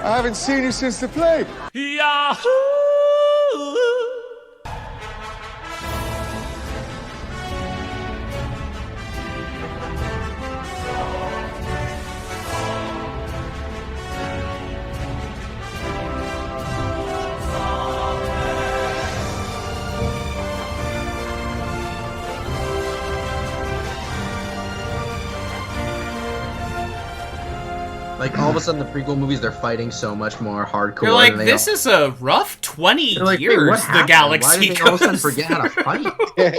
I haven't seen you since the plague. Yahoo! Like, all of a sudden, the prequel movies, they're fighting so much more hardcore. You're like, this is a rough 20 like, years the galaxy Why did they all of a sudden forget how to fight?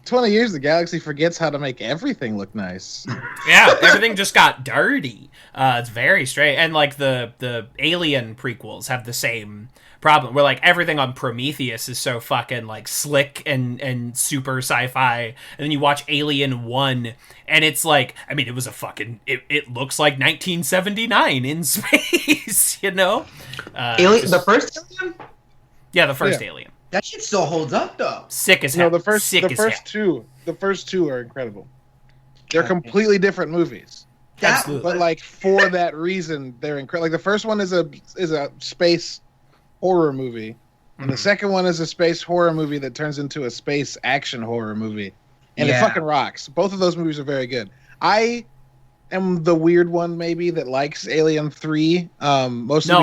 20 years, the galaxy forgets how to make everything look nice. Yeah, everything just got dirty. It's very strange. And, like, the Alien prequels have the same problem, where, like, everything on Prometheus is so fucking, like, slick and super sci-fi. And then you watch Alien 1, and it's like, I mean, it was a fucking... It looks like 1979 in space, you know? Alien, the first Alien? Yeah, the first Alien. That shit still holds up, though. Sick as hell. No, the first two are incredible. They're completely different movies. But like for that reason, they're incredible. Like the first one is a space horror movie, and the second one is a space horror movie that turns into a space action horror movie, and it fucking rocks. Both of those movies are very good. I am the weird one maybe that likes Alien 3. Mostly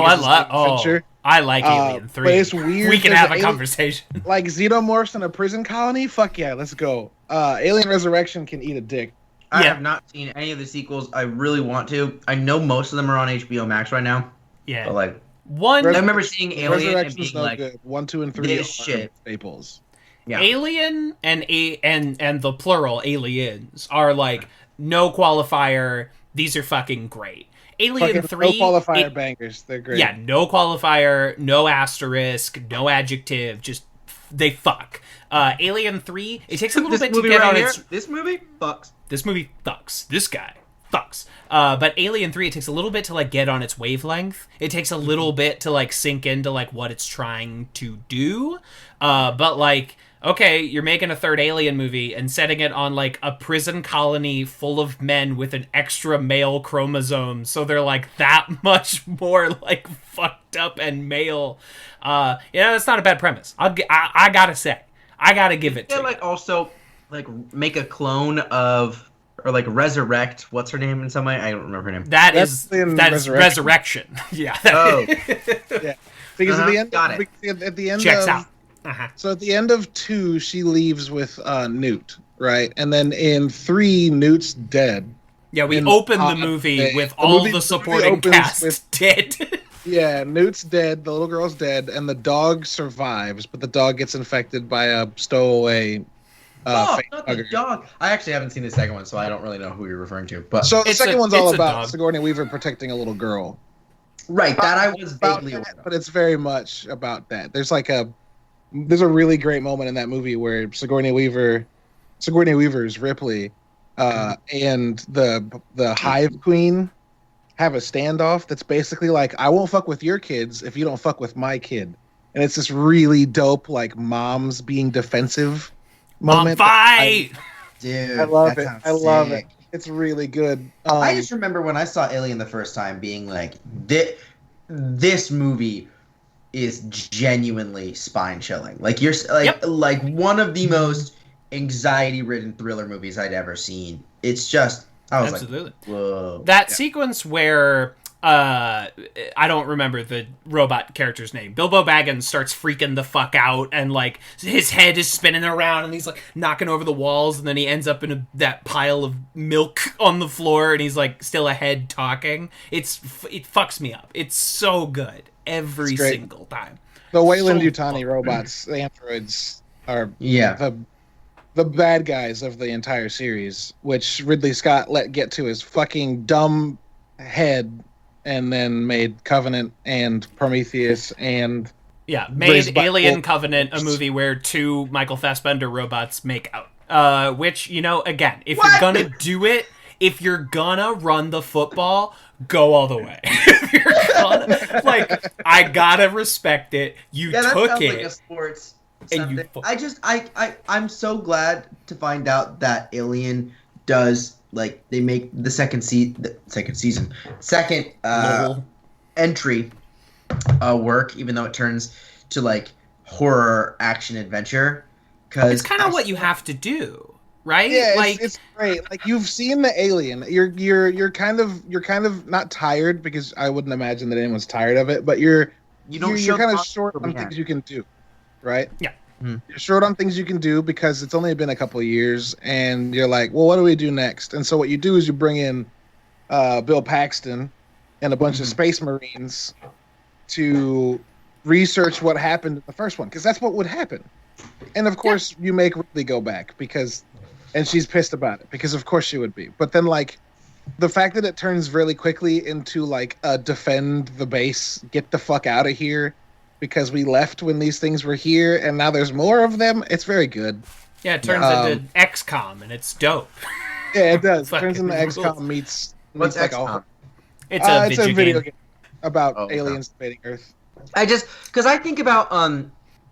I like Alien 3. But it's weird. We can have a conversation. Like xenomorphs in a prison colony? Fuck yeah, let's go. Alien Resurrection can eat a dick. I have not seen any of the sequels. I really want to. I know most of them are on HBO Max right now. Yeah. But like one, I remember seeing Alien and being no like, good. 1, 2, and 3 are shit. staples. Yeah. Alien and the plural aliens are like no qualifier. These are fucking great. Alien 3... No qualifier bangers. They're great. Yeah, no qualifier, no asterisk, no adjective, just they fuck. Alien 3, it takes a little bit to get on its... This movie fucks. This movie fucks. This guy fucks. But Alien 3, it takes a little bit to, like, get on its wavelength. It takes a little bit to, like, sink into, like, what it's trying to do. But, like... Okay, you're making a third Alien movie and setting it on, like, a prison colony full of men with an extra male chromosome, so they're, like, that much more, like, fucked up and male. That's not a bad premise. I gotta say. I gotta give it to you. Like, also, like, make a clone of... Or, like, resurrect... What's her name in some way? I don't remember her name. That is Resurrection. Yeah. Yeah. Because at the end... Got it. At the end Checks of... out. Uh-huh. So at the end of 2, she leaves with Newt, right? And then in 3, Newt's dead. Yeah, we open the movie with all the supporting cast dead. Yeah, Newt's dead, the little girl's dead, and the dog survives, but the dog gets infected by a stowaway not the dog. I actually haven't seen the second one, so I don't really know who you're referring to. But so the second one's all about Sigourney Weaver protecting a little girl. Right, that I was vaguely aware of. But it's very much about that. There's a really great moment in that movie where Sigourney Weaver's Ripley, and the Hive Queen have a standoff that's basically like, I won't fuck with your kids if you don't fuck with my kid. And it's this really dope, like, moms being defensive moment. Mom fight! Dude, I love it. I love it. It's really good. I just remember when I saw Alien the first time being like, this movie is genuinely spine-chilling. Like, you're like one of the most anxiety-ridden thriller movies I'd ever seen. It's just... I was Absolutely. Like, whoa. That sequence where I don't remember the robot character's name. Bilbo Baggins starts freaking the fuck out, and like his head is spinning around, and he's like knocking over the walls, and then he ends up in that pile of milk on the floor, and he's like still ahead talking. It fucks me up. It's so good every single time. The Weyland-Yutani robots, the androids, are the bad guys of the entire series, which Ridley Scott let get to his fucking dumb head, and then made Covenant and Prometheus and made Alien Covenant a movie where 2 Michael Fassbender robots make out. Which, again, if you're gonna do it, if you're gonna run the football, go all the way. If you're gonna, I gotta respect it. You took it. Like a sports. I'm so glad to find out that Alien does, like, they make the second entry work, even though it turns to like horror action adventure. Because it's kind of what you have to do, right? Yeah, like it's great. Like you've seen the Alien. You're kind of not tired, because I wouldn't imagine that anyone's tired of it, but you're kind of short on things you can do, right? Yeah. You're short on things you can do because it's only been a couple of years, and you're like, well, what do we do next? And so what you do is you bring in Bill Paxton and a bunch of Space Marines to research what happened in the first one, because that's what would happen. And of course, you make Ripley go back and she's pissed about it, because of course she would be. But then, like, the fact that it turns really quickly into like a defend the base, get the fuck out of here, because we left when these things were here, and now there's more of them. It's very good. Yeah, it turns into XCOM, and it's dope. Yeah, it does. It turns into rules. XCOM meets What's like XCOM? It's a video game about aliens invading Earth. Because I think about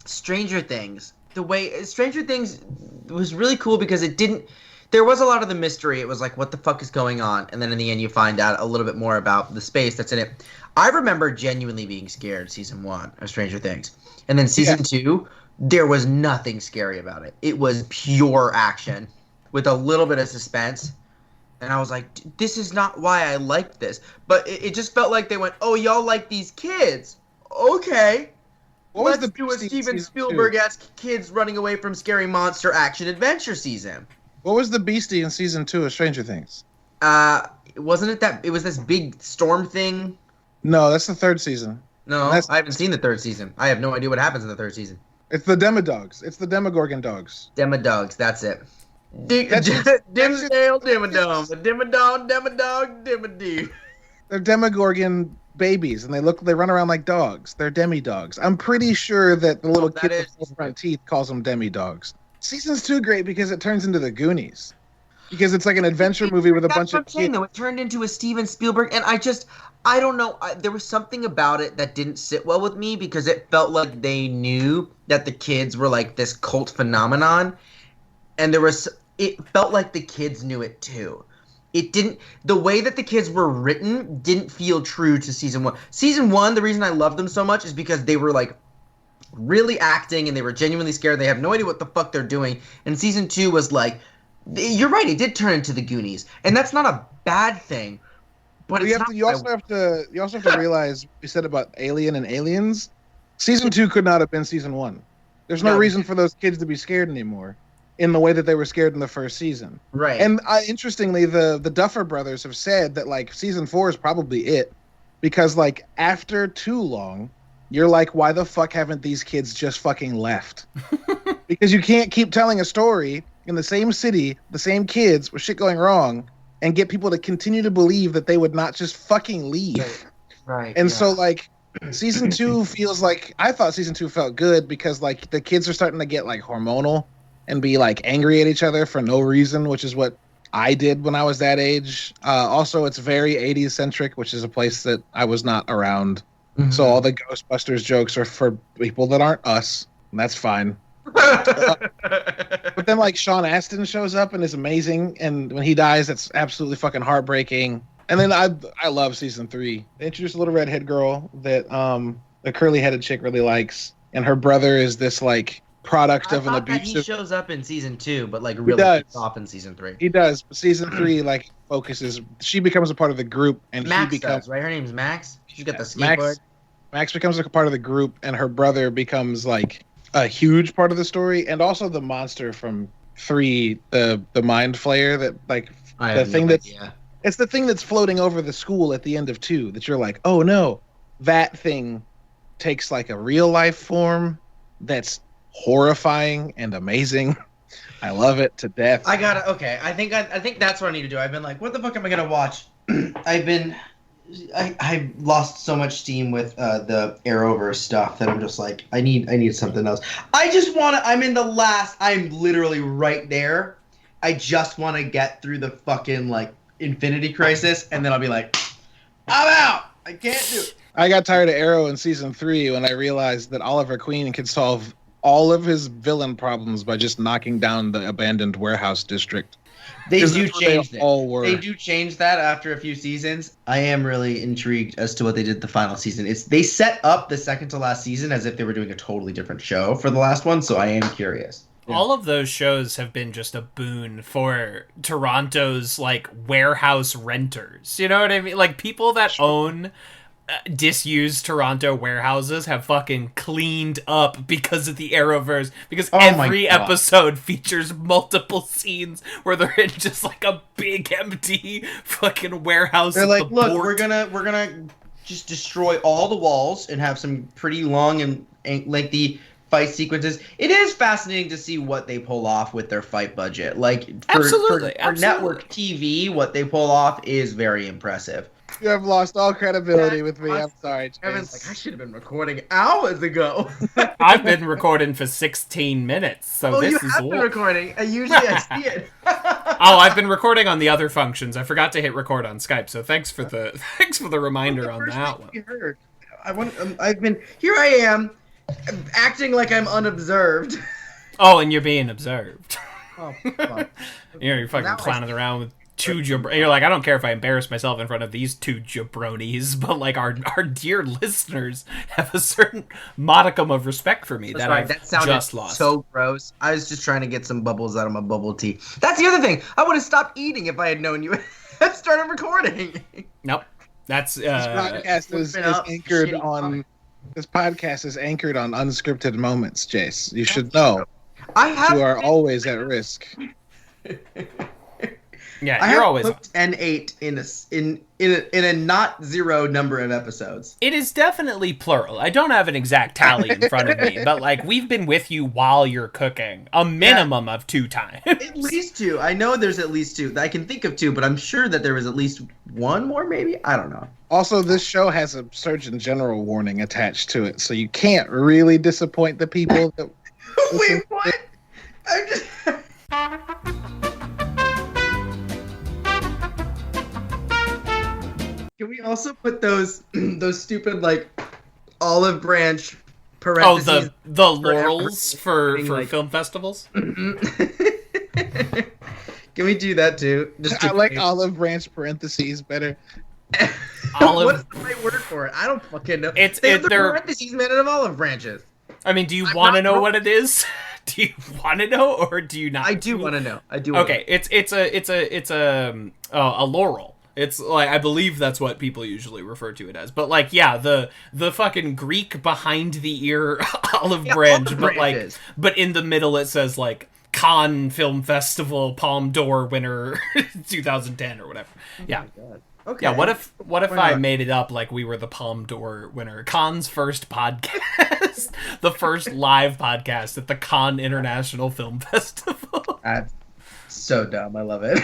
Stranger Things. The way Stranger Things was really cool because there was a lot of the mystery. It was like, what the fuck is going on? And then in the end, you find out a little bit more about the space that's in it. I remember genuinely being scared season 1 of Stranger Things. And then season 2, there was nothing scary about it. It was pure action with a little bit of suspense. And I was like, this is not why I liked this. But it just felt like they went, oh, y'all like these kids. Okay. Let's do a Steven Spielberg-esque kids running away from scary monster action adventure season. What was the beastie in season 2 of Stranger Things? Wasn't it that it was this big storm thing? No, that's the 3rd season. No, I haven't seen the 3rd season. I have no idea what happens in the 3rd season. It's the Demodogs. It's the Demogorgon dogs. Demodogs, that's it. Dimsdale, Dimmadome, Dimmadome, Demodog, Dimmadee. They're Demogorgon babies, and they run around like dogs. They're demi-dogs. I'm pretty sure that the little kid with the front teeth calls them demi-dogs. Season's 2 great because it turns into the Goonies. Because it's like an adventure movie with a bunch of kids. Though. It turned into a Steven Spielberg, and I don't know. There was something about it that didn't sit well with me because it felt like they knew that the kids were like this cult phenomenon, and it felt like the kids knew it too. It didn't. The way that the kids were written didn't feel true to season 1. Season 1, the reason I loved them so much is because they were like really acting and they were genuinely scared. They have no idea what the fuck they're doing. And season 2 was like, you're right. It did turn into the Goonies, and that's not a bad thing. But you also have to realize we said about Alien and Aliens. Season 2 could not have been season 1. There's no reason for those kids to be scared anymore, in the way that they were scared in the first season. Right. And interestingly, the Duffer Brothers have said that like season 4 is probably it, because like after too long, you're like, why the fuck haven't these kids just fucking left? Because you can't keep telling a story in the same city, the same kids with shit going wrong, and get people to continue to believe that they would not just fucking leave. Right. And so like season 2 feels like, I thought season 2 felt good because like the kids are starting to get like hormonal and be like angry at each other for no reason, which is what I did when I was that age. Also, it's very 80s centric, which is a place that I was not around. Mm-hmm. So all the Ghostbusters jokes are for people that aren't us, and that's fine. But then like Sean Astin shows up and is amazing, and when he dies, that's absolutely fucking heartbreaking. And then I love season 3. They introduced a little redhead girl that the curly-headed chick really likes, and her brother is this like product of an abusive. He shows up in season 2, but like really kicks off in season 3. He does. But season 3 like focuses. She becomes a part of the group, and Max he becomes does, right. Her name's Max. She's got the skateboard. Max becomes a part of the group, and her brother becomes like a huge part of the story, and also the monster from 3, the mind flayer that like the thing that's it's the thing that's floating over the school at the end of 2 that you're like, oh no, that thing takes like a real life form that's horrifying and amazing. I love it to death. I think that's what I need to do. I've been like, what the fuck am I gonna watch? I've lost so much steam with the Arrowverse stuff that I'm just like, I need something else. I'm literally right there. I just want to get through the fucking like Infinity Crisis, and then I'll be like, I'm out. I can't do it. I got tired of Arrow in season 3 when I realized that Oliver Queen could solve all of his villain problems by just knocking down the abandoned warehouse district. They 'Cause do that's what change they it. all were. They do change that after a few seasons. I am really intrigued as to what they did the final season. They set up the second to last season as if they were doing a totally different show for the last one, so I am curious. All of those shows have been just a boon for Toronto's like warehouse renters. You know what I mean? Like people that own disused Toronto warehouses have fucking cleaned up because of the Arrowverse. Because every episode features multiple scenes where they're in just like a big empty fucking warehouse. They're like, look, port. we're gonna just destroy all the walls and have some pretty long and lengthy fight sequences. It is fascinating to see what they pull off with their fight budget. Like for network TV, what they pull off is very impressive. You have lost all credibility with me. I'm sorry, Evan's like, I should have been recording hours ago. I've been recording for 16 minutes, so this is been recording. Usually I see it. Oh, I've been recording on the other functions. I forgot to hit record on Skype, so thanks for the reminder on that one. You heard. I've been here. I am acting like I'm unobserved. Oh, and you're being observed. Oh, fuck. You're fucking clowning around with two You're like, I don't care if I embarrass myself in front of these two jabronis, but like our dear listeners have a certain modicum of respect for me that I've just lost. So gross. I was just trying to get some bubbles out of my bubble tea. That's the other thing. I would have stopped eating if I had known you had started recording. Nope. That's this podcast is anchored on. This podcast is anchored on unscripted moments, Jace. You should know. You are always at risk. Yeah, you're always N8 in a not zero number of episodes. It is definitely plural. I don't have an exact tally in front of me, but like we've been with you while you're cooking a minimum of 2 times. At least 2. I know there's at least 2. I can think of 2, but I'm sure that there was at least 1 more, maybe. I don't know. Also, this show has a Surgeon General warning attached to it, so you can't really disappoint the people that. Wait, what? I'm just. Can we also put those stupid like olive branch parentheses? Oh, the laurels for like, film festivals. Can we do that too? I like olive branch parentheses better. What's the right word for it? I don't fucking know. They're parentheses made out of olive branches. I mean, do you want to know what it is? Do you want to know, or do you not? I do want to know. Okay, it's a laurel. It's like, I believe that's what people usually refer to it as. But like, yeah, the fucking Greek behind the ear olive branch, but in the middle it says like Cannes Film Festival Palme d'Or winner 2010 or whatever. Yeah. Okay. Yeah, what if I made it up like we were the Palme d'Or winner? Cannes' first podcast. The first live podcast at the Cannes International Film Festival. That's so dumb. I love it.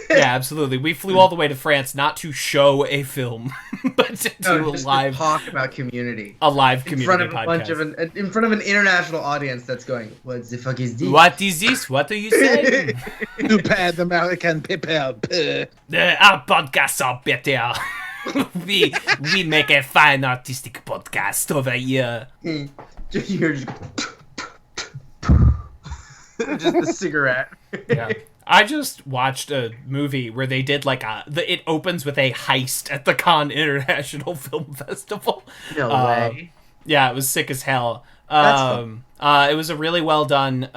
Yeah, absolutely. We flew all the way to France not to show a film, but to do a live talk about Community. A live Community in front podcast. In front of an international audience that's going, what the fuck is this? What is this? What are you saying? Too bad the American people. Our podcasts are better. we make a fine artistic podcast over here. You're just a cigarette. Yeah. I just watched a movie where they did like it opens with a heist at the Cannes International Film Festival. No way. Yeah, it was sick as hell. It was a really well done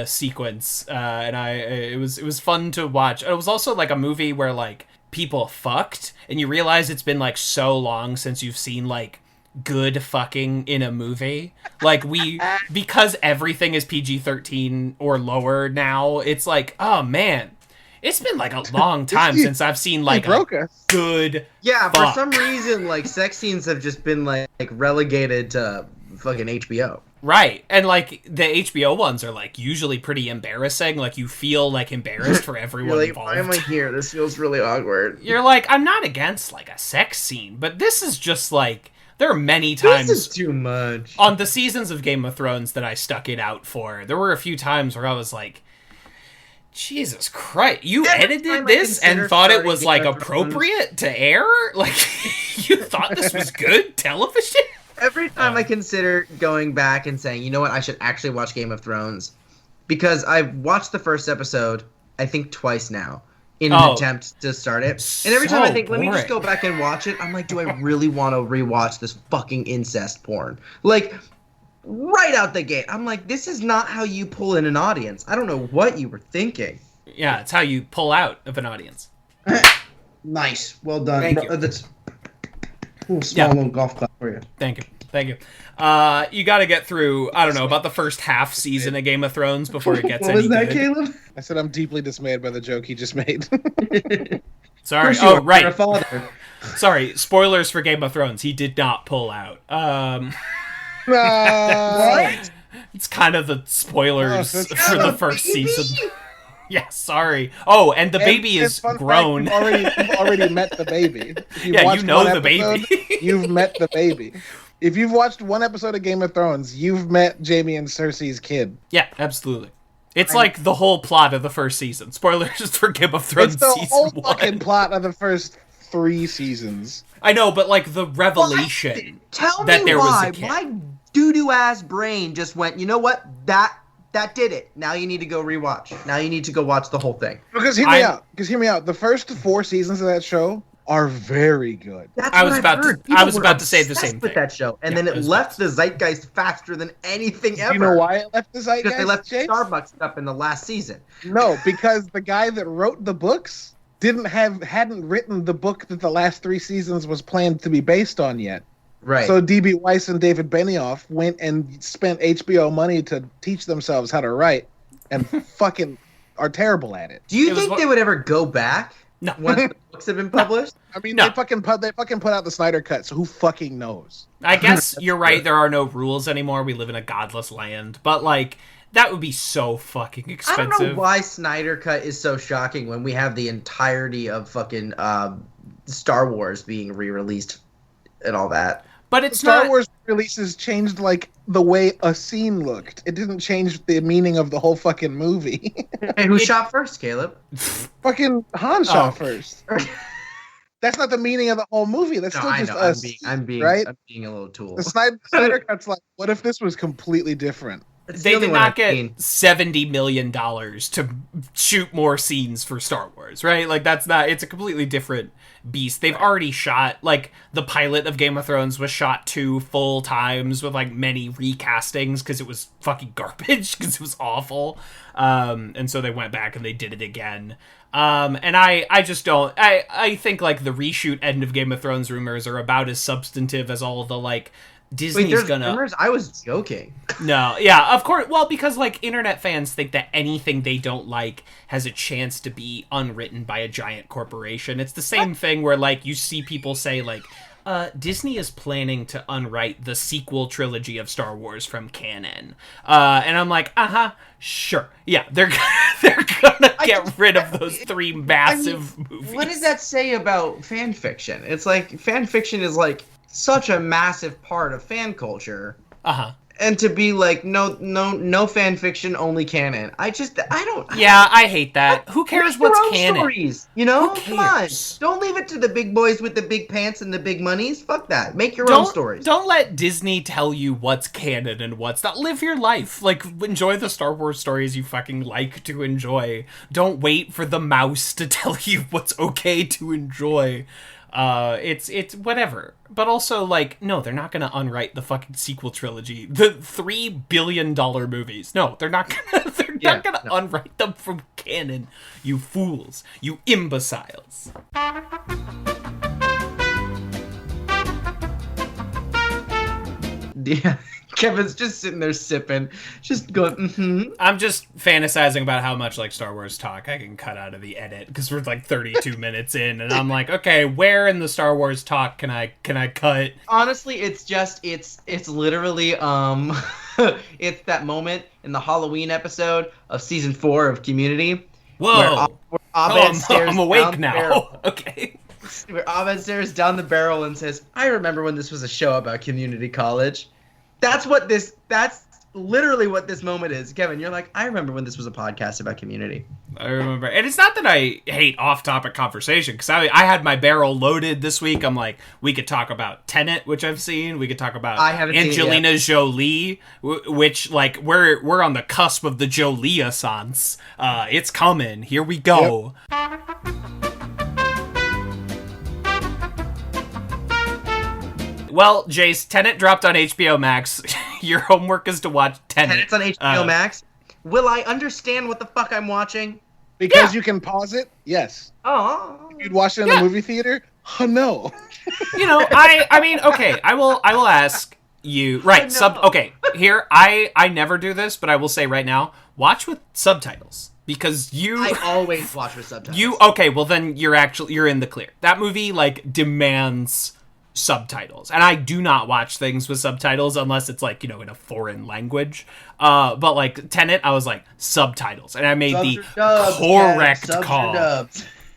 sequence, and it was fun to watch. It was also like a movie where like people fucked, and you realize it's been like so long since you've seen like good fucking in a movie. Like because everything is PG-13 or lower now, it's like, oh man, it's been like a long time since I've seen like a good fuck. For some reason like sex scenes have just been like relegated to fucking HBO. Right. And like the HBO ones are like usually pretty embarrassing. Like you feel like embarrassed for everyone involved. Why am I here? This feels really awkward. You're like, I'm not against like a sex scene, but this is just like, there are many times this is too much. On the seasons of Game of Thrones that I stuck it out for. There were a few times where I was like, Jesus Christ, you edited this and thought it was like appropriate to air? Like you thought this was good television? Every time I consider going back and saying, you know what, I should actually watch Game of Thrones, because I watched the first episode I think twice now in an attempt to start it. And every time I think, let me just go back and watch it, I'm like, do I really want to rewatch this fucking incest porn? Like, right out the gate, I'm like, this is not how you pull in an audience. I don't know what you were thinking. Yeah, it's how you pull out of an audience. Nice. Well done. Thank you. That's a little golf clap for you. Thank you. You got to get through, I don't know, about the first half season of Game of Thrones before it gets any good. What was that, Caleb? I said I'm deeply dismayed by the joke he just made. Sorry. Oh, right. Sorry. Spoilers for Game of Thrones. He did not pull out. What? It's kind of the spoilers for the first season. Yeah, sorry. Oh, and the baby is grown. You've already met the baby. You know the baby. You've met the baby. If you've watched one episode of Game of Thrones, you've met Jaime and Cersei's kid. Yeah, absolutely. It's like the whole plot of the first season. Spoilers for Game of Thrones season 1. It's the whole fucking plot of the first 3 seasons. I know, but like the revelation Tell that me there why was a kid. my doo-doo ass brain just went, you know what? That did it. Now you need to go rewatch. Now you need to go watch the whole thing. Because hear me out. The first 4 seasons of that show are very good. I was about to say the same thing with that show, and then it left the zeitgeist faster than anything ever. You know why it left the zeitgeist? Because they left Starbucks up in the last season. No, because the guy that wrote the books hadn't written the book that the last 3 seasons was planned to be based on yet. Right. So D.B. Weiss and David Benioff went and spent HBO money to teach themselves how to write, and fucking are terrible at it. Do you think they would ever go back? No. Once the books have been published? I mean, they fucking put out the Snyder Cut, so who fucking knows? I guess you're right. There are no rules anymore. We live in a godless land. But, like, that would be so fucking expensive. I don't know why Snyder Cut is so shocking when we have the entirety of fucking Star Wars being re-released and all that. But it's Star Wars releases changed, like, the way a scene looked. It didn't change the meaning of the whole fucking movie. Hey, who shot first, Caleb? Fucking Han shot first. That's not the meaning of the whole movie. That's still just us. I'm being right? I'm being a little tool. The Snyder Cut's like, what if this was completely different? They did not get $70 million to shoot more scenes for Star Wars, right? Like, it's a completely different beast. They've already shot, like, the pilot of Game of Thrones was shot 2 full times with, like, many recastings because it was fucking garbage, because it was awful. And so they went back and they did it again. And I just don't, I think, like, the reshoot end of Game of Thrones rumors are about as substantive as all of the, like, Disney's gonna... rumors? I was joking. No, yeah, of course. Well, because, like, internet fans think that anything they don't like has a chance to be unwritten by a giant corporation. It's the same thing where, like, you see people say, like, Disney is planning to unwrite the sequel trilogy of Star Wars from canon. And I'm like, sure. Yeah, they're gonna get rid of those 3 massive movies. What does that say about fan fiction? It's like, fan fiction is, like, such a massive part of fan culture. And to be like, no fan fiction, only canon. I don't. Yeah, I hate that. Who cares what's canon? Stories, you know? Come on. Don't leave it to the big boys with the big pants and the big monies. Fuck that. Make your own stories. Don't let Disney tell you what's canon and what's not. Live your life. Like, enjoy the Star Wars stories you fucking like to enjoy. Don't wait for the mouse to tell you what's okay to enjoy. It's whatever. But also, like, no, they're not gonna unwrite the fucking sequel trilogy. The $3 billion movies. No, they're not gonna unwrite them from canon. You fools. You imbeciles. Yeah. Kevin's just sitting there sipping, just going, I'm just fantasizing about how much, like, Star Wars talk I can cut out of the edit, because we're, like, 32 minutes in, and I'm like, okay, where in the Star Wars talk can I cut? Honestly, it's literally, it's that moment in the Halloween episode of season 4 of Community. Whoa! Where Abed stares I'm awake down now. the barrel. Okay. Where Abed stares down the barrel and says, I remember when this was a show about community college. That's literally what this moment is. Kevin, you're like, I remember when this was a podcast about community. I remember. And it's not that I hate off-topic conversation, because I had my barrel loaded this week. I'm like, we could talk about Tenet, which I've seen. We could talk about Angelina Jolie, which, like, we're on the cusp of the Jolie-assance. It's coming. Here we go. Yep. Well, Jace, Tenet dropped on HBO Max. Your homework is to watch Tenet. Tenet's on HBO Max? Will I understand what the fuck I'm watching? Because you can pause it? Yes. Oh. You'd watch it in a movie theater? Oh, no. You know, I mean, okay, I will ask you, right, okay, here, I never do this, but I will say right now, watch with subtitles. Because I always watch with subtitles. Okay, well then you're in the clear. That movie, like, demands subtitles, and I do not watch things with subtitles unless it's, like, you know, in a foreign language, but like Tenet, I was like, subtitles, and I made the correct call.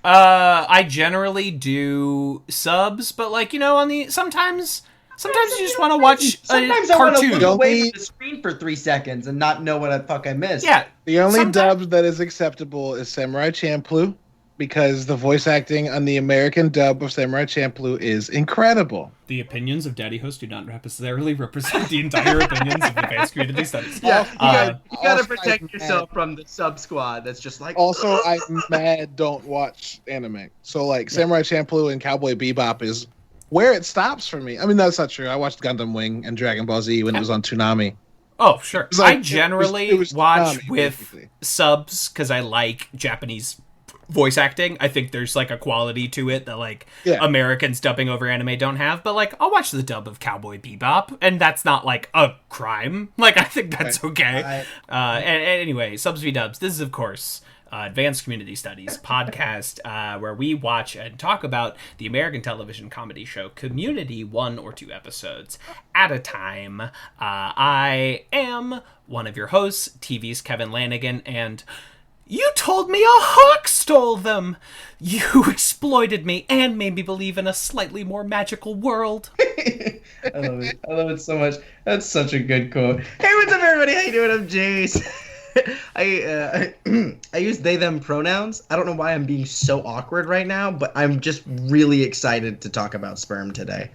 I generally do subs, but, like, you know, on the sometimes you just want to watch a cartoon. I want to look away from the screen for 3 seconds and not know what the fuck I missed. Yeah, the only dub that is acceptable is Samurai Champloo, because the voice acting on the American dub of Samurai Champloo is incredible. The opinions of Daddy Host do not necessarily represent the entire opinions of Advanced Community Studies. Yeah, you gotta protect yourself from the sub squad that's just like... Also, I'm mad don't watch anime. So, like, Samurai Champloo and Cowboy Bebop is where it stops for me. I mean, that's not true. I watched Gundam Wing and Dragon Ball Z when it was on Toonami. Oh, sure. Like, I generally watch Toonami, with basically subs because I like Japanese voice acting. I think there's, like, a quality to it that, like, Americans dubbing over anime don't have, but, like, I'll watch the dub of Cowboy Bebop, and that's not, like, a crime. Like, I think that's okay. And anyway, subs v dubs, this is, of course, Advanced Community Studies podcast, where we watch and talk about the American television comedy show Community, 1 or 2 episodes at a time. I am one of your hosts, TV's Kevin Lanigan, and you told me a hawk stole them! You exploited me and made me believe in a slightly more magical world. I love it. I love it so much. That's such a good quote. Hey, what's up, everybody? How you doing? I'm Jace. I use they them pronouns. I don't know why I'm being so awkward right now, but I'm just really excited to talk about sperm today.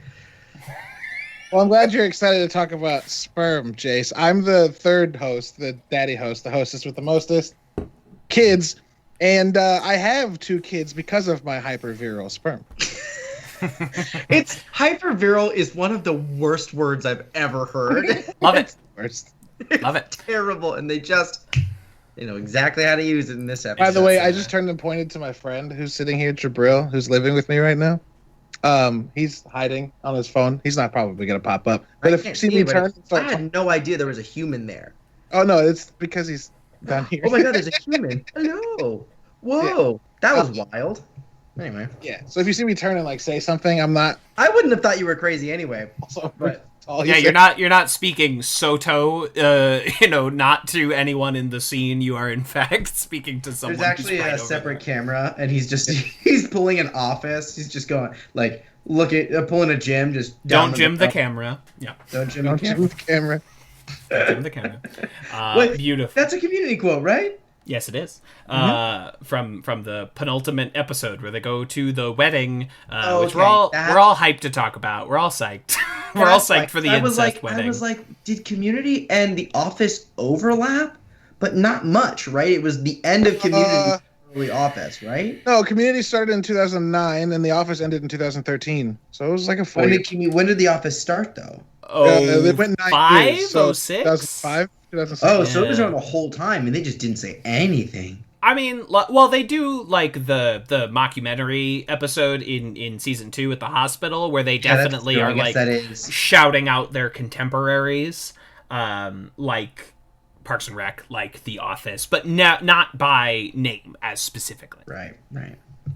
Well, I'm glad you're excited to talk about sperm, Jace. I'm the third host, the daddy host, the hostess with the mostest kids, and I have 2 kids because of my hyperviral sperm. It's hyperviral is one of the worst words I've ever heard. Love it. Worst. Love it. Terrible, and they just, know exactly how to use it in this episode. By the way, I just turned and pointed to my friend who's sitting here, Jabril, who's living with me right now. He's hiding on his phone. He's not probably going to pop up. But if you see me turn... I had no idea there was a human there. Oh, no, it's because he's down here. Oh my god, there's a human. Hello. Whoa. Yeah. That was wild. Anyway. Yeah, so if you see me turn and, like, say something, I'm not... I wouldn't have thought you were crazy anyway. Also, but... Yeah, you're not speaking Soto, not to anyone in the scene. You are, in fact, speaking to someone. There's actually right a separate camera, and he's pulling an office. He's just going, like, pulling a gym, just don't gym the camera. Yeah. Don't gym the camera. Don't gym the camera. Wait, beautiful. That's a Community quote, right? Yes, it is. From the penultimate episode where they go to the wedding, which we're all hyped to talk about. We're all psyched. We're all psyched for the incest wedding. I was like, did Community and The Office overlap? But not much, right? It was the end of Community, early Office, right? No, Community started in 2009, and The Office ended in 2013. So it was like a 4 year. When did The Office start, though? They went 9 years. So 06? 2005? 2006. Oh, so it was around the whole time, and they just didn't say anything. I mean, well, they do, like, the mockumentary episode in season 2 at the hospital, where they definitely are, like, shouting out their contemporaries, like Parks and Rec, like The Office, but not by name as specifically. Right.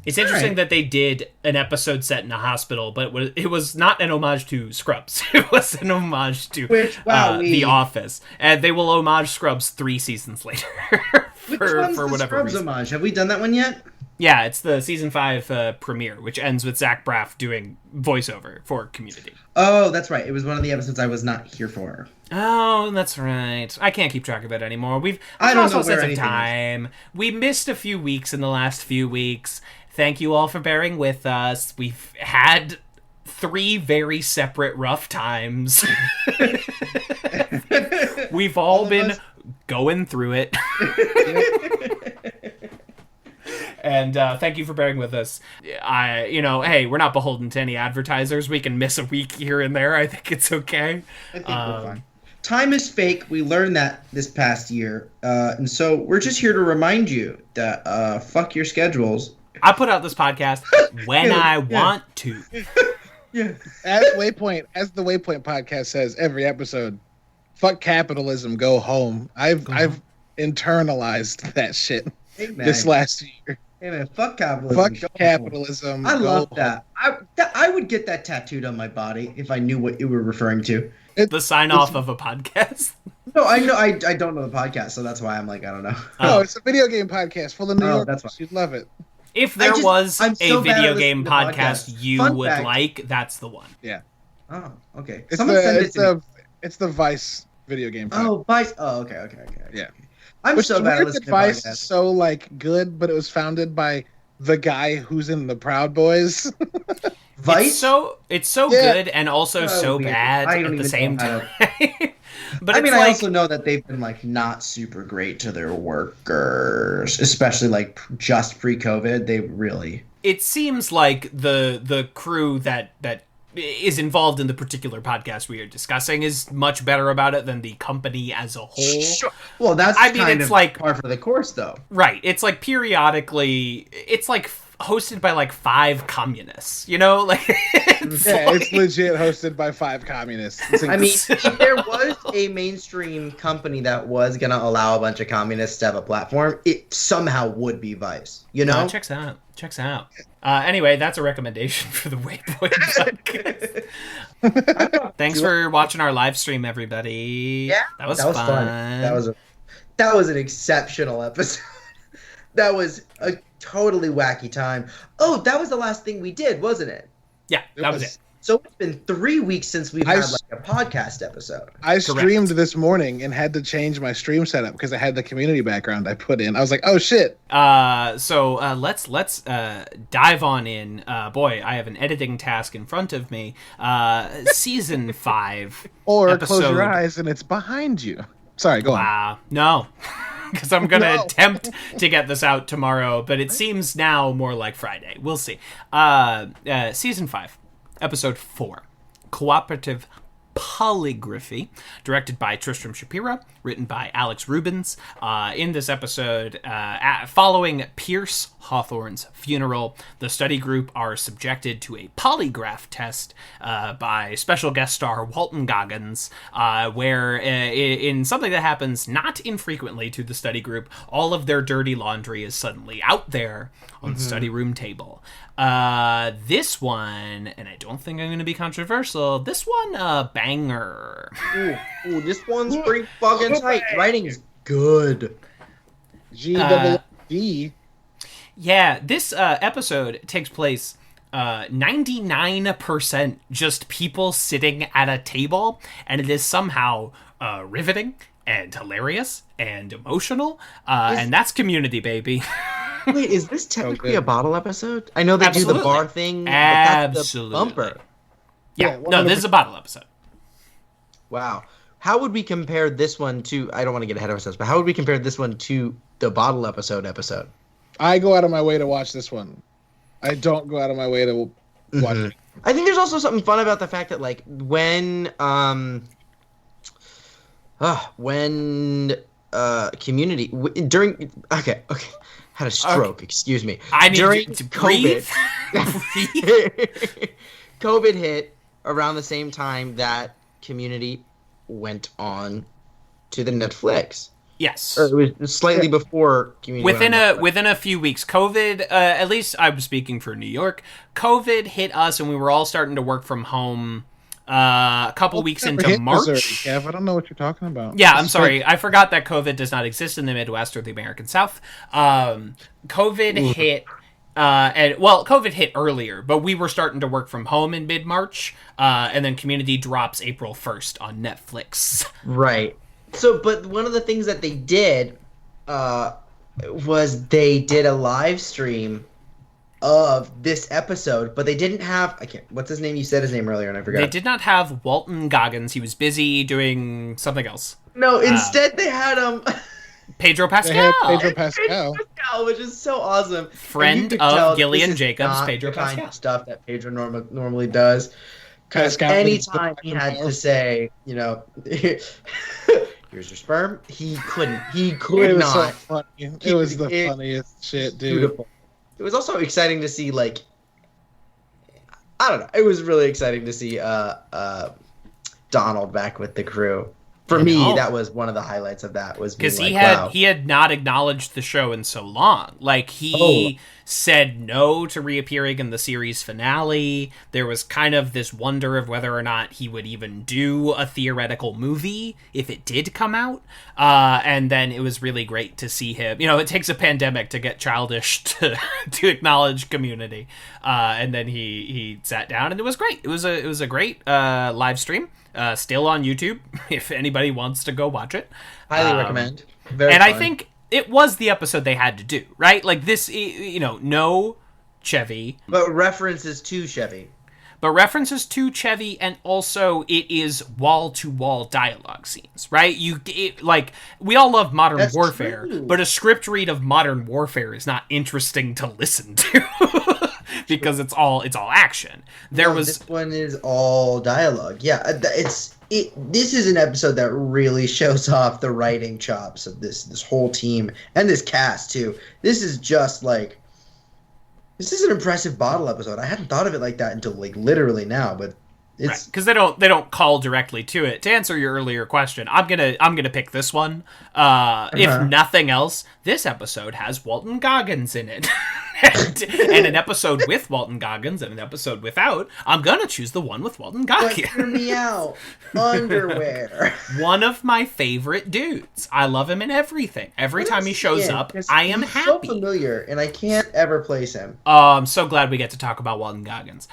It's interesting that they did an episode set in a hospital, but it was not an homage to Scrubs. It was an homage to The Office. And they will homage Scrubs 3 seasons later. Which one's the Scrubs homage? Have we done that one yet? Yeah, it's the season 5 premiere, which ends with Zach Braff doing voiceover for Community. Oh, that's right. It was one of the episodes I was not here for. Oh, that's right. I can't keep track of it anymore. I don't know where sense of anything time. We missed a few weeks in the last few weeks. Thank you all for bearing with us. We've had 3 very separate rough times. We've all been going through it. And thank you for bearing with us. Hey, we're not beholden to any advertisers. We can miss a week here and there. I think it's okay. I think we're fine. Time is fake. We learned that this past year. And so we're just here to remind you that fuck your schedules. I put out this podcast when I want to. Yeah. As the Waypoint podcast says every episode, fuck capitalism, go home. I've internalized that shit this last year. Hey man, fuck capitalism. Fuck capitalism. I love that. I would get that tattooed on my body if I knew what you were referring to. The sign off of a podcast. No, I know. I don't know the podcast, so that's why I'm like, I don't know. Oh, it's a video game podcast full of New York. That's why. You'd love it. If there was I'm so a bad video at game listening to podcast podcasts. you Fun would fact. like, that's the one. Yeah. Oh, okay. It's Someone send it to me. it's the Vice video game podcast. Oh, Vice. Oh, okay. Yeah. I'm Which so is bad at weird listening that to Vice is podcasts. so like good, but it was founded by the guy who's in the Proud Boys. Vice. It's so Yeah. good and also so weird. bad I don't at the even same know how time. But I it's mean, like, I also know that they've been like not super great to their workers, especially like just pre-COVID. They really. it seems like the crew that is involved in the particular podcast we are discussing is much better about it than the company as a whole. Sure. Well, that's it's like par for the course, though. Right. It's like periodically, it's like hosted by like 5 communists, you know? Like, It's legit hosted by 5 communists. I mean, if there was a mainstream company that was going to allow a bunch of communists to have a platform, it somehow would be Vice, you know? checks out. Anyway, that's a recommendation for the Waypoint podcast. Thanks for watching our live stream, everybody. Yeah, that was fun. That was an exceptional episode. That was a totally wacky time. Oh, that was the last thing we did, wasn't it? Yeah, that was it. So it's been 3 weeks since we've had like a podcast episode. I streamed this morning and had to change my stream setup because I had the community background I put in. I was like, oh shit. So let's dive on in. Boy, I have an editing task in front of me. Season 5. Or close your eyes and it's behind you. Sorry, go on. Wow. No. Because I'm going to attempt to get this out tomorrow, but it seems now more like Friday. We'll see. Season 5, Episode 4, Cooperative Polygraphy, directed by Tristram Shapiro, written by Alex Rubens. In this episode, following Pierce Hawthorne's funeral, the study group are subjected to a polygraph test by special guest star Walton Goggins, where in something that happens not infrequently to the study group, all of their dirty laundry is suddenly out there on the study room table. This one, and I don't think I'm going to be controversial, this one, banger. Ooh, this one's pretty fucking tight. Writing's good. GWD. Yeah, this episode takes place 99% just people sitting at a table, and it is somehow riveting and hilarious and emotional, and that's Community, baby. Wait, is this technically a bottle episode? I know they do Absolutely. the bar thing. But Absolutely. that's the bumper. Yeah, no, this is a bottle episode. Wow. How would we compare this one to? I don't want to get ahead of ourselves, but how would we compare this one to the bottle episode? I go out of my way to watch this one. I don't go out of my way to watch it. I think there's also something fun about the fact that like when Community during had a stroke. Excuse me. I need during you to COVID. breathe. COVID hit around the same time that Community went on to the Netflix. Yes. Or it was slightly before Community. Within a few weeks, COVID. At least I'm speaking for New York. COVID hit us, and we were all starting to work from home. A couple weeks into March. Missouri, Kev. I don't know what you're talking about. Yeah, I'm sorry. I forgot that COVID does not exist in the Midwest or the American South. COVID hit And well, COVID hit earlier, but we were starting to work from home in mid-March, and then Community drops April 1st on Netflix. Right. So, but one of the things that they did was they did a live stream of this episode, but they didn't have, what's his name? You said his name earlier and I forgot. They did not have Walton Goggins. He was busy doing something else. No, instead they had Pedro Pascal. They had Pedro Pascal. Which is so awesome. Friend of Gillian Jacobs, Pedro the kind Pascal. of stuff that Pedro normally does. Because Pascal anytime he had to say, you know, here's your sperm, he couldn't. He could It was not. so funny. It was the funniest shit, dude. Beautiful. It was also exciting to see, like, I don't know. It was really exciting to see Donald back with the crew. For me, that was one of the highlights of that, was because like, he had not acknowledged the show in so long. Like, he said no to reappearing in the series finale. There was kind of this wonder of whether or not he would even do a theoretical movie if it did come out. And then it was really great to see him. You know, it takes a pandemic to get Childish to acknowledge Community. And then he sat down, and it was great. It was a great live stream. Still on YouTube, if anybody wants to go watch it. Highly recommend. Very and fun. I think it was the episode they had to do, right? Like this, you know, no Chevy. But references to Chevy. And also it is wall-to-wall dialogue scenes, right? We all love Modern That's Warfare, true. but a script read of Modern Warfare is not interesting to listen to. Because it's all action. This one is all dialogue. Yeah, this is an episode that really shows off the writing chops of this whole team and this cast too. This is just like, this is an impressive bottle episode. I hadn't thought of it like that until like literally now, but it's because they don't call directly to it. To answer your earlier question, I'm gonna pick this one. If nothing else, this episode has Walton Goggins in it. and an episode with Walton Goggins and an episode without, I'm gonna choose the one with Walton Goggins. But hear me out. Underwear. One of my favorite dudes. I love him in everything. Every time he shows up, I am he's happy. so familiar, and I can't ever place him. I'm so glad we get to talk about Walton Goggins.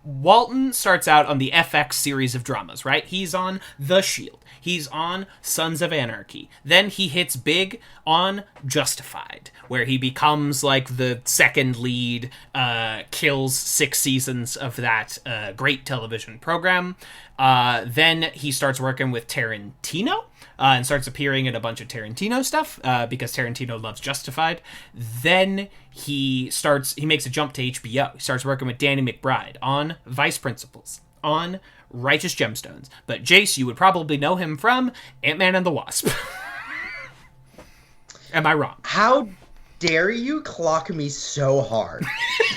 Walton starts out on the FX series of dramas, right? He's on The Shield. He's on Sons of Anarchy. Then he hits big on Justified, where he becomes like the second lead, kills 6 seasons of that great television program. Then he starts working with Tarantino and starts appearing in a bunch of Tarantino stuff because Tarantino loves Justified. Then he makes a jump to HBO. He starts working with Danny McBride on Vice Principals, on Righteous Gemstones. But Jace, you would probably know him from Ant-Man and the Wasp. Am I wrong? How dare you clock me so hard?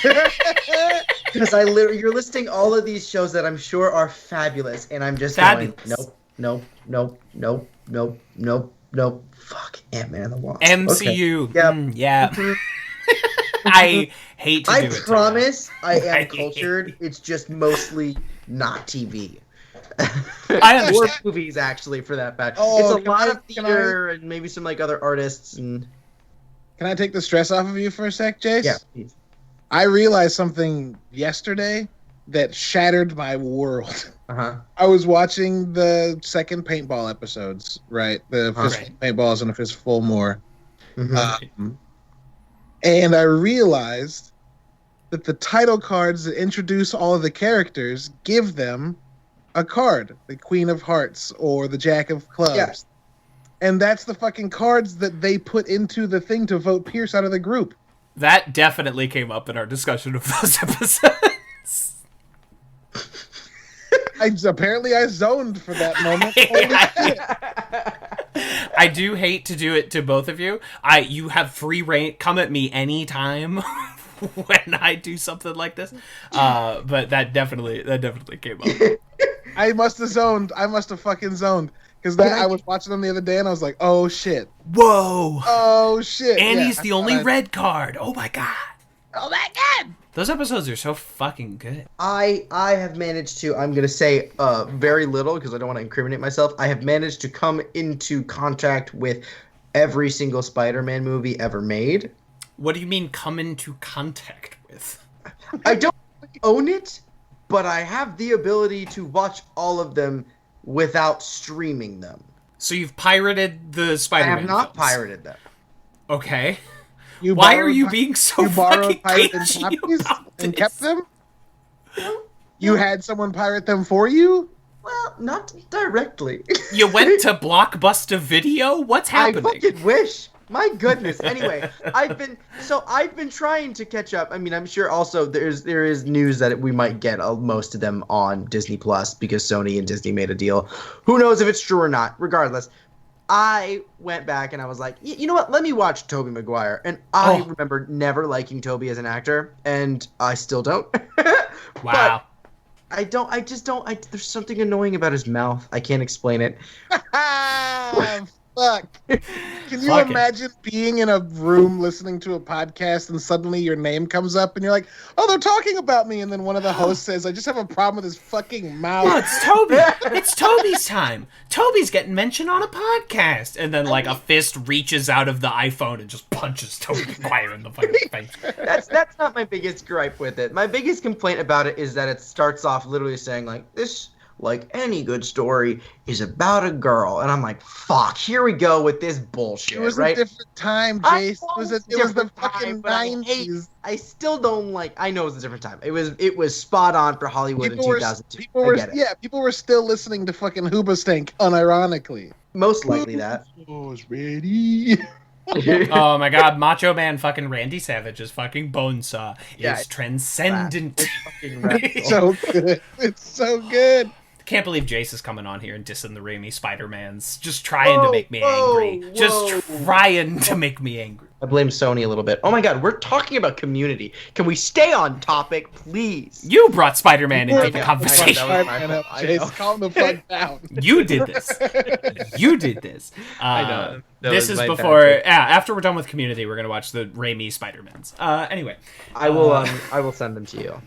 Because you're listing all of these shows that I'm sure are fabulous, and I'm just going, nope. Fuck Ant-Man and the Wasp. MCU. Okay. Yep. Yeah. I hate to do it. I promise I am cultured. It's just mostly not TV. I understand. Or movies, actually, for that fact. Oh, it's a lot of theater and maybe some like other artists. And Can I take the stress off of you for a sec, Jace? yeah, please. I realized something yesterday that shattered my world. I was watching the second paintball episodes, right? The paintballs and a fistful more. Mm-hmm. And I realized that the title cards that introduce all of the characters give them a card, the Queen of Hearts or the Jack of Clubs. Yeah. And that's the fucking cards that they put into the thing to vote Pierce out of the group. That definitely came up in our discussion of those episodes. Apparently I zoned for that moment. Holy shit. I do hate to do it to both of you. You have free reign. Come at me anytime when I do something like this. But that definitely came up. I must have zoned. I must have fucking zoned. Because I was watching them the other day and I was like, oh shit. Whoa. Oh shit. And yeah, he's the only red card. Oh my god. Oh my god. Those episodes are so fucking good. I have managed to, I'm going to say very little because I don't want to incriminate myself. I have managed to come into contact with every single Spider-Man movie ever made. What do you mean come into contact with? I don't own it, but I have the ability to watch all of them without streaming them. So you've pirated the Spider-Man I have not films. pirated them. Okay. Why are you being so fucking pirated cagey copies about and this? kept them? You had someone pirate them for you? Well, not directly. You went to Blockbuster Video? What's happening? I fucking wish. My goodness. Anyway, I've been trying to catch up. I mean, I'm sure also there is news that we might get most of them on Disney Plus because Sony and Disney made a deal. Who knows if it's true or not? Regardless, I went back and I was like, you know what? Let me watch Tobey Maguire. And I remember never liking Tobey as an actor, and I still don't. Wow. But there's something annoying about his mouth. I can't explain it. Fuck. Can you imagine being in a room listening to a podcast and suddenly your name comes up and you're like, oh, they're talking about me. And then one of the hosts says, I just have a problem with his fucking mouth. Oh, it's Toby. It's Toby's time. Toby's getting mentioned on a podcast. And then, like, a fist reaches out of the iPhone and just punches Tobey Maguire in the fucking face. That's not my biggest gripe with it. My biggest complaint about it is that it starts off literally saying, like, this, like any good story, is about a girl. And I'm like, fuck, here we go with this bullshit, It was right? a different time, Jace. It was the fucking time, 90s. I still don't like. I know it was a different time. It was spot on for Hollywood in 2002. People were still listening to fucking Hoobastank unironically. Most likely that. Was ready. Oh my god, Macho Man fucking Randy Savage's fucking Bonesaw is Yeah, transcendent. It's so good. It's so good. Can't believe Jace is coming on here and dissing the Raimi Spider-Mans. Just trying to make me angry. Just trying to make me angry. I blame Sony a little bit. Oh my god, we're talking about Community. Can we stay on topic, please? You brought Spider-Man into the Yeah, conversation. I know. Jace, calm the fuck down. You did this. You did this. I know. This is before. After we're done with Community, we're gonna watch the Raimi Spider-Mans. Anyway, I will send them to you.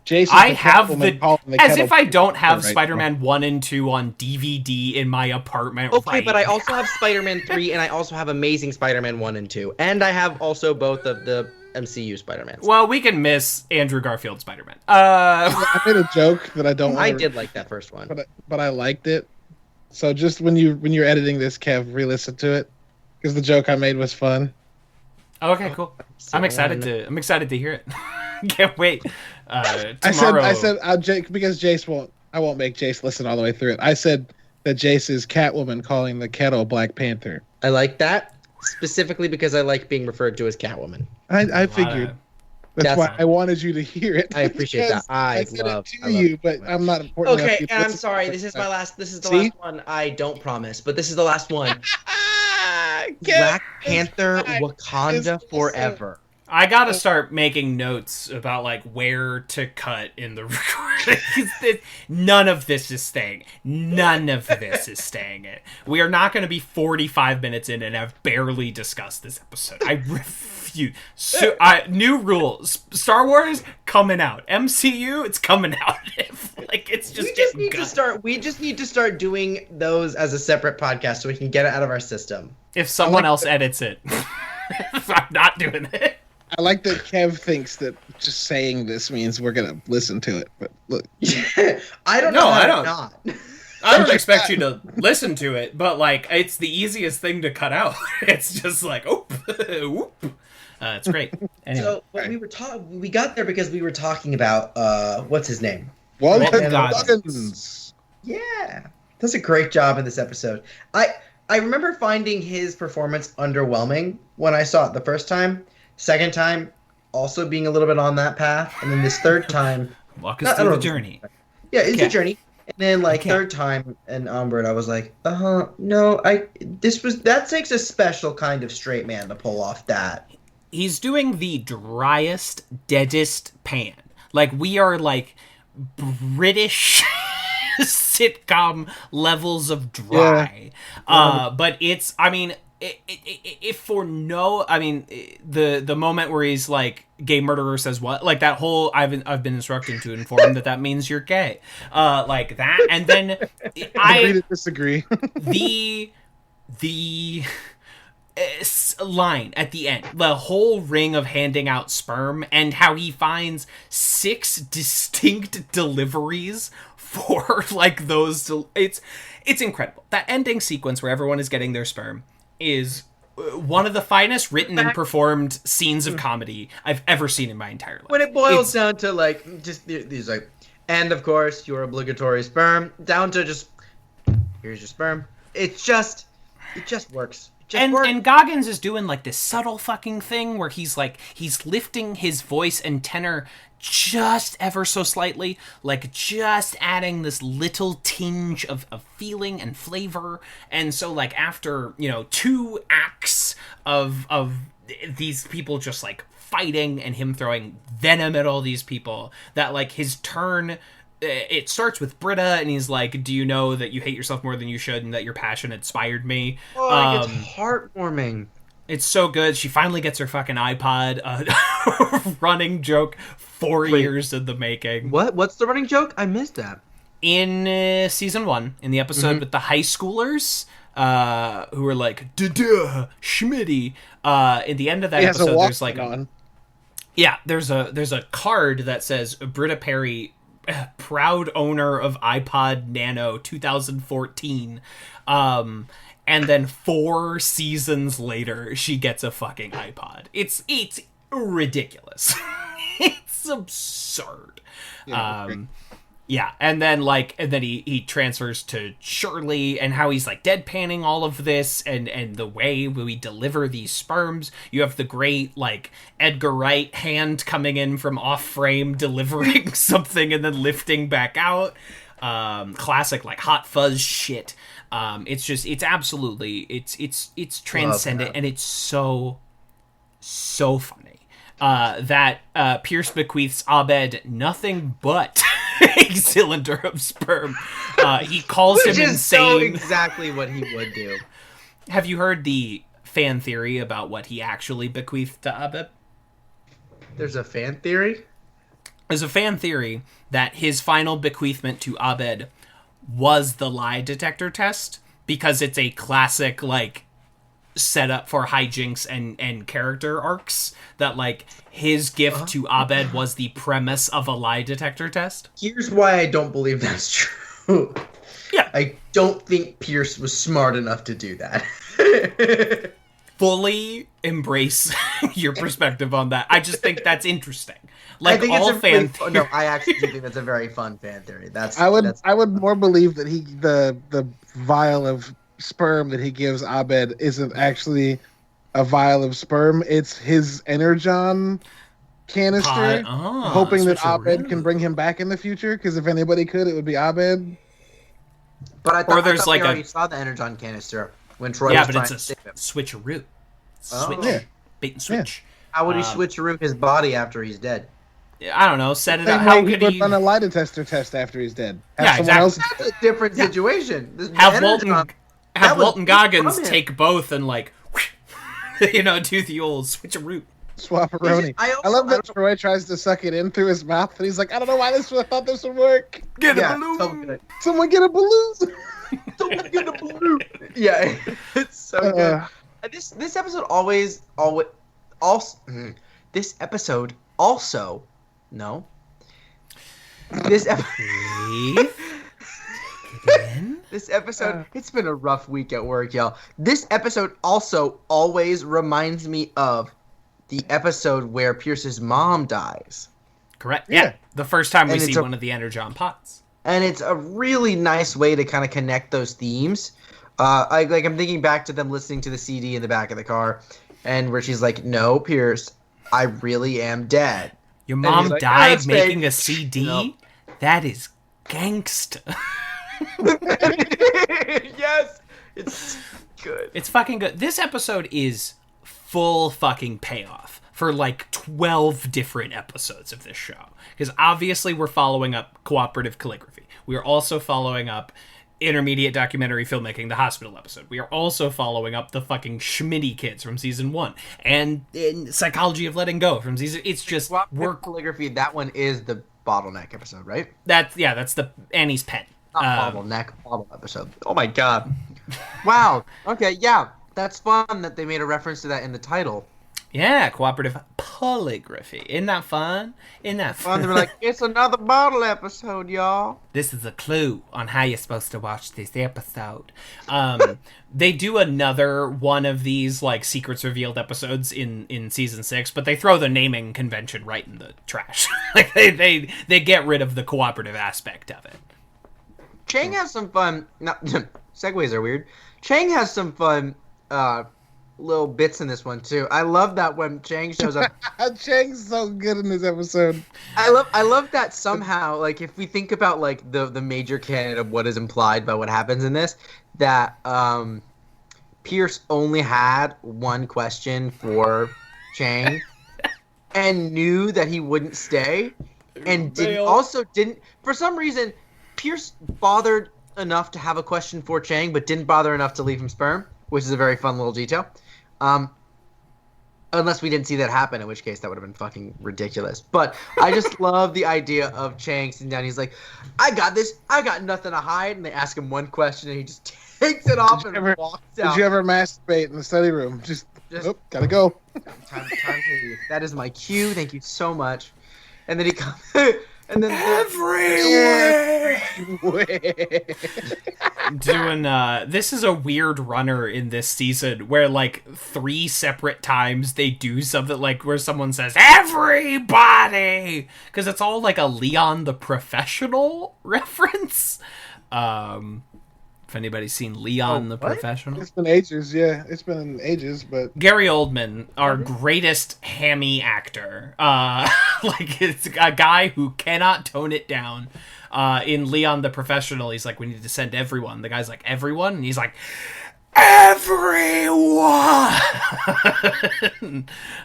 Jason, I have the as kettle if I don't have right Spider-Man 1 and 2 on DVD in my apartment. Okay, right but I now. also have Spider-Man 3, and I also have Amazing Spider-Man 1 and 2. And I have also both of the MCU Spider-Mans. Well, we can miss Andrew Garfield Spider-Man. I made a joke that I don't. I did like that first one, but I liked it. So just when you're editing this, Kev, re-listen to it because the joke I made was fun. Okay, cool. I'm excited to hear it. Can't wait. Tomorrow. I said because Jace I won't make Jace listen all the way through it. I said that Jace is Catwoman calling the kettle Black Panther. I like that specifically because I like being referred to as Catwoman. I figured. That's why I wanted you to hear it. I appreciate that. I said love it to you, but I'm not important. Okay, and I'm sorry. This is the last one. I don't promise, but this is the last one. Black Panther, Wakanda forever. I gotta start making notes about like where to cut in the recording. None of this is staying. None of this is staying in. We are not going to be 45 minutes in and have barely discussed this episode. I refuse. So, new rules. Star Wars coming out. MCU, it's coming out. It's just we just need to start doing those as a separate podcast so we can get it out of our system. If someone else edits it, I'm not doing it. I like that Kev thinks that just saying this means we're gonna listen to it. But look, I don't. I don't expect you to listen to it, but like it's the easiest thing to cut out. It's just like oop. It's great. Anyway. So we got there because we were talking about what's his name? Walton Goggins. Yeah, does a great job in this episode. I remember finding his performance underwhelming when I saw it the first time. Second time, also being a little bit on that path, and then this third time, walk us through the journey. Yeah, it's a journey. And then third time and onward, I was like, no, that takes a special kind of straight man to pull off that. He's doing the driest, deadest pan. Like we are like British sitcom levels of dry. Yeah. But it's, I mean. The moment where he's like gay murderer says what, like that whole I've been instructing to inform that means you're gay, like that, and then I agree to disagree. the line at the end, the whole ring of handing out sperm, and how he finds 6 distinct deliveries for like those. It's incredible. That ending sequence where everyone is getting their sperm is one of the finest written and performed scenes of comedy I've ever seen in my entire life. When it boils down to like just these like, and of course your obligatory sperm, down to just here's your sperm. It just works. And Goggins is doing like this subtle fucking thing where he's lifting his voice and tenor just ever so slightly, like just adding this little tinge of feeling and flavor. And so like after, 2 acts of these people just like fighting and him throwing venom at all these people, that like his turn, it starts with Britta, and he's like, do you know that you hate yourself more than you should and that your passion inspired me? Oh, it's heartwarming. It's so good. She finally gets her fucking iPod. Running joke, 4 years in the making. What's the running joke? I missed that. In season 1, in the episode with the high schoolers, who are like, da-da, Schmitty. In the end of that episode, there's like there's a card that says Britta Perry, proud owner of iPod Nano 2014. And then 4 seasons later, she gets a fucking iPod. It's ridiculous. It's absurd. Yeah, and then he transfers to Shirley, and how he's like deadpanning all of this, and the way we deliver these sperms. You have the great like Edgar Wright hand coming in from off frame, delivering something and then lifting back out. Classic like Hot Fuzz shit. It's absolutely transcendent, and it's so funny. That Pierce bequeaths Abed nothing but a cylinder of sperm. He calls him insane. So exactly what he would do. Have you heard the fan theory about what he actually bequeathed to Abed? There's a fan theory? There's a fan theory that his final bequeathment to Abed was the lie detector test, because it's a classic like setup for hijinks and character arcs, that like his gift to Abed was the premise of a lie detector test. Here's why I don't believe that's true. Yeah. I don't think Pierce was smart enough to do that. Fully embrace your perspective on that. I just think that's interesting. Like, I think all fan no, I actually do think that's a very fun fan theory. I would more believe that the vial of sperm that he gives Abed isn't actually a vial of sperm. It's his energon canister, hoping that Abed can bring him back in the future. Because if anybody could, it would be Abed. But I thought, there's like we already saw the energon canister when Troy was but trying it's to a save him. switcheroo. Bait and switch. How would he switcheroo his body after he's dead? I don't know. Set it up. How could he run a lie detector test after he's dead? Exactly. That's a different situation. Have Walton Goggins take both and like, do the old switcheroo. Swapperoni. I love that Troy tries to suck it in through his mouth, and he's like, I don't know why I thought this would work. Get a balloon. Someone get a balloon. Someone get a balloon. Yeah, it's so good. This episode this episode also. No. This episode, it's been a rough week at work, y'all. This episode also always reminds me of the episode where Pierce's mom dies. Correct. Yeah. The first time we see one of the Energon pots. And it's a really nice way to kind of connect those themes. I'm thinking back to them listening to the CD in the back of the car, and where she's like, "No, Pierce, I really am dead." Your mom died making a CD? That is gangsta. Yes, it's good. It's fucking good. This episode is full fucking payoff for like 12 different episodes of this show. Because obviously we're following up Cooperative Calligraphy. We are also following up intermediate documentary filmmaking, the hospital episode. We are also following up the fucking Schmitty kids from season 1 and in Psychology of Letting Go from season. It's just work calligraphy. That one is the bottleneck episode, right? That's the Annie's pen. Not bottleneck, bottle episode. Oh my god! Wow. Okay, yeah. That's fun that they made a reference to that in the title. Yeah, Cooperative Polygraphy. Isn't that fun? Isn't that fun? They were like, it's another bottle episode, y'all. This is a clue on how you're supposed to watch this episode. They do another one of these like secrets revealed episodes in season 6, but they throw the naming convention right in the trash. Like they get rid of the cooperative aspect of it. Chang has some fun. No, segues are weird. Chang has some fun little bits in this one too. I love that when Chang shows up. Chang's so good in this episode. I love that somehow. Like if we think about like the major canon of what is implied by what happens in this, that Pierce only had one question for Chang, and knew that he wouldn't stay, and didn't for some reason. Pierce bothered enough to have a question for Chang, but didn't bother enough to leave him sperm, which is a very fun little detail. Unless we didn't see that happen, in which case that would have been fucking ridiculous. But I just love the idea of Chang sitting down. He's like, I got this. I got nothing to hide. And they ask him one question, and he just takes it off and walks out. Did you ever masturbate in the study room? Just nope, gotta go. Time to leave. That is my cue. Thank you so much. And then he comes... And then doing this is a weird runner in this season where like 3 separate times they do something like where someone says everybody, because it's all like a Leon the Professional reference. If anybody's seen Leon the Professional. It's been ages, yeah. It's been ages, but... Gary Oldman, our greatest hammy actor. Like, it's a guy who cannot tone it down. In Leon the Professional, he's like, we need to send everyone. The guy's like, everyone? And he's like, everyone!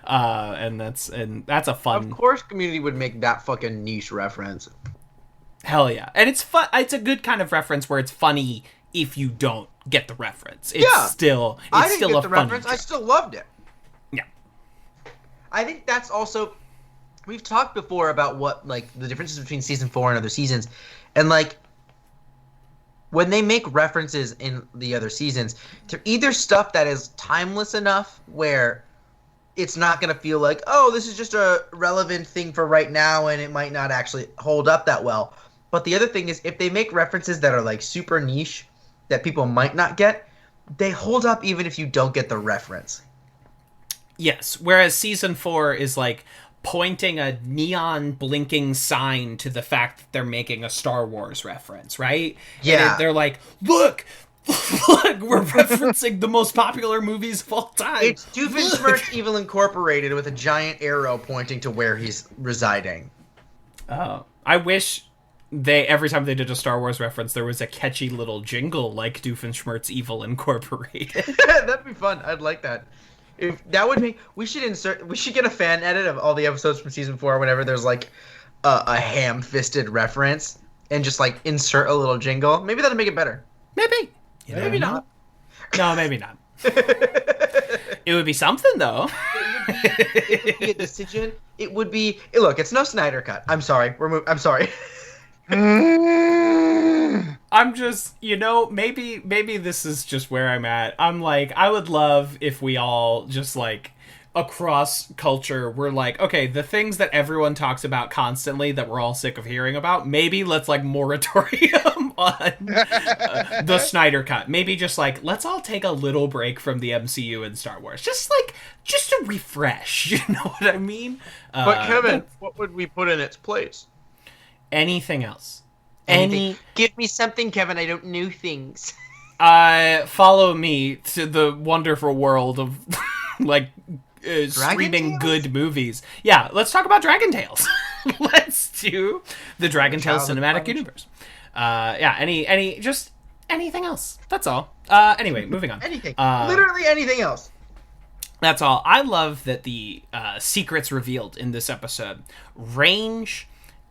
And that's a fun... Of course Community would make that fucking niche reference. Hell yeah. And it's fun. It's a good kind of reference where it's funny if you don't get the reference. It's still I didn't still get a the fun reference. joke. I still loved it. Yeah. I think that's also... We've talked before about what, like, the differences between season 4 and other seasons. And, like, when they make references in the other seasons, they're either stuff that is timeless enough where it's not going to feel like, oh, this is just a relevant thing for right now and it might not actually hold up that well. But the other thing is, if they make references that are, like, super niche that people might not get, they hold up even if you don't get the reference. Yes, whereas season 4 is, like, pointing a neon blinking sign to the fact that they're making a Star Wars reference, right? Yeah. And they're like, look, we're referencing the most popular movies of all time. It's Doofenshmirtz Evil Incorporated with a giant arrow pointing to where he's residing. Oh. I wish every time they did a Star Wars reference, there was a catchy little jingle like Doofenshmirtz Evil Incorporated. That'd be fun. I'd like that. If that would be, we should get a fan edit of all the episodes from season 4 whenever there's like a ham-fisted reference and just like insert a little jingle. Maybe that'll make it better. Maybe. Maybe not. No, maybe not. It would be something though. It would be a decision. It would be, look, it's no Snyder cut. I'm sorry. I'm sorry. I'm just, maybe this is just where I'm at. I'm like, I would love if we all just like across culture, we're like, okay, the things that everyone talks about constantly that we're all sick of hearing about, maybe let's like moratorium on the Snyder cut. Maybe just like, let's all take a little break from the MCU and Star Wars. Just to refresh, you know what I mean? But Kevin, what would we put in its place? Anything else? Give me something, Kevin. I don't know things. Follow me to the wonderful world of like streaming good movies. Yeah, let's talk about Dragon Tales. Let's do the Dragon Tales cinematic universe. Anything else. That's all. Anyway, moving on. Anything. Literally anything else. That's all. I love that the secrets revealed in this episode range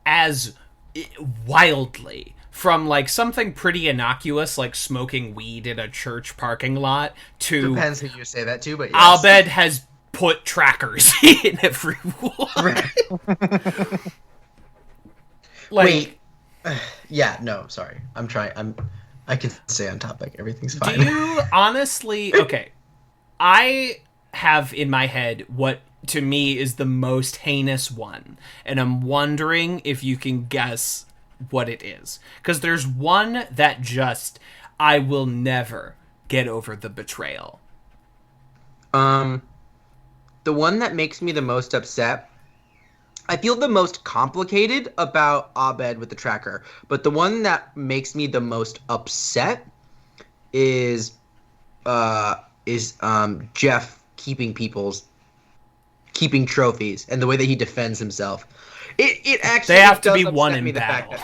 as wildly from like something pretty innocuous like smoking weed in a church parking lot to depends who you say that to, but yes. Abed has put trackers in everyone. Wait. Yeah, no, sorry. I can stay on topic. Everything's fine. Do you honestly... Okay. I have in my head what to me is the most heinous one, and I'm wondering if you can guess what it is. Because there's one that just, I will never get over the betrayal. The one that makes me the most upset, I feel the most complicated about Abed with the tracker, but the one that makes me the most upset is Jeff keeping trophies and the way that he defends himself. It actually, they have to does be won upset me, in battle.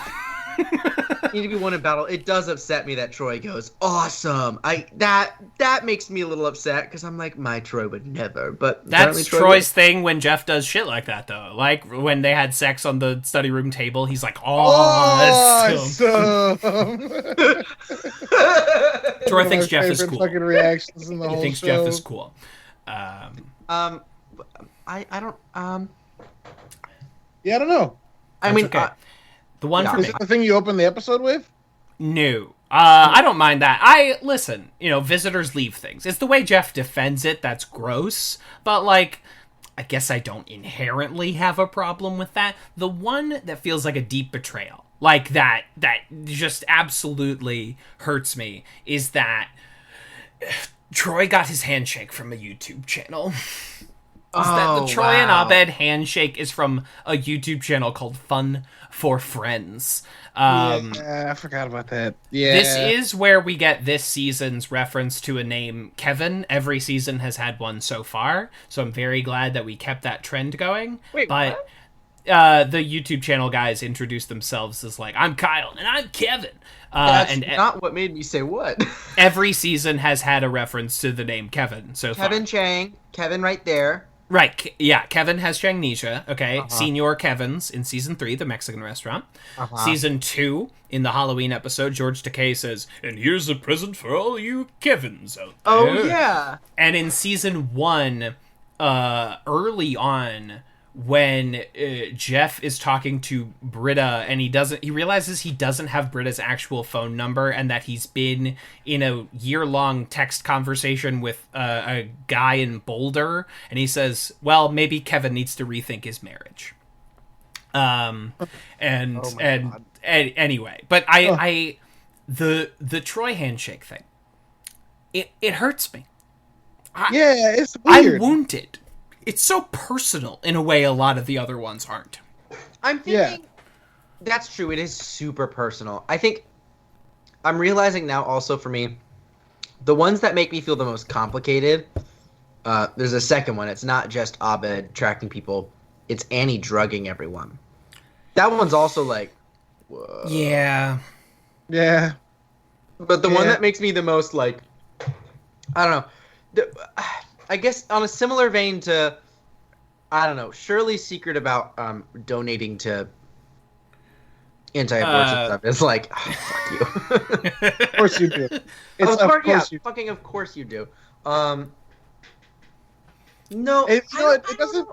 Need to be won in battle. It does upset me that Troy goes awesome. That makes me a little upset because I'm like, my Troy would never. But that's Troy's thing when Jeff does shit like that, though. Like when they had sex on the study room table, he's like, awesome. Troy thinks Jeff is cool. Fucking reactions in the he whole thinks show. Jeff is cool. I don't Yeah, I don't know. I mean, okay. The one for Is me. it the thing you opened the episode with? No. I don't mind that. Listen, visitors leave things. It's the way Jeff defends it that's gross, but like, I guess I don't inherently have a problem with that. The one that feels like a deep betrayal, like that just absolutely hurts me, is that Troy got his handshake from a YouTube channel. The Troy and Abed handshake is from a YouTube channel called Fun for Friends. Yeah, I forgot about that. Yeah. This is where we get this season's reference to a name, Kevin. Every season has had one so far, so I'm very glad that we kept that trend going. Wait, but what? The YouTube channel guys introduced themselves as like, I'm Kyle and I'm Kevin. That's and not what made me say what. every season has had a reference to the name Kevin so far. Kevin Chang, Kevin right there. Right, yeah, Kevin has Changnesia, okay? Senior Kevin's in Season 3, the Mexican restaurant. Season 2, in the Halloween episode, George Takei says, and here's a present for all you Kevins out there. Oh, yeah. And in Season 1, early on, when Jeff is talking to Britta and he realizes he doesn't have Britta's actual phone number and that he's been in a year-long text conversation with a guy in Boulder, and he says, well, maybe Kevin needs to rethink his marriage. Anyway, but the Troy handshake thing, it hurts me. It's weird. I'm wounded. It's so personal in a way a lot of the other ones aren't. I'm thinking that's true. It is super personal. I think I'm realizing now also for me, the ones that make me feel the most complicated, there's a second one. It's not just Abed tracking people. It's Annie drugging everyone. That one's also like, whoa. Yeah. Yeah. But the one that makes me the most like, I don't know. I guess on a similar vein to, I don't know, Shirley's secret about donating to anti-abortion stuff. It's like, fuck you. Of course you do. Of course you do. No, it doesn't.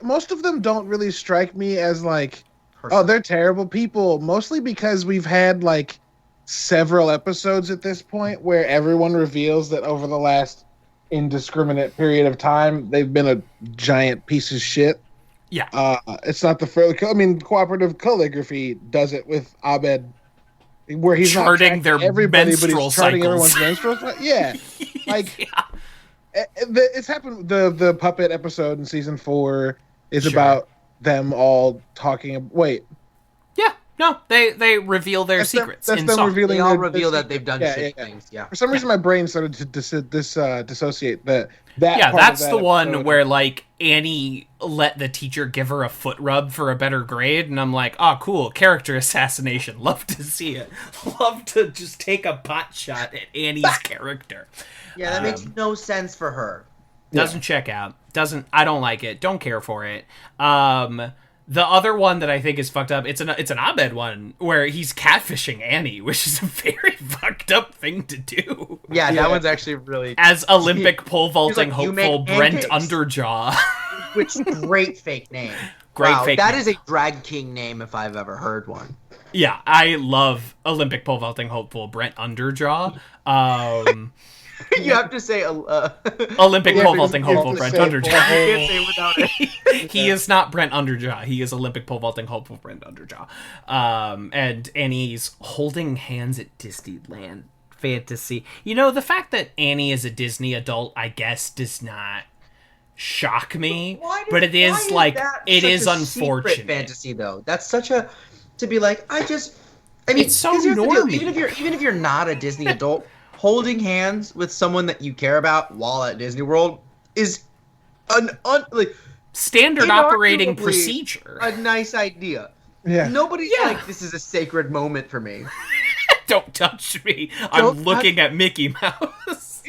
Most of them don't really strike me as like, oh, they're terrible people. Mostly because we've had like several episodes at this point where everyone reveals that over the last indiscriminate period of time they've been a giant piece of shit. Yeah. It's not the first. I mean, Cooperative Polygraphy does it with Abed, where he's charting their everybody, but menstrual he's charting cycles. everyone's menstrual cycles. Yeah, like yeah. It's happened. The puppet episode in season 4 is about them all talking. Wait. Yeah. No, they reveal their secrets. That's in them song. revealing. They all their reveal that secrets. they've done shit things. Yeah. For some reason, my brain started to dissociate that. Yeah, part that's of that the one episode. where like Annie let the teacher give her a foot rub for a better grade, and I'm like, oh, cool, character assassination. Love to see it. Love to just take a pot shot at Annie's character. Yeah, that makes no sense for her. Doesn't check out. I don't like it. Don't care for it. The other one that I think is fucked up, it's an Abed one where he's catfishing Annie, which is a very fucked up thing to do. Yeah, that one's actually really... As Olympic pole vaulting like, "You hopeful make Brent pancakes." Underjaw. Which great fake name. Great wow, fake that name. is a drag king name if I've ever heard one. Yeah, I love Olympic pole vaulting hopeful Brent Underjaw. You have to say Olympic Yeah, pole because vaulting you have hopeful to Brent say Underjaw. You can't say it without it. He is not Brent Underjaw. He is Olympic pole vaulting hopeful Brent Underjaw. And Annie's holding hands at Disneyland fantasy. You know, the fact that Annie is a Disney adult, I guess, does not shock me. But it is like it is unfortunate. Fantasy though, that's such a to be like. I mean, It's so 'cause here's the deal, normie. even if you're not a Disney adult, holding hands with someone that you care about while at Disney World is like Standard operating procedure. a nice idea. Yeah. Nobody's like, this is a sacred moment for me. Don't touch me. Don't I'm looking at Mickey Mouse.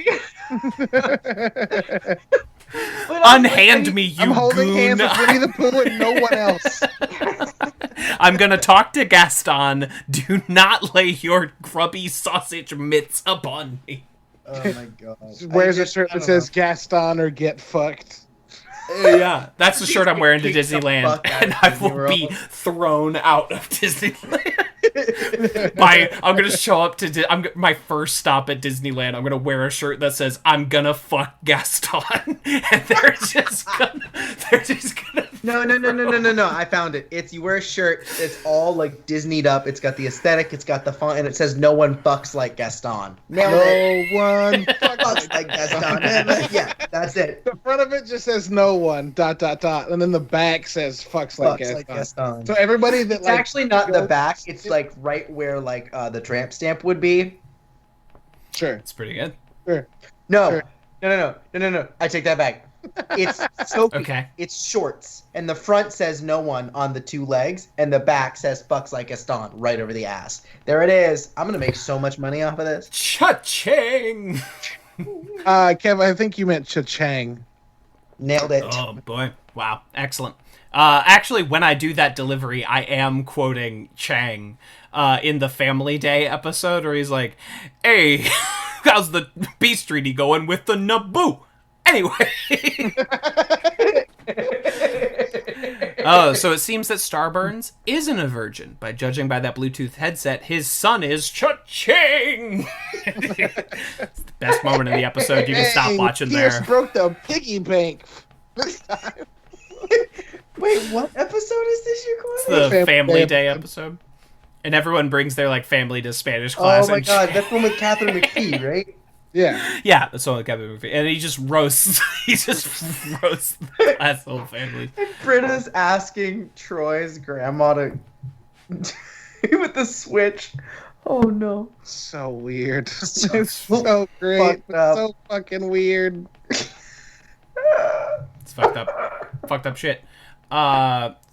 But Unhand me, you I'm holding goon. hands with Winnie the Pooh and no one else. I'm gonna talk to Gaston. Do not lay your grubby sausage mitts upon me. Oh my god. Wears a shirt that says Gaston or get fucked. Yeah, that's the shirt I'm wearing to Kick the Disneyland, fuck out and of I Disney will World. be thrown out of Disneyland. I'm gonna show up to my first stop at Disneyland. I'm gonna wear a shirt that says "I'm gonna fuck Gaston," and they're just gonna. No. I found it. It's you wear a shirt. It's all like Disneyed up. It's got the aesthetic. It's got the font, and it says "No one fucks like Gaston." Nailed it. No one Fucks like Gaston. Yeah, that's it. The front of it just says no one ... and then the back says fucks like Fucks like Gaston. Gaston. So everybody that It's like actually not the goes- back. It's like right where like the tramp stamp would be. Sure. It's pretty good. Sure. No, Sure. no. I take that back. It's Sophie. Okay. It's shorts, and the front says no one on the two legs, and the back says fucks like Gaston right over the ass. There it is. I'm gonna make so much money off of this. Cha-ching! Kev, I think you meant cha-chang. Nailed it. Oh boy! Wow, excellent. Actually, when I do that delivery, I am quoting Chang in the Family Day episode, where he's like, "Hey, how's the beef treaty going with the Naboo?" Anyway. Oh, so it seems that Starburns isn't a virgin. By judging by that Bluetooth headset, his son is cha-ching! It's the best moment in the episode. You can stop watching Pierce there. broke the piggy bank this time. Wait, what episode is this you're It's going? the Family Day episode. And everyone brings their like family to Spanish class. Oh my and god, that's one with Catherine McPhee, right? Yeah. yeah, that's all Kevin movie. And he just roasts the class whole family. Britta's asking Troy's grandma to with the switch. Oh no. So weird. So It's so great. fucked But up. so fucking weird. It's fucked up shit.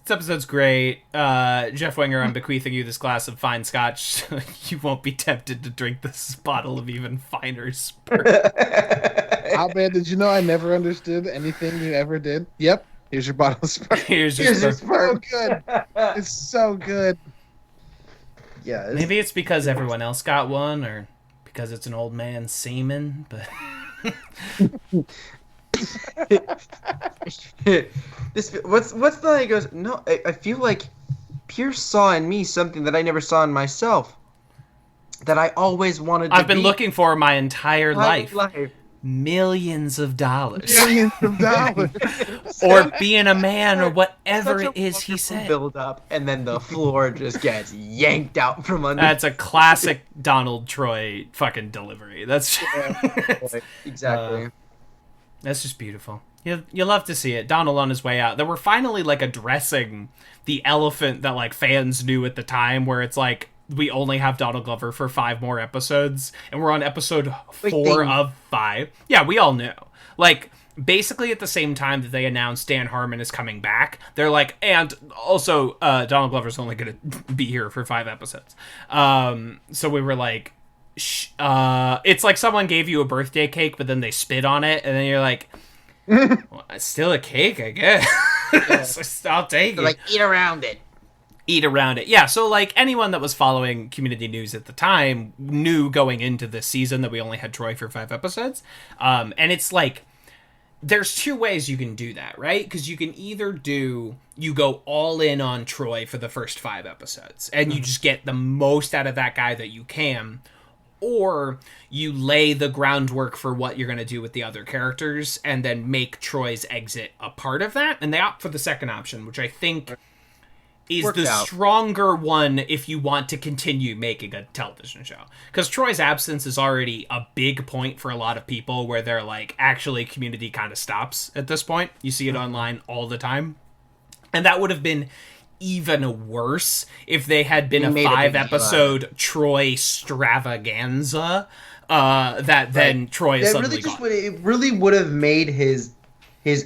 This episode's great. Jeff Winger, I'm bequeathing you this glass of fine scotch so you won't be tempted to drink this bottle of even finer spirit. Abed, did you know I never understood anything you ever did? Yep. Here's your bottle of sperm. Here's Here's just your So good. It's so good. Yeah. it's- maybe it's because everyone else got one, or because it's an old man's semen, but this what's the line? He goes, no, I feel like Pierce saw in me something that I never saw in myself. That I always wanted to I've been be looking for my entire my life. Millions of dollars. Millions of dollars. Or being a man, or whatever Such it a is he wonderful said. build up, and then the floor just gets yanked out from under. That's a classic Donald Troy fucking delivery. That's Exactly. that's just beautiful. You love to see it. Donald on his way out. That we're finally like addressing the elephant that like fans knew at the time, where it's like we only have Donald Glover for 5 more episodes, and we're on episode 4 of 5. Yeah, we all knew. Like, basically at the same time that they announced Dan Harmon is coming back, they're like, and also Donald Glover's only going to be here for 5 episodes. So we were like, it's like someone gave you a birthday cake, but then they spit on it, and then you're like, well, it's still a cake, I guess. So I'll take it. Like eat around it. Eat around it. Yeah, so like anyone that was following community news at the time knew going into this season that we only had Troy for 5 episodes. And it's like there's two ways you can do that, right? Because you can either you go all in on Troy for the first 5 episodes, and you just get the most out of that guy that you can, or you lay the groundwork for what you're going to do with the other characters, and then make Troy's exit a part of that. And they opt for the second option, which I think is the stronger one if you want to continue making a television show. Because Troy's absence is already a big point for a lot of people where they're like, actually, Community kind of stops at this point. You see it online all the time. And that would have been even worse if they had been a 5-episode Troy extravaganza then Troy is suddenly gone. It really would have made his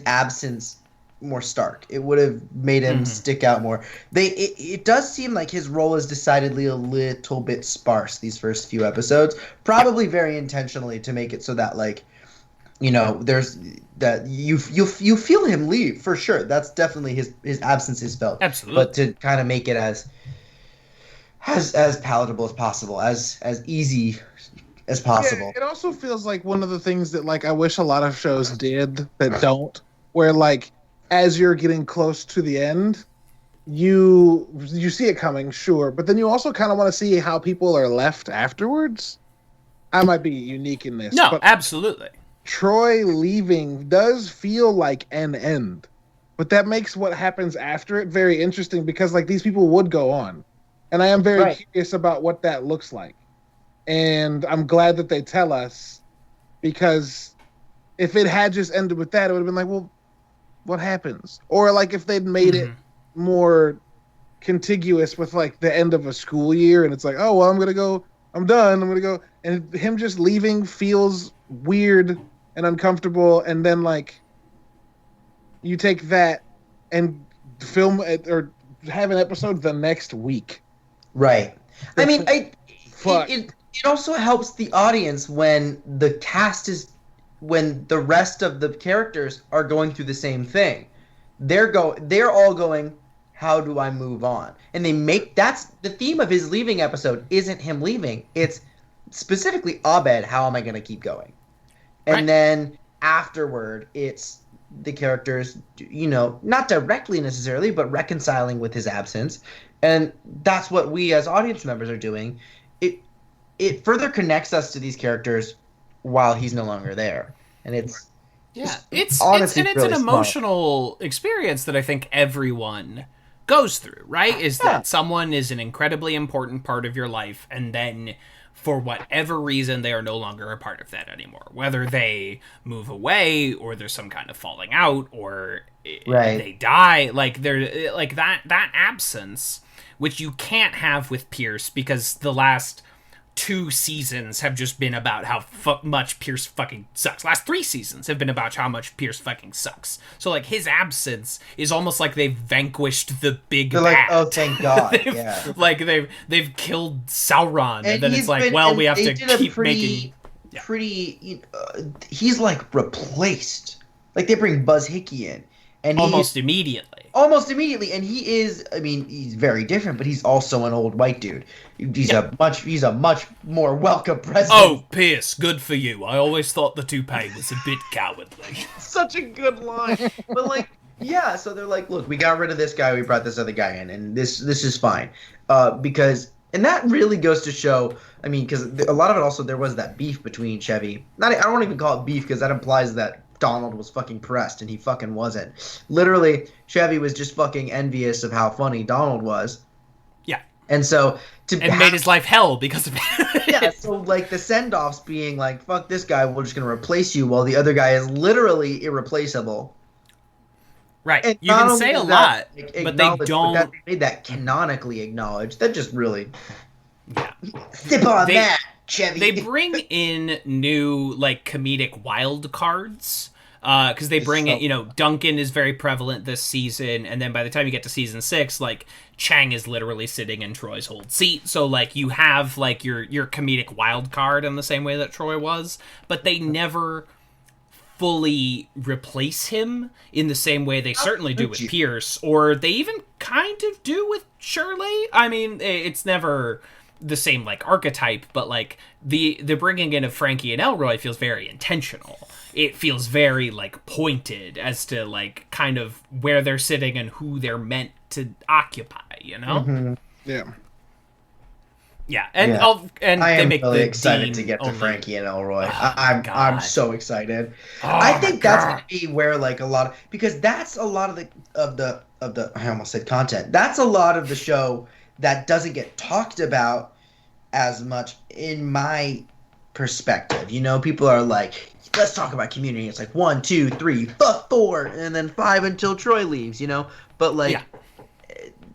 absence more stark. It would have made him stick out more. It does seem like his role is decidedly a little bit sparse these first few episodes, probably very intentionally to make it so that, like, you know, there's that you feel him leave for sure. That's definitely his absence is felt. Absolutely. But to kind of make it as palatable as possible, as easy as possible. Yeah, it also feels like one of the things that, like, I wish a lot of shows did that don't, where, like, as you're getting close to the end, you see it coming, sure, but then you also kind of want to see how people are left afterwards. I might be unique in this. No, but absolutely. Troy leaving does feel like an end, but that makes what happens after it very interesting because, like, these people would go on, and I am very curious about what that looks like, and I'm glad that they tell us, because if it had just ended with that, it would have been like, well, what happens? Or, like, if they'd made it more contiguous with, like, the end of a school year, and it's like, oh, well, I'm done, I'm gonna go, and him just leaving feels weird and uncomfortable, and then, like, you take that and film it or have an episode the next week. Right. I mean, it also helps the audience when the cast is, when the rest of the characters are going through the same thing. They're all going, how do I move on? And that's the theme of his leaving episode isn't him leaving. It's specifically Abed, how am I going to keep going? And then afterward, it's the characters, you know, not directly necessarily, but reconciling with his absence. And that's what we as audience members are doing. It further connects us to these characters while he's no longer there. And it's it's honestly an really emotional experience that I think everyone goes through, right? Is that someone is an incredibly important part of your life, and then for whatever reason they are no longer a part of that anymore. Whether they move away, or there's some kind of falling out, or they die, like they're like that absence, which you can't have with Pierce because the last 2 seasons have just been about how much Pierce fucking sucks. Last 3 seasons have been about how much Pierce fucking sucks. So, like, his absence is almost like they've vanquished the big bad. Like, oh, thank God. Like, they've killed Sauron, and then it's like, well, we have to keep making... he's, like, replaced. Like, they bring Buzz Hickey in. And almost immediately. And he is, I mean, he's very different, but he's also an old white dude. He's a much more welcome presence. Oh, Pierce, good for you. I always thought the toupee was a bit cowardly. Such a good line. But, like, yeah, so they're like, look, we got rid of this guy, we brought this other guy in, and this is fine. Because, and that really goes to show, I mean, because a lot of it also, there was that beef between Chevy. I don't even call it beef, because that implies that Donald was fucking pressed, and he fucking wasn't. Literally, Chevy was just fucking envious of how funny Donald was. Yeah. And so made his life hell because of it. Yeah, so, like, the send-offs being like, fuck this guy, we're just going to replace you, while the other guy is literally irreplaceable. Right. And you can say a lot, but they don't... But they made that canonically acknowledged. That just really... Yeah. Sip on that, Chevy. They bring in new, like, comedic wild cards. Because they bring it, you know, Duncan is very prevalent this season, and then by the time you get to season 6, like, Chang is literally sitting in Troy's old seat, so, like, you have, like, your comedic wild card in the same way that Troy was, but they never fully replace him in the same way they certainly do with Pierce, or they even kind of do with Shirley. I mean, it's never the same, like, archetype, but, like, the bringing in of Frankie and Elroy feels very intentional. it feels very like pointed as to like kind of where they're sitting and who they're meant to occupy, you know? Mm-hmm. Yeah. Yeah, and I they am make really the excited Dean to get to only. Frankie and Elroy. Oh, I'm God. so excited. Oh, I think that's God. going to be where like a lot of, because that's a lot of the I almost said content. That's a lot of the show that doesn't get talked about as much in my perspective. You know, people are like, let's talk about Community. It's like 1, 2, 3, 4, and then 5 until Troy leaves. You know, but like. Yeah.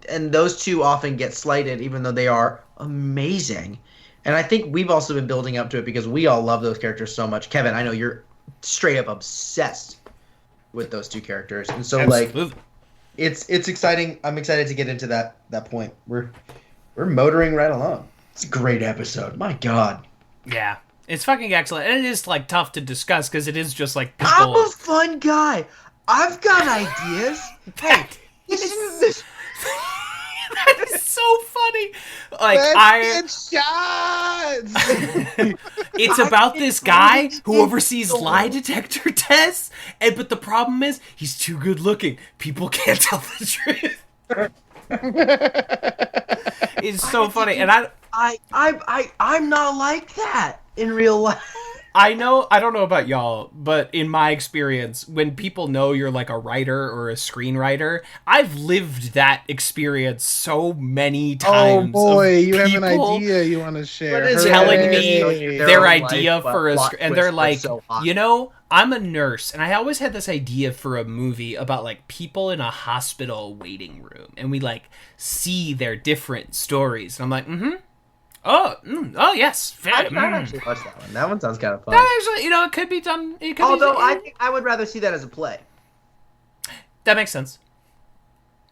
And those two often get slighted, even though they are amazing. And I think we've also been building up to it because we all love those characters so much. Kevin, I know you're straight up obsessed with those two characters, and so Absolutely. like, it's exciting. I'm excited to get into that point. We're motoring right along. It's a great episode. My God. Yeah, it's fucking excellent, and it is like tough to discuss because it is just like I'm people. a fun guy. I've got ideas. Hey, this. That is so funny. Like Let's get shots. it's about this guy who oversees lie detector tests, but the problem is he's too good looking. People can't tell the truth. It's so funny, and I'm not like that in real life. I don't know about y'all, but in my experience, when people know you're like a writer or a screenwriter, I've lived that experience so many times. Oh boy, of you have an people idea you want to share. What is telling Hooray. me Their their own idea life, for a plot and they're twist like, was so hot. you know, I'm a nurse, and I always had this idea for a movie about like people in a hospital waiting room, and we like see their different stories, and I'm like, oh yes, I'd actually watch that one. That one sounds kind of fun. That actually, you know, it could be done. It could Although be, I think I would rather see that as a play. that makes sense.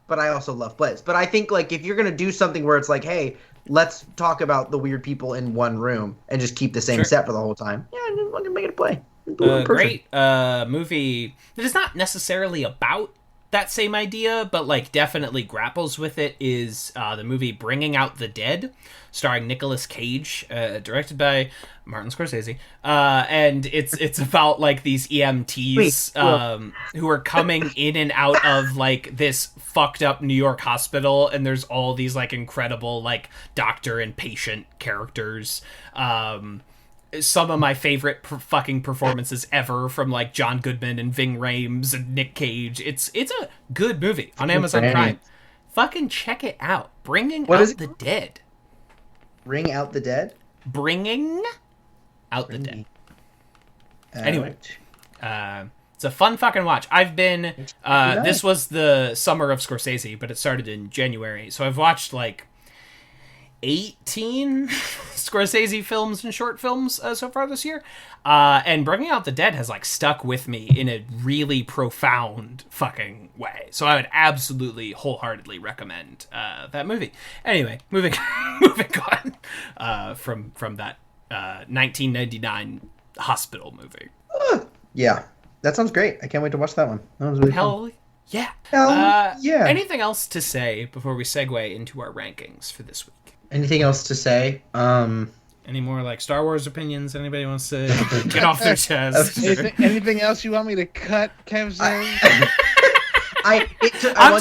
But I also love plays. But I think like if you're gonna do something where it's like, hey, let's talk about the weird people in one room and just keep the same Sure. set for the whole time. Yeah, I'm gonna make it a play. Great movie that is not necessarily about that same idea, but like definitely grapples with it is the movie Bringing Out the Dead, starring Nicolas Cage, directed by Martin Scorsese, and it's about like these EMTs who are coming in and out of like this fucked up New York hospital, and there's all these like incredible like doctor and patient characters. Some of my favorite fucking performances ever from like John Goodman and Ving Rhames and Nick Cage. It's a good movie on Amazon Prime. Fucking check it out. Bringing Out the Dead. Bring Out the Dead? Bringing Out the Dead. Anyway, Right. it's a fun fucking watch. I've been this was the summer of Scorsese, but it started in January, so I've watched like 18 Scorsese films and short films so far this year, and Bringing Out the Dead has like stuck with me in a really profound fucking way, so I would absolutely wholeheartedly recommend that movie. Anyway, moving on from that 1999 hospital movie. Yeah. That sounds great. I can't wait to watch that one. That was really fun. Hell yeah. Yeah. Anything else to say before we segue into our rankings for this week? Anything else to say? Any more like Star Wars opinions anybody wants to get off their chest? Anything else you want me to cut, Kevin? I'm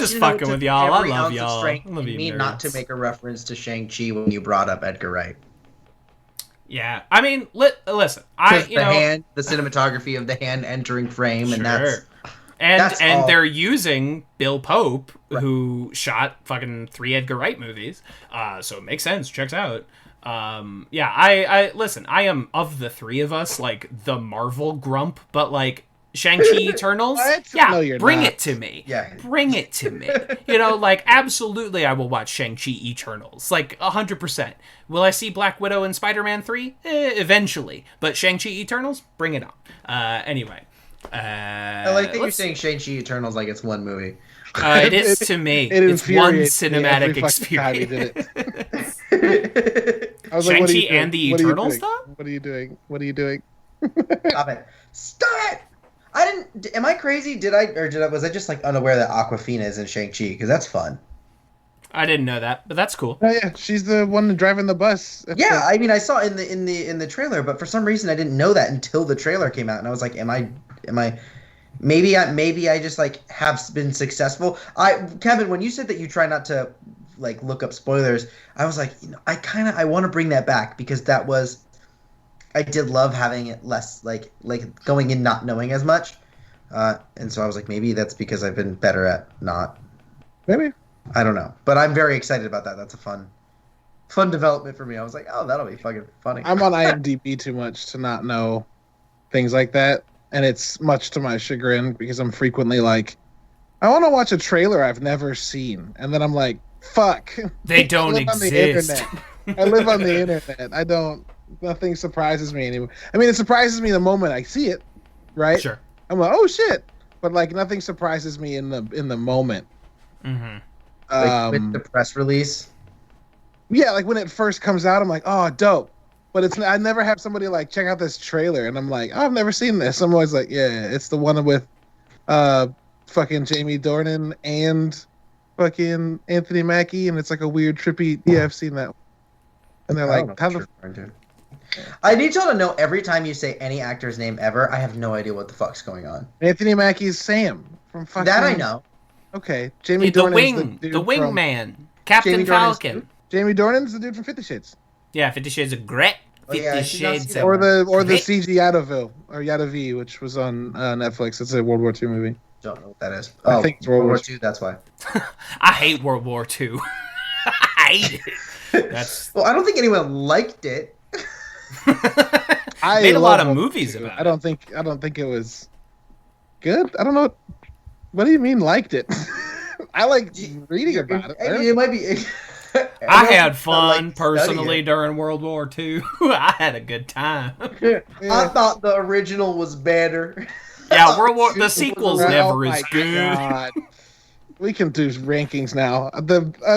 just fucking with y'all. I love y'all. I love you, me nerds. not to make a reference to Shang-Chi when you brought up Edgar Wright. Yeah, I mean, listen, The cinematography of the hand entering frame, and that's all. They're using Bill Pope, who shot fucking 3 Edgar Wright movies, so it makes sense. Checks out. I listen. I am of the three of us like the Marvel grump, but like Shang-Chi Eternals, bring it to me. Yeah, bring it to me. You know, like absolutely, I will watch Shang-Chi Eternals, like 100%. Will I see Black Widow and Spider-Man 3? Eventually, but Shang-Chi Eternals, bring it on. Anyway, I like that you're saying Shang-Chi Eternals like it's one movie. It is to me. It's one cinematic experience. Shang-Chi and the Eternals, though? What are you doing? What are you doing? Stop it! Stop it! I didn't. Am I crazy? Was I just like unaware that Aquafina is in Shang-Chi? Because that's fun. I didn't know that, but that's cool. Oh yeah, she's the one driving the bus. Yeah, I mean, I saw it in the trailer, but for some reason I didn't know that until the trailer came out, and I was like, am I? Maybe I just like have been successful. Kevin, when you said that you try not to like look up spoilers, I was like, I want to bring that back because I did love having it less like going in not knowing as much, and so I was like, maybe that's because I've been better at not. Maybe. I don't know, but I'm very excited about that. That's a fun development for me. I was like, oh, that'll be fucking funny. I'm on IMDb too much to not know things like that, and it's much to my chagrin because I'm frequently like, I want to watch a trailer I've never seen, and then I'm like, fuck. They don't exist. I live on the internet. I don't. Nothing surprises me anymore. I mean, it surprises me the moment I see it, right? Sure. I'm like, oh shit, but like nothing surprises me in the moment. Mm-hmm. Like with the press release. Yeah, like when it first comes out, I'm like, oh, dope. But I never have somebody like check out this trailer, and I'm like, oh, I've never seen this. I'm always like, yeah, it's the one with, fucking Jamie Dornan and fucking Anthony Mackie, and it's like a weird trippy. Yeah, I've seen that. And they're like, how the? I need y'all to know every time you say any actor's name ever, I have no idea what the fuck's going on. Anthony Mackie's Sam from fucking. That I know. Okay, Jamie The Dornan's the wingman, Captain Jamie Dornan's Falcon. dude? Jamie Dornan's the dude from 50 Shades. Yeah, 50 Shades of Grey. Oh, yeah, I 50 did not see Shades that of Or the Grey. CG Yadaville or Yadavi, which was on Netflix. It's a World War II movie. Don't know what that is. I think it's World War II. That's why. I hate World War II. I hate it. That's Well, I don't think anyone liked it. I made a lot love of World War movies II. about I don't think it was good. I don't know. What do you mean liked it? I like reading about it. It might be. I had fun like personally studying. during World War II. I had a good time. I thought the original was better. Yeah, the sequel's Oh never my as good. God. We can do rankings now. I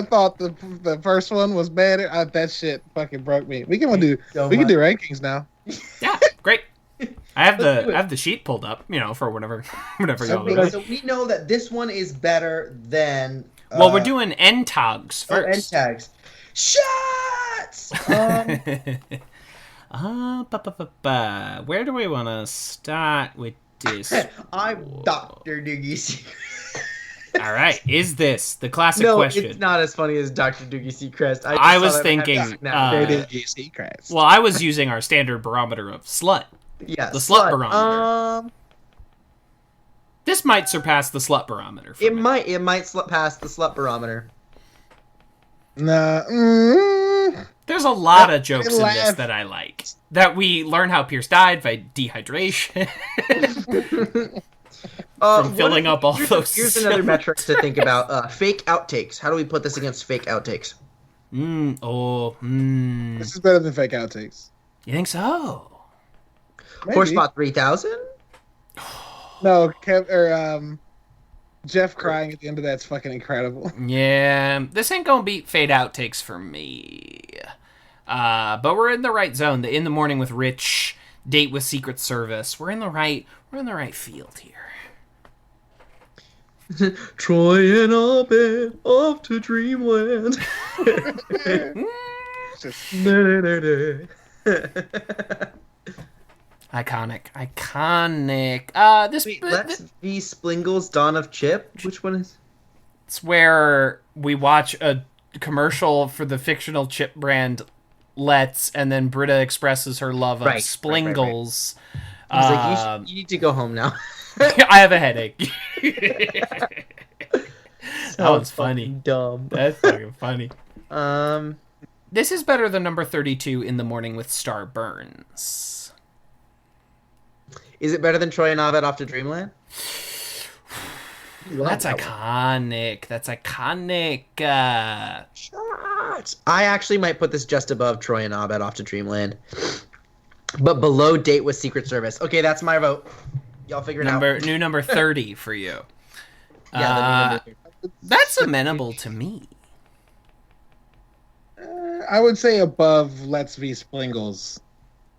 thought the first one was better. That shit fucking broke me. We can do rankings now. Yeah, great. I have the sheet pulled up, for whenever y'all are ready. So we know that this one is better than. Well, we're doing end tags first. End tags. Shots. Where do we want to start with this? I'm Dr. Doogie. All right, is this the classic No, question? it's not as funny as Dr. Doogie Seacrest. I was thinking. Well, I was using our standard barometer of slut. Yeah, the slut barometer. This might surpass the slut barometer. It might pass the slut barometer. Nah. There's a lot of jokes in this that I like. That we learn how Pierce died by dehydration. From filling up all those. Here's another metric to think about. Fake outtakes. How do we put this against fake outtakes? This is better than fake outtakes. You think so? Horsepot 3000? No, Jeff crying at the end of that's fucking incredible. Yeah, this ain't gonna beat fade outtakes for me. But we're in the right zone. The In the Morning with Rich, Date with Secret Service. We're in the right field here. Troy and Abed off to dreamland. Iconic. Let's be Splingle's Dawn of Chip. Which one is? It's where we watch a commercial for the fictional chip brand Let's, and then Britta expresses her love of Splingles. He's like, you need to go home now. I have a headache. That was funny. Dumb. That's fucking funny. This is better than number 32, In the Morning with Star Burns. Is it better than Troy and Abed off to Dreamland? That's iconic. That's iconic. Shots. I actually might put this just above Troy and Abed off to Dreamland, but below Date with Secret Service. Okay, that's my vote. Y'all figure it out. New number 30 for you. Yeah, that's amenable to me. I would say above Let's Be Splingles,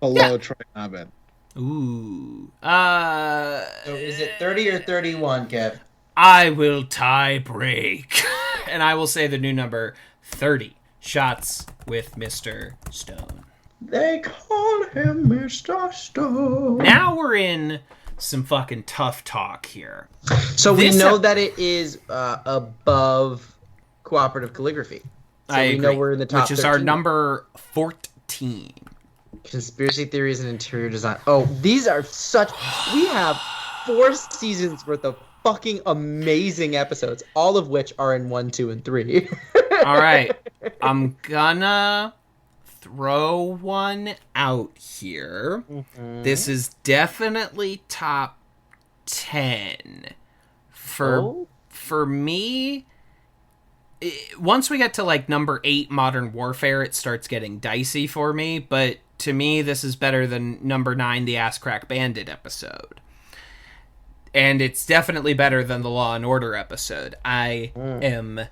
below Troy and Abed. Ooh. So is it 30 or 31, Kev? I will tie break And I will say the new number 30, Shots with Mr. Stone. They call him Mr. Stone. Now we're in some fucking tough talk here. So we know that it is above Cooperative Calligraphy. So I we agree, know we're in the top which is 13. our number 14. Conspiracy theories and interior design. Oh, these are such... We have 4 seasons worth of fucking amazing episodes, all of which are in 1, 2, and 3. All right. I'm gonna throw one out here. Mm-hmm. This is definitely top 10. For me, once we get to like number 8, Modern Warfare, it starts getting dicey for me, but to me, this is better than number 9, the Ass Crack Bandit episode. And it's definitely better than the Law and Order episode. IMHO.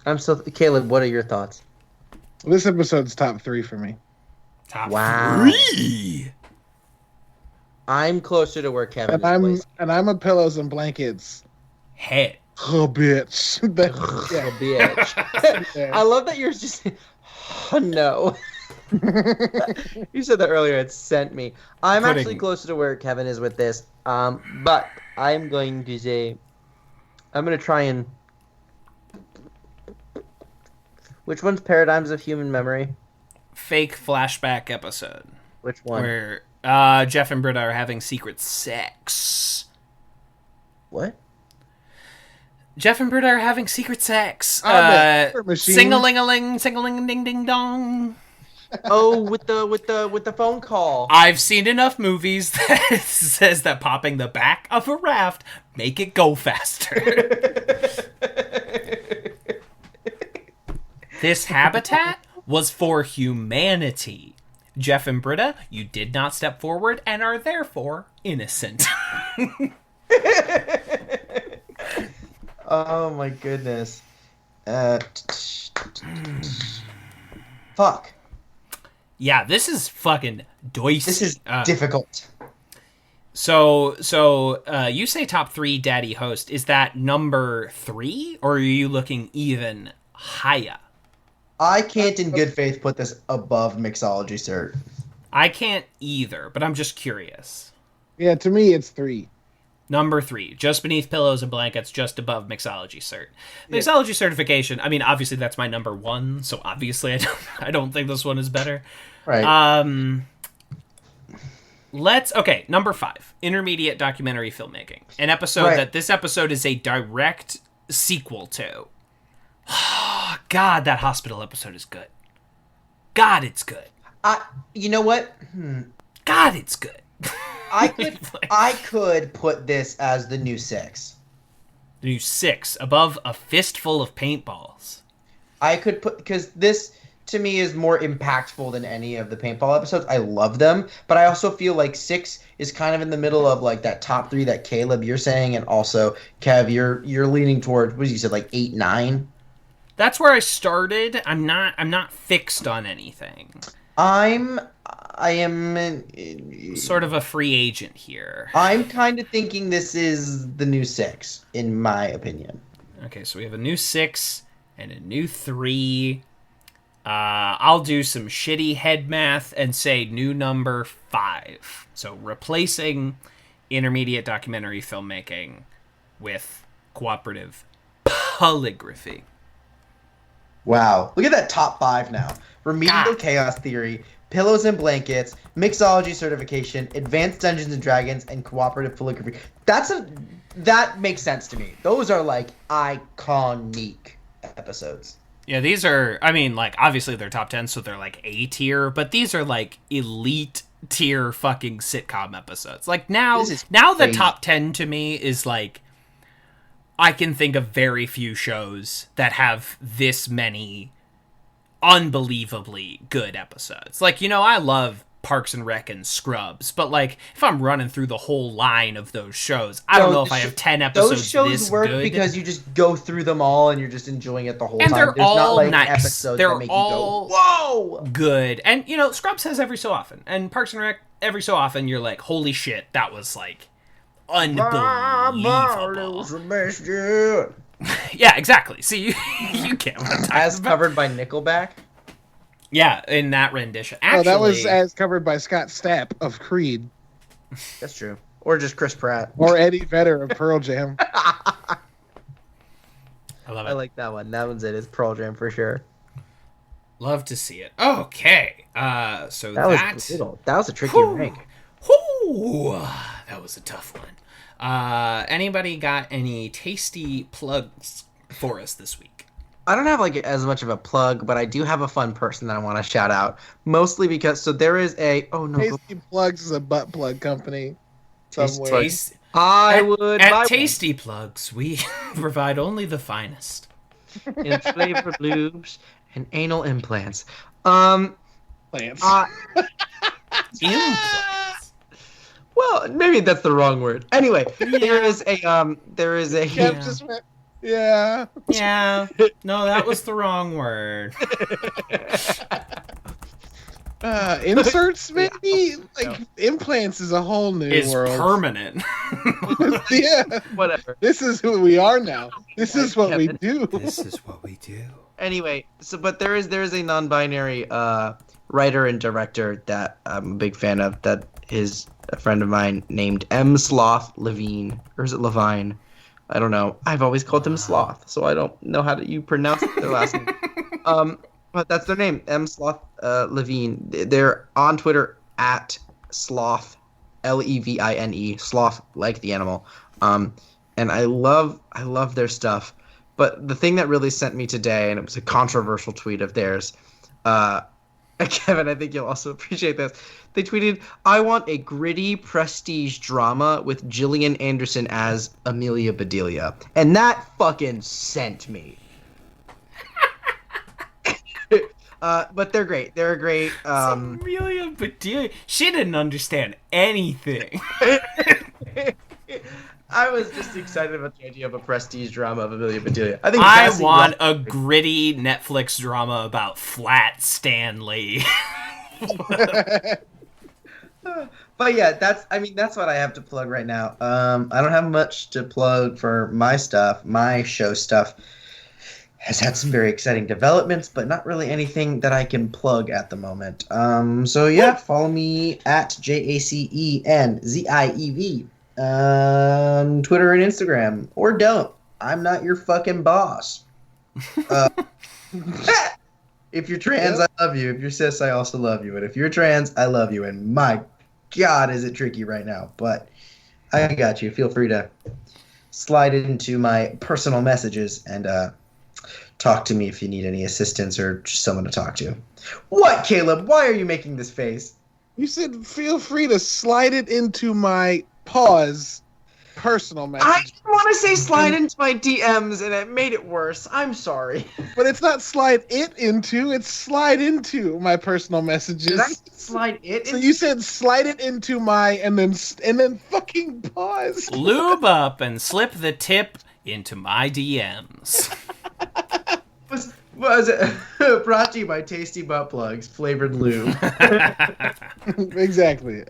I'm still... Caleb, what are your thoughts? This episode's top 3 for me. Top Wow. 3? I'm closer to where Kevin is. And I'm a Pillows and Blankets. Head. Oh, bitch. Yeah, bitch. Yeah. I love that you're just... Oh, no. You said that earlier. It sent me. I'm actually closer to where Kevin is with this. But I'm going to say... I'm going to try and... Which one's Paradigms of Human Memory? Fake flashback episode. Which one? Where Jeff and Britta are having secret sex. What? Jeff and Britta are having secret sex. Sing-a-ling-a-ling, Sing-a-ling-ding-ding-dong. Oh, with the phone call. I've seen enough movies that says that popping the back of a raft make it go faster. This habitat was for humanity. Jeff and Britta, you did not step forward and are therefore innocent. Oh my goodness. Fuck. Yeah, this is fucking dicey. This is difficult. So you say top 3 Daddy Host. Is that number 3, or are you looking even higher? I can't in good faith put this above mixology cert. I can't either, but I'm just curious. Yeah, to me, it's 3. Number 3, just beneath Pillows and Blankets, just above mixology cert. Mixology certification, I mean, obviously that's my number 1, so obviously I don't think this one is better. Right. Okay, number 5, intermediate documentary filmmaking. An episode that this episode is a direct sequel to. God, that hospital episode is good. God, it's good. You know what? God, it's good. I could put this as the new 6. The new 6, above a fistful of paintballs. I could put, because this to me is more impactful than any of the paintball episodes. I love them, but I also feel like 6 is kind of in the middle of like that top 3 that Caleb you're saying, and also Kev you're leaning toward, what did you say, like 8, 9? That's where I started. I'm not fixed on anything. I am sort of a free agent here. I'm kind of thinking this is the new 6, in my opinion. Okay, so we have a new 6 and a new 3. I'll do some shitty head math and say new number 5. So replacing intermediate documentary filmmaking with cooperative polygraphy. Wow. Look at that top 5 now. Remedial Chaos Theory, Pillows and Blankets, Mixology Certification, Advanced Dungeons and Dragons, and Cooperative Polygraphy. That makes sense to me. Those are like iconic episodes. Yeah, these are, I mean, like, obviously they're top 10, so they're like A tier, but these are like elite tier fucking sitcom episodes. Like now the top 10 to me is like, I can think of very few shows that have this many unbelievably good episodes. Like, you know, I love Parks and Rec and Scrubs, but like, if I'm running through the whole line of those shows, I don't know if I have 10 episodes those shows this work good. Because you just go through them all and you're just enjoying it the whole time. And they're There's all not like nice. episodes They're that make all you go, whoa! Good. And, you know, Scrubs has every so often. And Parks and Rec, every so often, you're like, holy shit, that was like unbelievable. Sebastian. Yeah, exactly. See, you get what I'm talking As about. covered by Nickelback. Yeah, in that rendition. Actually, that was as covered by Scott Stapp of Creed. That's true. Or just Chris Pratt. Or Eddie Vedder of Pearl Jam. I love it. I like that one. That one's it. It's Pearl Jam for sure. Love to see it. Okay, so That was brutal. That was a tricky rank. Whew, that was a tough one. Anybody got any tasty plugs for us this week? I don't have like as much of a plug, but I do have a fun person that I want to shout out. Mostly because there is a Tasty Plugs is a butt plug company somewhere. At Tasty Plugs, we provide only the finest in flavored lubes and anal implants. Plants. implants. Well, maybe that's the wrong word. Anyway, there is a Kev just went, yeah. Yeah. No, that was the wrong word. Inserts, maybe? Like, implants is a whole new It's world. permanent. Yeah. whatever. This is who we are now. This is what we do. This is what we do. Anyway, but there is a non-binary writer and director that I'm a big fan of. That is a friend of mine named M. Sloth Levine, or is it Levine? I don't know. I've always called him Sloth, so I don't know how you pronounce their last name. But that's their name, M. Sloth Levine. They're on Twitter at Sloth, Levine, Sloth like the animal. And I love their stuff. But the thing that really sent me today, and it was a controversial tweet of theirs, Kevin, I think you'll also appreciate this. They tweeted, "I want a gritty prestige drama with Gillian Anderson as Amelia Bedelia," and that fucking sent me. But they're great. They're great. Amelia Bedelia. She didn't understand anything. I was just excited about the idea of a prestige drama of Amelia Bedelia. I think I want a gritty Netflix drama about Flat Stanley. But yeah, that's what I have to plug right now. I don't have much to plug for my stuff. My show stuff has had some very exciting developments, but not really anything that I can plug at the moment. So yeah, follow me at JACENZIEV on Twitter and Instagram, or don't. I'm not your fucking boss. If you're trans, I love you. If you're cis, I also love you. And if you're trans, I love you. And my God, is it tricky right now. But I got you. Feel free to slide into my personal messages and talk to me if you need any assistance or just someone to talk to. What, Caleb? Why are you making this face? You said feel free to slide it into my personal message. I didn't want to say slide into my DMs, and it made it worse. I'm sorry. But it's not slide it into, it's slide into my personal messages. Did I slide it? So you said slide it into my, and then fucking pause. Lube up and slip the tip into my DMs. Was it brought to you by Tasty Butt Plugs, flavored lube? Exactly.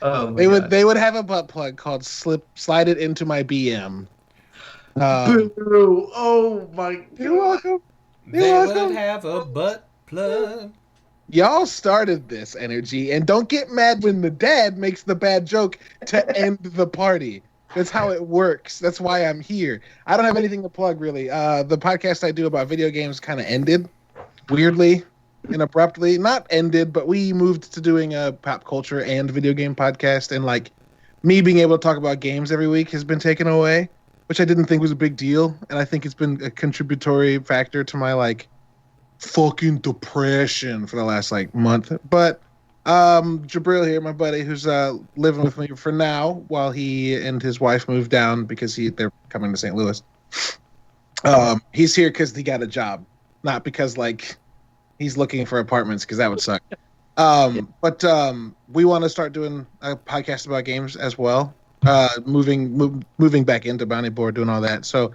Oh, they would have a butt plug called slide it into my BM. Boo. Oh my God. You're welcome. They would have a butt plug. Y'all started this energy, and don't get mad when the dad makes the bad joke to end the party. That's how it works. That's why I'm here. I don't have anything to plug, really. The podcast I do about video games kind of ended, weirdly and abruptly. Not ended, but we moved to doing a pop culture and video game podcast, and like me being able to talk about games every week has been taken away, which I didn't think was a big deal, and I think it's been a contributory factor to my like fucking depression for the last like month. But Jabril here, my buddy, who's living with me for now while he and his wife move down because they're coming to St. Louis. He's here because he got a job, not because like he's looking for apartments, because that would suck. But we want to start doing a podcast about games as well. Moving back into Bounty Board, doing all that. So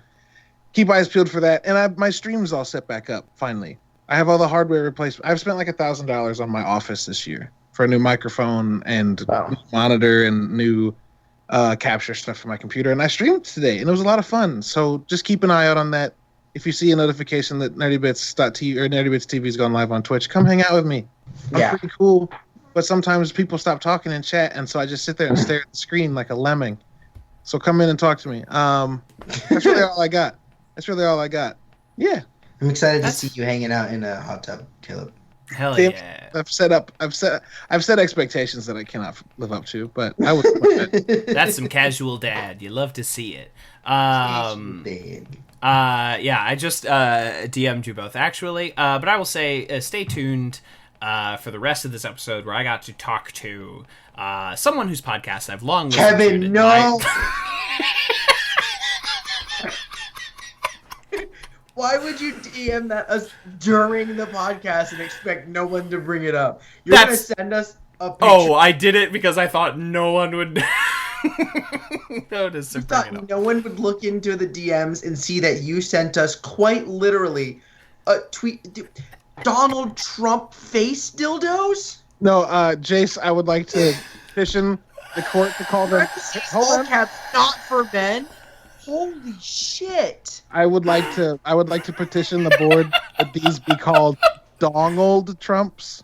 keep eyes peeled for that. And my stream's all set back up finally. I have all the hardware replaced. I've spent like $1,000 on my office this year for a new microphone and new monitor and new capture stuff from my computer, and I streamed today, and it was a lot of fun. So just keep an eye out on that. If you see a notification that NerdyBits.tv or NerdyBits TV is going live on Twitch, come hang out with me. I'm pretty cool, but sometimes people stop talking in chat, and so I just sit there and stare at the screen like a lemming. So come in and talk to me. That's really all I got. Yeah. I'm excited to see you hanging out in a hot tub, Caleb. Hell yeah. I've set expectations that I cannot live up to, but I would. That's some casual dad. You love to see it. Yeah, I just DM'd you both actually, but I will say stay tuned for the rest of this episode where I got to talk to someone whose podcast I've long listened to. Kevin, no. Why would you DM that us during the podcast and expect no one to bring it up? You're going to send us a picture. Oh, I did it because I thought no one would notice. You thought no one would look into the DMs and see that you sent us quite literally a tweet. Donald Trump face dildos? No, Jace, I would like to petition the court to call them. Hold on. Caps, not for men. Holy shit! I would like to petition the board that these be called Donald Trumps.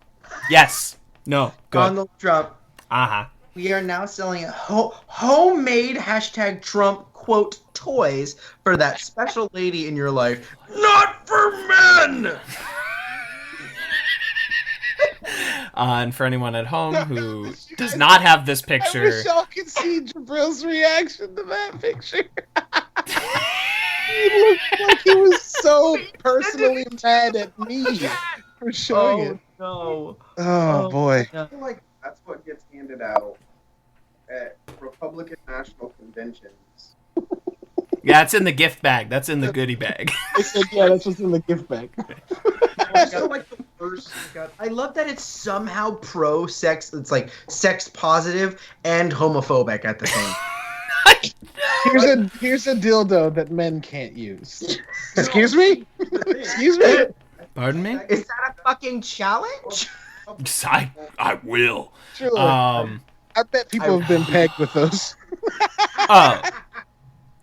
Yes. No. Good. Donald Trump. Uh-huh. We are now selling homemade #Trump quote toys for that special lady in your life. Not for men. And for anyone at home who does not have this picture, I wish y'all could see Jabril's reaction to that picture. He looked like he was so personally mad at me for showing it. No. Oh boy. I feel like that's what gets handed out at Republican National Conventions. yeah, it's in the gift bag. That's in the goodie bag. Yeah, that's what's in the gift bag. Also, like the first. I love that it's somehow pro-sex. It's like sex positive and homophobic at the same time. Here's a dildo that men can't use. Excuse me? Excuse me? Pardon me? Is that a fucking challenge? I will. Sure. I bet people have been pegged with those. Oh,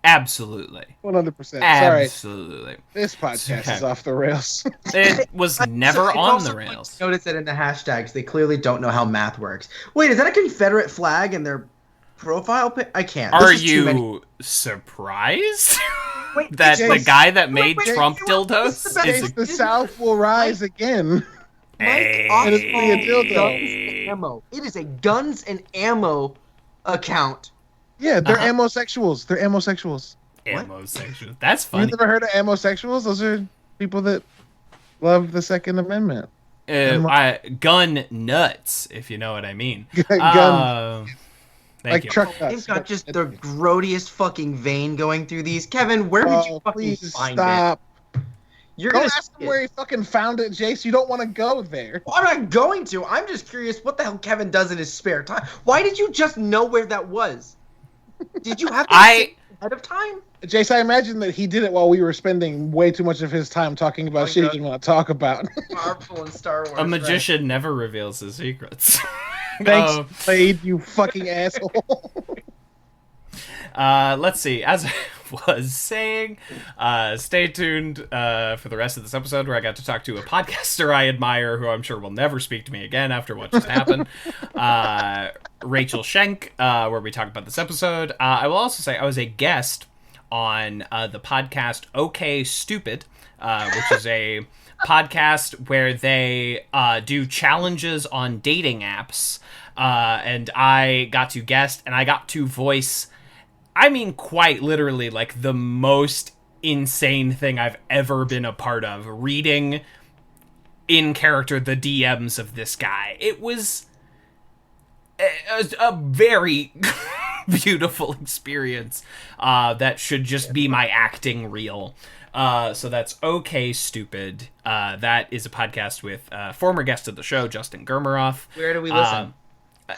absolutely. 100%. Sorry. Absolutely. This podcast is off the rails. It was never on the rails. Notice that in the hashtags, they clearly don't know how math works. Wait, is that a Confederate flag in their profile pic? I can't. Are you surprised that the guy that made Trump dildos is the South will rise again. It is a dildo. Ammo. It is a guns and ammo account. Yeah, they're amosexuals. They're amosexuals. Amosexual. That's funny. You've never heard of amosexuals? Those are people that love the Second Amendment. Gun nuts, if you know what I mean. Gun. Thank like you. truck nuts. They've got just the grodiest fucking vein going through these. Kevin, where did you fucking please find stop. it? You're Don't gonna ask him where he fucking found it, Jace. You don't want to go there. Well, I'm not going to. I'm just curious what the hell Kevin does in his spare time. Why did you just know where that was? Did you have that ahead of time? Jace, I imagine that he did it while we were spending way too much of his time talking about shit he didn't want to talk about. Marvel and Star Wars. A magician never reveals his secrets. Thanks, Blade, you fucking asshole. Let's see. As I was saying, stay tuned for the rest of this episode where I got to talk to a podcaster I admire who I'm sure will never speak to me again after what just happened. Rachel Schenk, where we talk about this episode. I will also say I was a guest on the podcast Okay Stupid, which is a podcast where they do challenges on dating apps. And I got to guest and I got to voice, I mean, quite literally, like the most insane thing I've ever been a part of, reading in character the DMs of this guy. It was a very beautiful experience that should just be my acting reel. So that's Okay Stupid. That is a podcast with former guest of the show, Justin Germeroff. Where do we listen?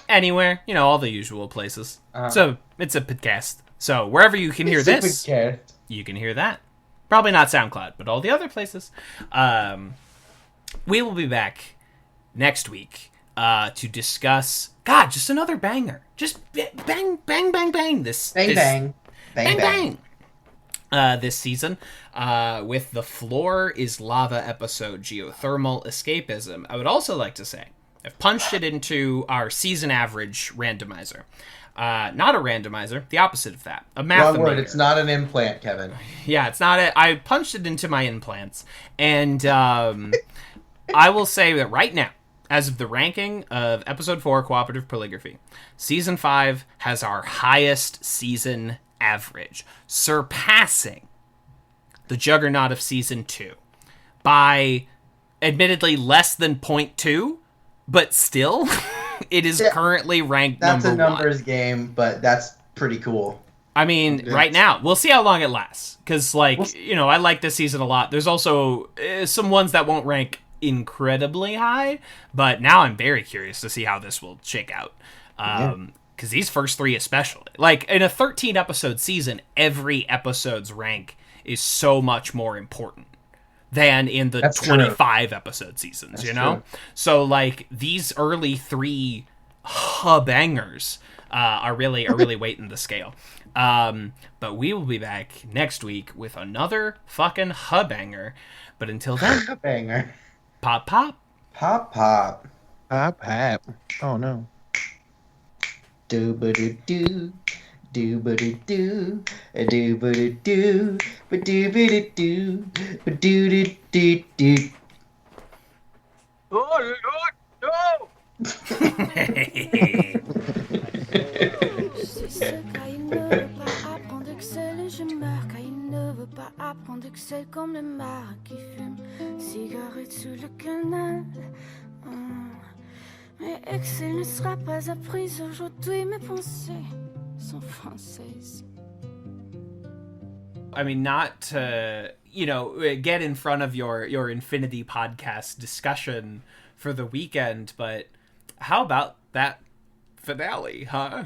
Anywhere, all the usual places. So it's a podcast. So wherever you can hear this, you can hear that. Probably not SoundCloud, but all the other places. We will be back next week to discuss, God, just another banger. Just bang, bang, bang, bang. This season, with the Floor is Lava episode, Geothermal Escapism. I would also like to say, I've punched it into our season average randomizer. Not a randomizer, the opposite of that. A mathemator. Wrong word, it's not an implant, Kevin. Yeah, it's not I punched it into my implants. And I will say that right now, as of the ranking of episode 4, Cooperative Polygraphy, season 5 has our highest season average, surpassing the juggernaut of season 2 by admittedly less than 0.2, but still it is currently ranked number 1. That's a numbers game, but that's pretty cool. I mean, right now, we'll see how long it lasts, because I like this season a lot. There's also some ones that won't rank incredibly high, but now I'm very curious to see how this will shake out. Because these first 3 especially, like in a 13 episode season, every episode's rank is so much more important than in the 25 episode seasons. True. So like these early 3 bangers are really weighting the scale. But we will be back next week with another fucking banger. But until then, banger. Pop pop. Pop pop. Pop pop. Oh no. Do ba do do. Do ba do do. Do ba do do. Ba do ba do do. Ba do do do do. Oh Lord, no! Je meurs car il ne veut pas apprendre Excel comme le marin qui fume cigarette sous le canal. Mais Excel ne sera pas apprise aujourd'hui, mes pensées sont françaises. I mean, not to, get in front of your Infinity podcast discussion for the weekend, but how about that finale, huh?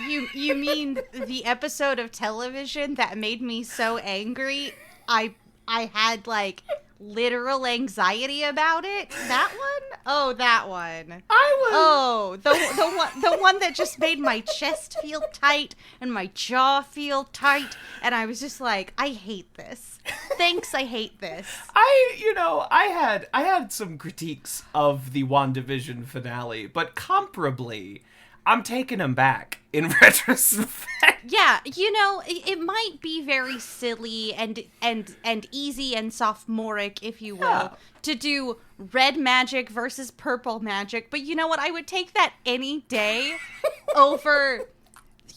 You mean the episode of television that made me so angry? I had like literal anxiety about it. That one? Oh, that one. The one that just made my chest feel tight and my jaw feel tight, and I was just like, I hate this. Thanks, I hate this. I had some critiques of the WandaVision finale, but comparably, I'm taking them back in retrospect. Yeah, it might be very silly and easy and sophomoric, if you will, to do red magic versus purple magic. But you know what? I would take that any day over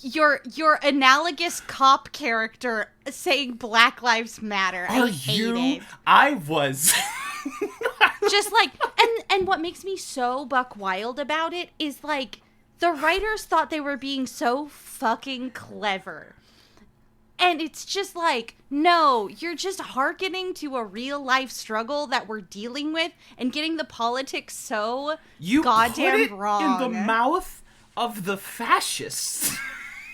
your analogous cop character saying Black Lives Matter. I hate it. I was. Just like, and what makes me so buck wild about it is like, the writers thought they were being so fucking clever. And it's just like, no, you're just hearkening to a real life struggle that we're dealing with and getting the politics so goddamn wrong. In the mouth of the fascists.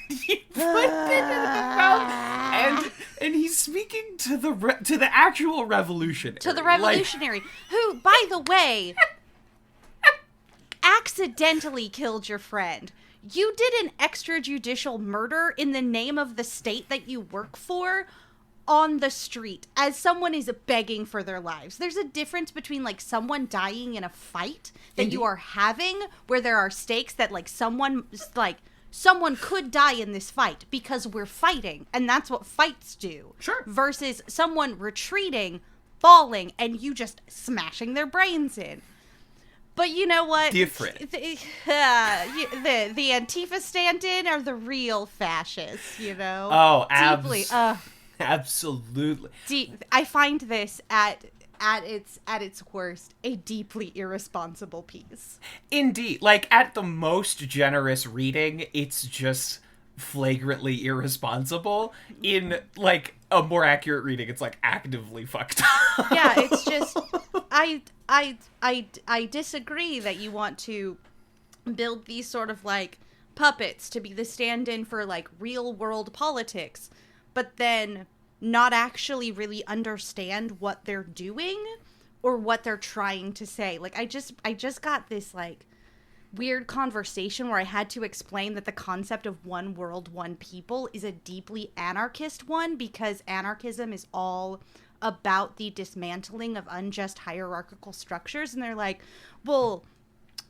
You put it in the mouth, and he's speaking to the actual revolutionary. To the revolutionary, who, by the way, accidentally killed your friend. You did an extrajudicial murder in the name of the state that you work for on the street as someone is begging for their lives. There's a difference between like someone dying in a fight that you are having where there are stakes that someone could die in this fight because we're fighting, and that's what fights do. Sure. Versus someone retreating, falling, and you just smashing their brains in. But you know what? Different. The Antifa stand-in are the real fascists, Oh, deeply. Absolutely. I find this at its worst a deeply irresponsible piece. Indeed. Like, at the most generous reading, it's just flagrantly irresponsible. In, like, a more accurate reading, it's, like, actively fucked up. Yeah, it's just... I disagree that you want to build these sort of, like, puppets to be the stand-in for, like, real-world politics, but then not actually really understand what they're doing, or what they're trying to say. Like, I just got this, like, weird conversation where I had to explain that the concept of one world, one people is a deeply anarchist one, because anarchism is all about the dismantling of unjust hierarchical structures. And they're like, well,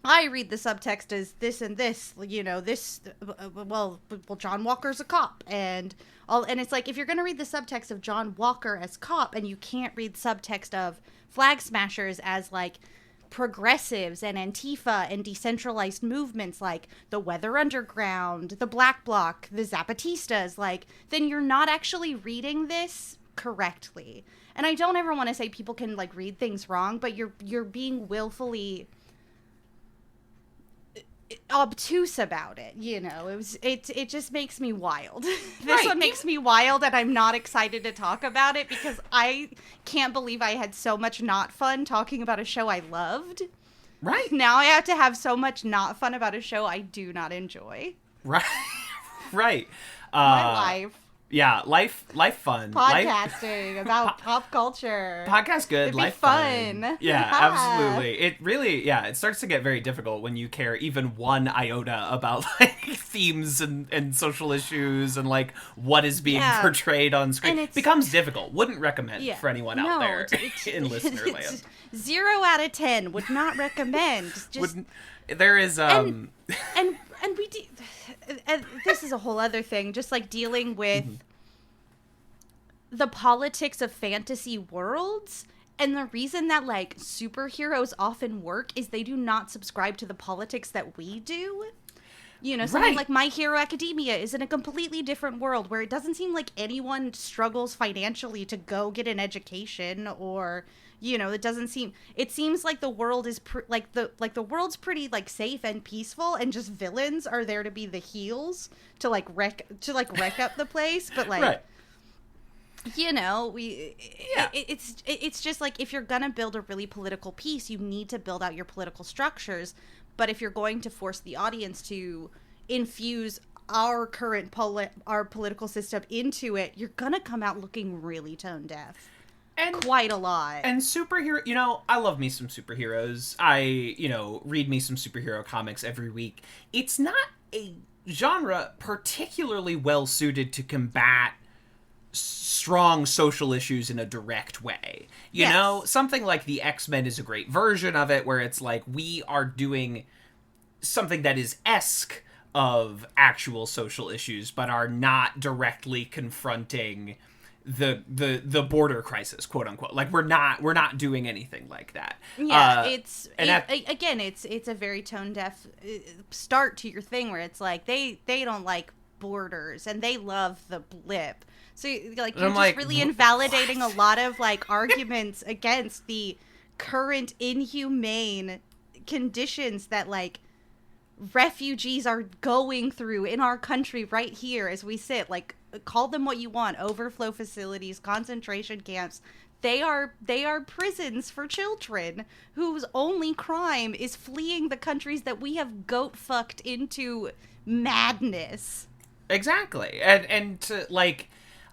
I read the subtext as this and this, you know, this, well, John Walker's a cop, and it's like, if you're going to read the subtext of John Walker as cop, and you can't read subtext of Flag Smashers as, like, progressives and Antifa and decentralized movements like the Weather Underground, the Black Bloc, the Zapatistas, like, then you're not actually reading this correctly. And I don't ever want to say people can, like, read things wrong, but you're being willfully obtuse about it, you know. It just makes me wild. This one makes me wild, and I'm not excited to talk about it because I can't believe I had so much not fun talking about a show I loved. Right. Now I have to have so much not fun about a show I do not enjoy. Right. Right. My life. Yeah, life fun. Podcasting about pop culture. Podcast good, It'd life be fun. Yeah, absolutely. It really, it starts to get very difficult when you care even one iota about, like, themes and social issues and, like, what is being portrayed on screen. It becomes difficult. Wouldn't recommend for anyone out there in listener land. 0 out of 10 would not recommend. Just there is and we do. And this is a whole other thing, just, like, dealing with the politics of fantasy worlds. And the reason that, like, superheroes often work is they do not subscribe to the politics that we do. You know, something like My Hero Academia is in a completely different world where it doesn't seem like anyone struggles financially to go get an education, or, you know, it seems like the world is the world's pretty, like, safe and peaceful, and just villains are there to be the heels to wreck up the place. But, like, you know, it's just like, if you're gonna build a really political piece, you need to build out your political structures. But if you're going to force the audience to infuse our current our political system into it, you're gonna come out looking really tone deaf. And quite a lot. And superhero, you know, I love me some superheroes. I, you know, read me some superhero comics every week. It's not a genre particularly well suited to combat strong social issues in a direct way. You know, something like the X-Men is a great version of it, where it's like, we are doing something that is esque of actual social issues, but are not directly confronting the border crisis, quote unquote. Like, we're not doing anything like that. Yeah, it's a very tone deaf start to your thing, where it's like they don't like borders and they love the blip. So, like, you're just really invalidating a lot of, like, arguments against the current inhumane conditions that, like, refugees are going through in our country right here as we sit. Like, call them what you want: overflow facilities, concentration camps. They are prisons for children whose only crime is fleeing the countries that we have goat fucked into madness. Exactly. And to, like,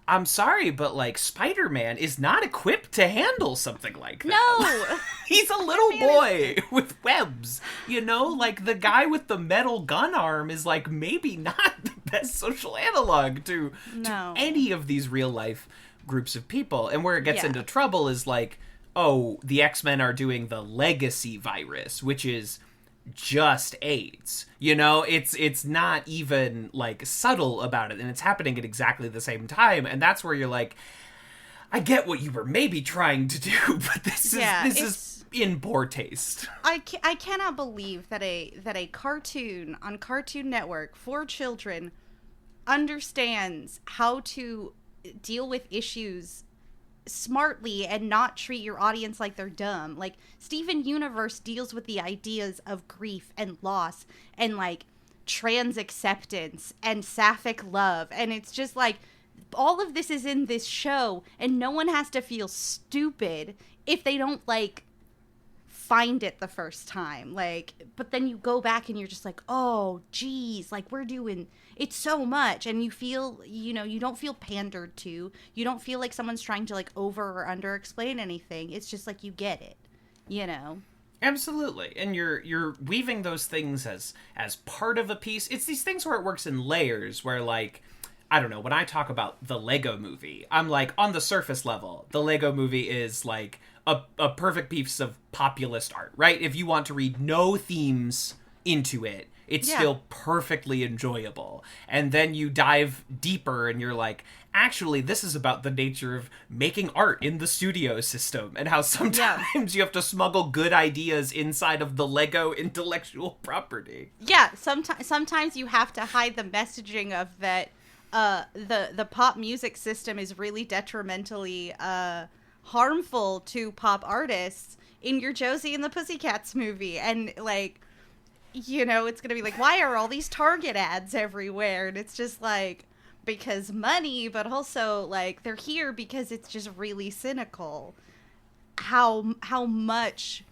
I'm sorry, but, like, Spider-Man is not equipped to handle something like that. No! He's a little boy with webs, you know? Like, the guy with the metal gun arm is, like, maybe not the best social analog to any of these real-life groups of people. And where it gets into trouble is, like, oh, the X-Men are doing the legacy virus, which is just AIDS. You know, it's not even, like, subtle about it, and it's happening at exactly the same time. And that's where you're like, I get what you were maybe trying to do, but this is in poor taste. I cannot believe that a cartoon on Cartoon Network for children understands how to deal with issues smartly and not treat your audience like they're dumb. Like, Steven Universe deals with the ideas of grief and loss and, like, trans acceptance and sapphic love, and it's just like, all of this is in this show, and no one has to feel stupid if they don't, like, find it the first time. Like, but then you go back and you're just like, oh geez, like, we're doing it's so much, and you feel, you know, you don't feel pandered to, you don't feel like someone's trying to, like, over or under explain anything. It's just like, you get it. you know. Absolutely. And you're weaving those things as part of a piece. It's these things where it works in layers, where, like, I don't know, when I talk about the Lego movie, I'm like, on the surface level, the Lego movie is like a perfect piece of populist art, right? If you want to read no themes into it, it's still perfectly enjoyable. And then you dive deeper and you're like, actually, this is about the nature of making art in the studio system and how sometimes you have to smuggle good ideas inside of the Lego intellectual property. Yeah, sometimes you have to hide the messaging of that the pop music system is really detrimentally harmful to pop artists in your Josie and the Pussycats movie. And, like, you know, it's gonna be like, why are all these Target ads everywhere? And it's just like, because money, but also, like, they're here because it's just really cynical how much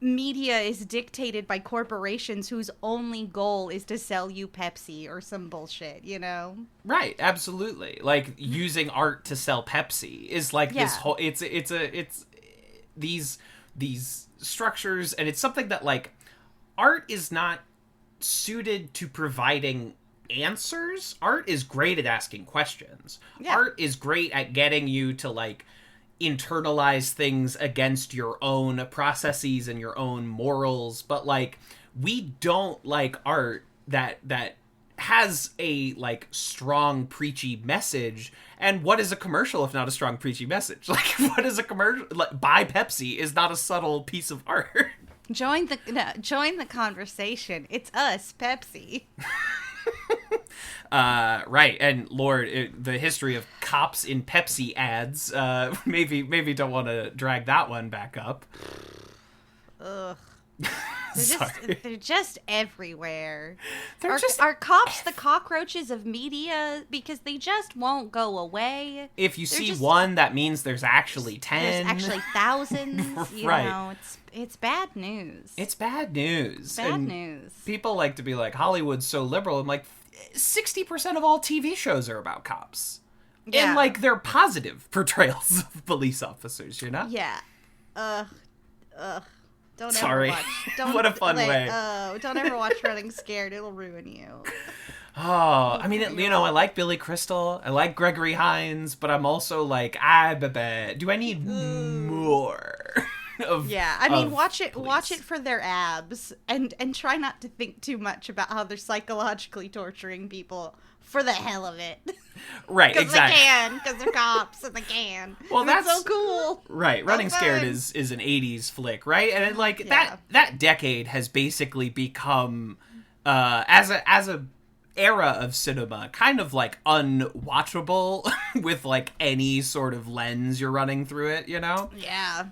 media is dictated by corporations whose only goal is to sell you Pepsi or some bullshit, you know? Right, absolutely. Like, using art to sell Pepsi is like this whole, it's these structures, and it's something that, like, art is not suited to providing answers. Art is great at asking questions. Yeah. Art is great at getting you to, like, internalize things against your own processes and your own morals, but, like, we don't like art that has a, like, strong preachy message. And what is a commercial if not a strong preachy message? Like, what is a commercial? Like, buy Pepsi is not a subtle piece of art. Join the conversation. It's us, Pepsi. Right, and Lord, the history of cops in Pepsi ads, maybe don't want to drag that one back up. Ugh. They're just everywhere. Are cops the cockroaches of media? Because they just won't go away. If you see one, that means there's actually 10. There's actually thousands. You right. know, it's bad news. It's bad news. Bad news. People like to be like, Hollywood's so liberal. I'm like, 60% of all TV shows are about cops. Yeah. And, like, they're positive portrayals of police officers, you know? Yeah. Ugh. Don't Sorry. ever watch. What a fun way. Don't ever watch Running Scared. It'll ruin you. Oh, I mean, you know, I like Billy Crystal. I like Gregory Hines, but I'm also like, do I need more? I mean, watch it for their abs, and try not to think too much about how they're psychologically torturing people for the hell of it. Right, exactly. Because they're cops and they can. Well, that's so cool. Right, Running Scared is an 80s flick, right? And that decade has basically become as a era of cinema kind of, like, unwatchable with, like, any sort of lens you're running through it, you know? Yeah.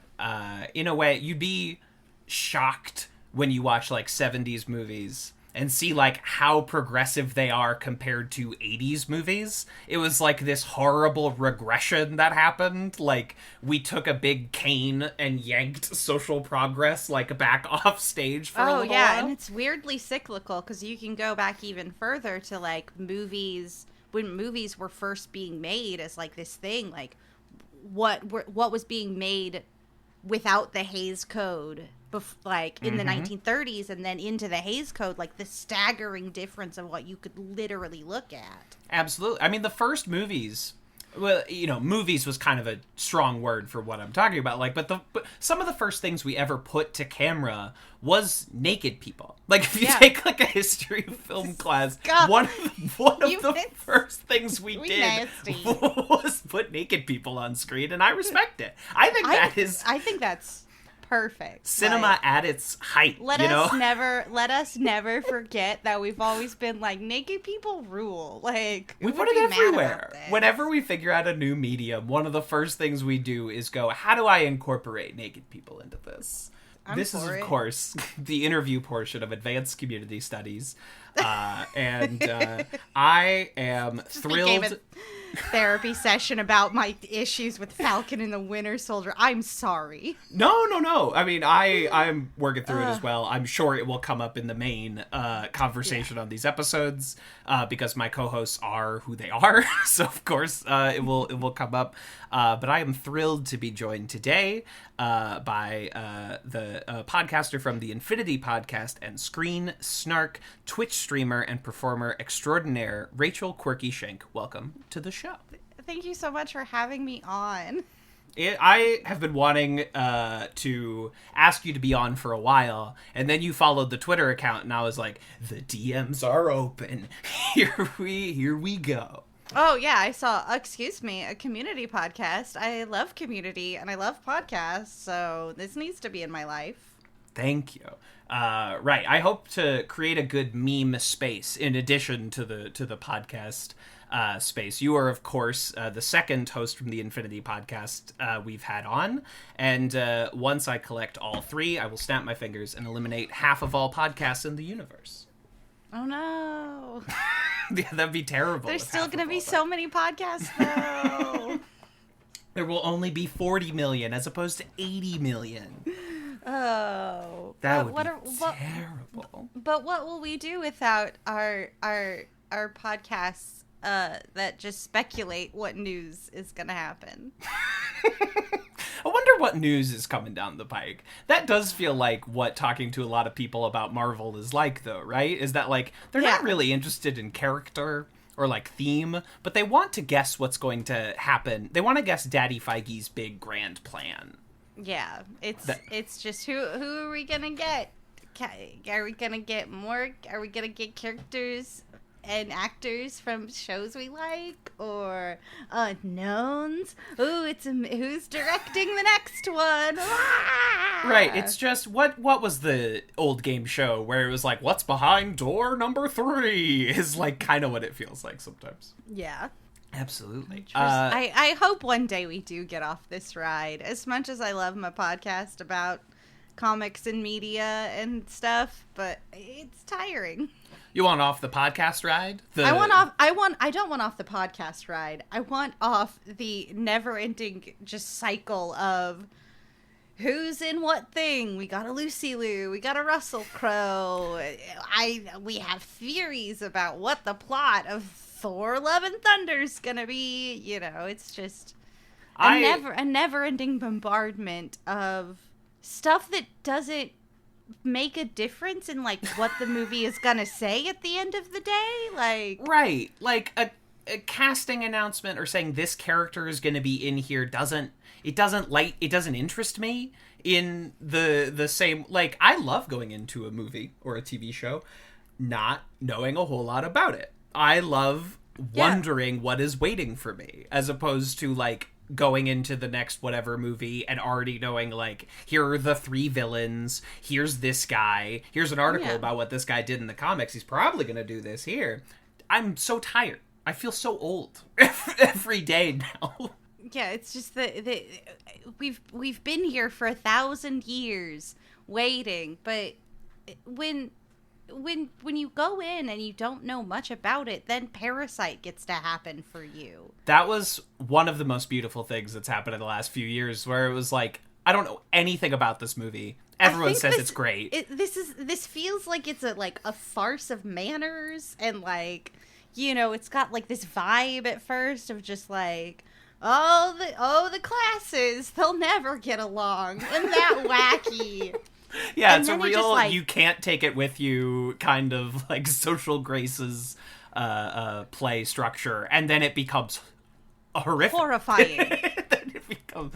In a way, you'd be shocked when you watch, like, 70s movies and see, like, how progressive they are compared to 80s movies. It was like this horrible regression that happened. Like, we took a big cane and yanked social progress, like, back off stage for a little while. And it's weirdly cyclical, because you can go back even further to, like, movies, when movies were first being made as, like, this thing, like, what was being made without the Hays Code, in the 1930s, and then into the Hays Code, like, the staggering difference of what you could literally look at. Absolutely. I mean, the first movies, well, you know, movies was kind of a strong word for what I'm talking about, like, but some of the first things we ever put to camera was naked people. Like, if you take, like, a history of film class, one of the first things we did was put naked people on screen, and I respect it. I think that's perfect. Cinema, like, at its height. Let us never forget that we've always been like, naked people rule. Like, we put it everywhere. Whenever we figure out a new medium, one of the first things we do is go, how do I incorporate naked people into this? This is, of course, the interview portion of Advanced Community Studies. And I am thrilled. Became a therapy session about my issues with Falcon and the Winter Soldier. I'm sorry. No. I mean, I'm working through it as well. I'm sure it will come up in the main conversation on these episodes because my co-hosts are who they are. So, of course, it will come up. But I am thrilled to be joined today by the podcaster from the Infinity Podcast and Screen Snark, Twitch streamer and performer extraordinaire, Rachel Quirky Schenk. Welcome to the show. Thank you so much for having me on. I have been wanting to ask you to be on for a while, and then you followed the Twitter account, and I was like, the DMs are open. Here we go. Oh, yeah, I saw, excuse me, a community podcast. I love community, and I love podcasts, so this needs to be in my life. Thank you. Right, I hope to create a good meme space in addition to the podcast space. You are, of course, the second host from the Infinity Podcast we've had on, and once I collect all three, I will snap my fingers and eliminate half of all podcasts in the universe. Oh, no. Yeah, that'd be terrible. There's still going to be so many podcasts, though. There will only be 40 million as opposed to 80 million. Oh. That would be terrible. But what will we do without our podcasts that just speculate what news is going to happen? I wonder what news is coming down the pike. That does feel like what talking to a lot of people about Marvel is like, though, right? Is that, like, they're not really interested in character or, like, theme, but they want to guess what's going to happen. They want to guess Daddy Feige's big grand plan. Yeah, it's just who are we going to get? Are we going to get more? Are we going to get characters and actors from shows we like, or unknowns? Ooh, who's directing the next one? Right, it's just what was the old game show where it was like, what's behind door number 3 is like kind of what it feels like sometimes. Yeah, absolutely. I hope one day we do get off this ride. As much as I love my podcast about comics and media and stuff, but it's tiring. You want off the podcast ride? I don't want off the podcast ride. I want off the never-ending just cycle of who's in what thing. We got a Lucy Liu, we got a Russell Crowe. We have theories about what the plot of Thor: Love and Thunder's gonna be. You know, it's just a never-ending bombardment of stuff that doesn't make a difference in like what the movie is gonna say at the end of the day. Like, right, like a casting announcement or saying this character is gonna be in here doesn't interest me in the same. Like, I love going into a movie or a TV show not knowing a whole lot about it. I love wondering what is waiting for me, as opposed to like going into the next whatever movie and already knowing, like, here are the 3 villains, here's this guy, here's an article about what this guy did in the comics, he's probably gonna do this here. I'm so tired. I feel so old every day now. Yeah, it's just that we've been here for 1,000 years waiting, but when you go in and you don't know much about it, then Parasite gets to happen for you. That was one of the most beautiful things that's happened in the last few years, where it was like, I don't know anything about this movie. Everyone says it's great. This feels like it's a farce of manners, and like, you know, it's got like this vibe at first of just like, the classes, they'll never get along. Isn't that wacky? Yeah, and it's a real, like, you can't take it with you kind of like social graces play structure, and then it becomes horrific. Horrifying. Then it becomes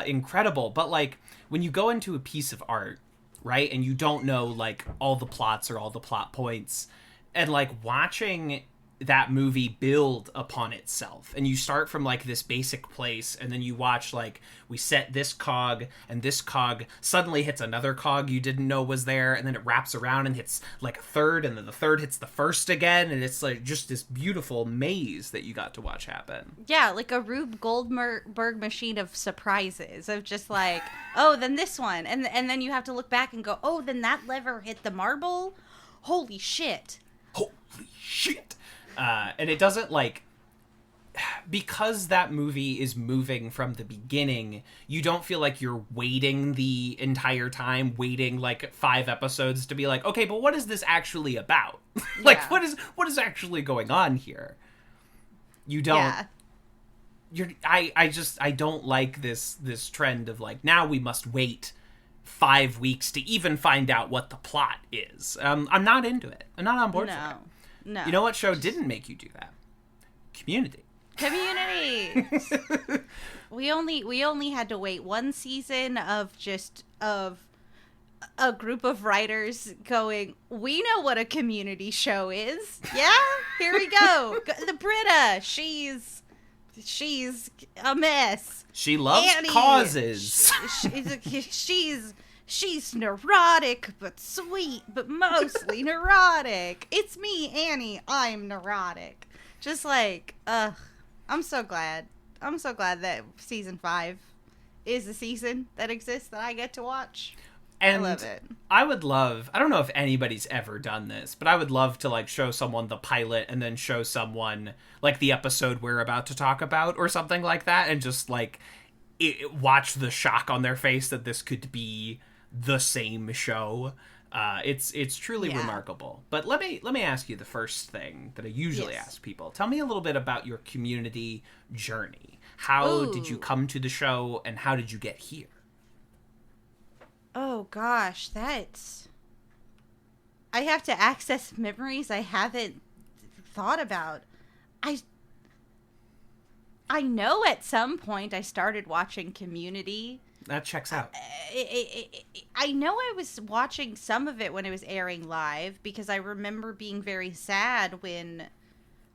incredible. But like, when you go into a piece of art, right, and you don't know like all the plots or all the plot points, and like watching that movie build upon itself, and you start from like this basic place, and then you watch like, we set this cog, and this cog suddenly hits another cog you didn't know was there, and then it wraps around and hits like a third, and then the third hits the first again, and it's like just this beautiful maze that you got to watch happen. Yeah, like a Rube Goldberg machine of surprises, of just like, oh, then this one, and then you have to look back and go, oh, then that lever hit the marble? Holy shit. And it doesn't, like, because that movie is moving from the beginning, you don't feel like you're waiting the entire time, waiting like 5 episodes to be like, okay, but what is this actually about? Like, what is actually going on here? You don't. I don't like this trend of like, now we must wait 5 weeks to even find out what the plot is. I'm not into it. I'm not on board for it. No. You know what show didn't make you do that? Community. We only had to wait one season of a group of writers going, we know what a Community show is. Yeah, here we go. The Britta, she's a mess. She loves Annie, causes. She's neurotic but sweet, but mostly neurotic. It's me, Annie. I'm neurotic. Just like, I'm so glad. I'm so glad that season 5 is a season that exists that I get to watch. And I love it. I would love, I don't know if anybody's ever done this, but I would love to like show someone the pilot and then show someone like the episode we're about to talk about or something like that, and just like watch the shock on their face that this could be the same show. It's truly remarkable. But let me ask you the first thing that I usually ask people. Tell me a little bit about your Community journey. How did you come to the show, and how did you get here? Oh gosh, I have to access memories I haven't thought about. I know at some point I started watching Community. That checks out. I know I was watching some of it when it was airing live, because I remember being very sad when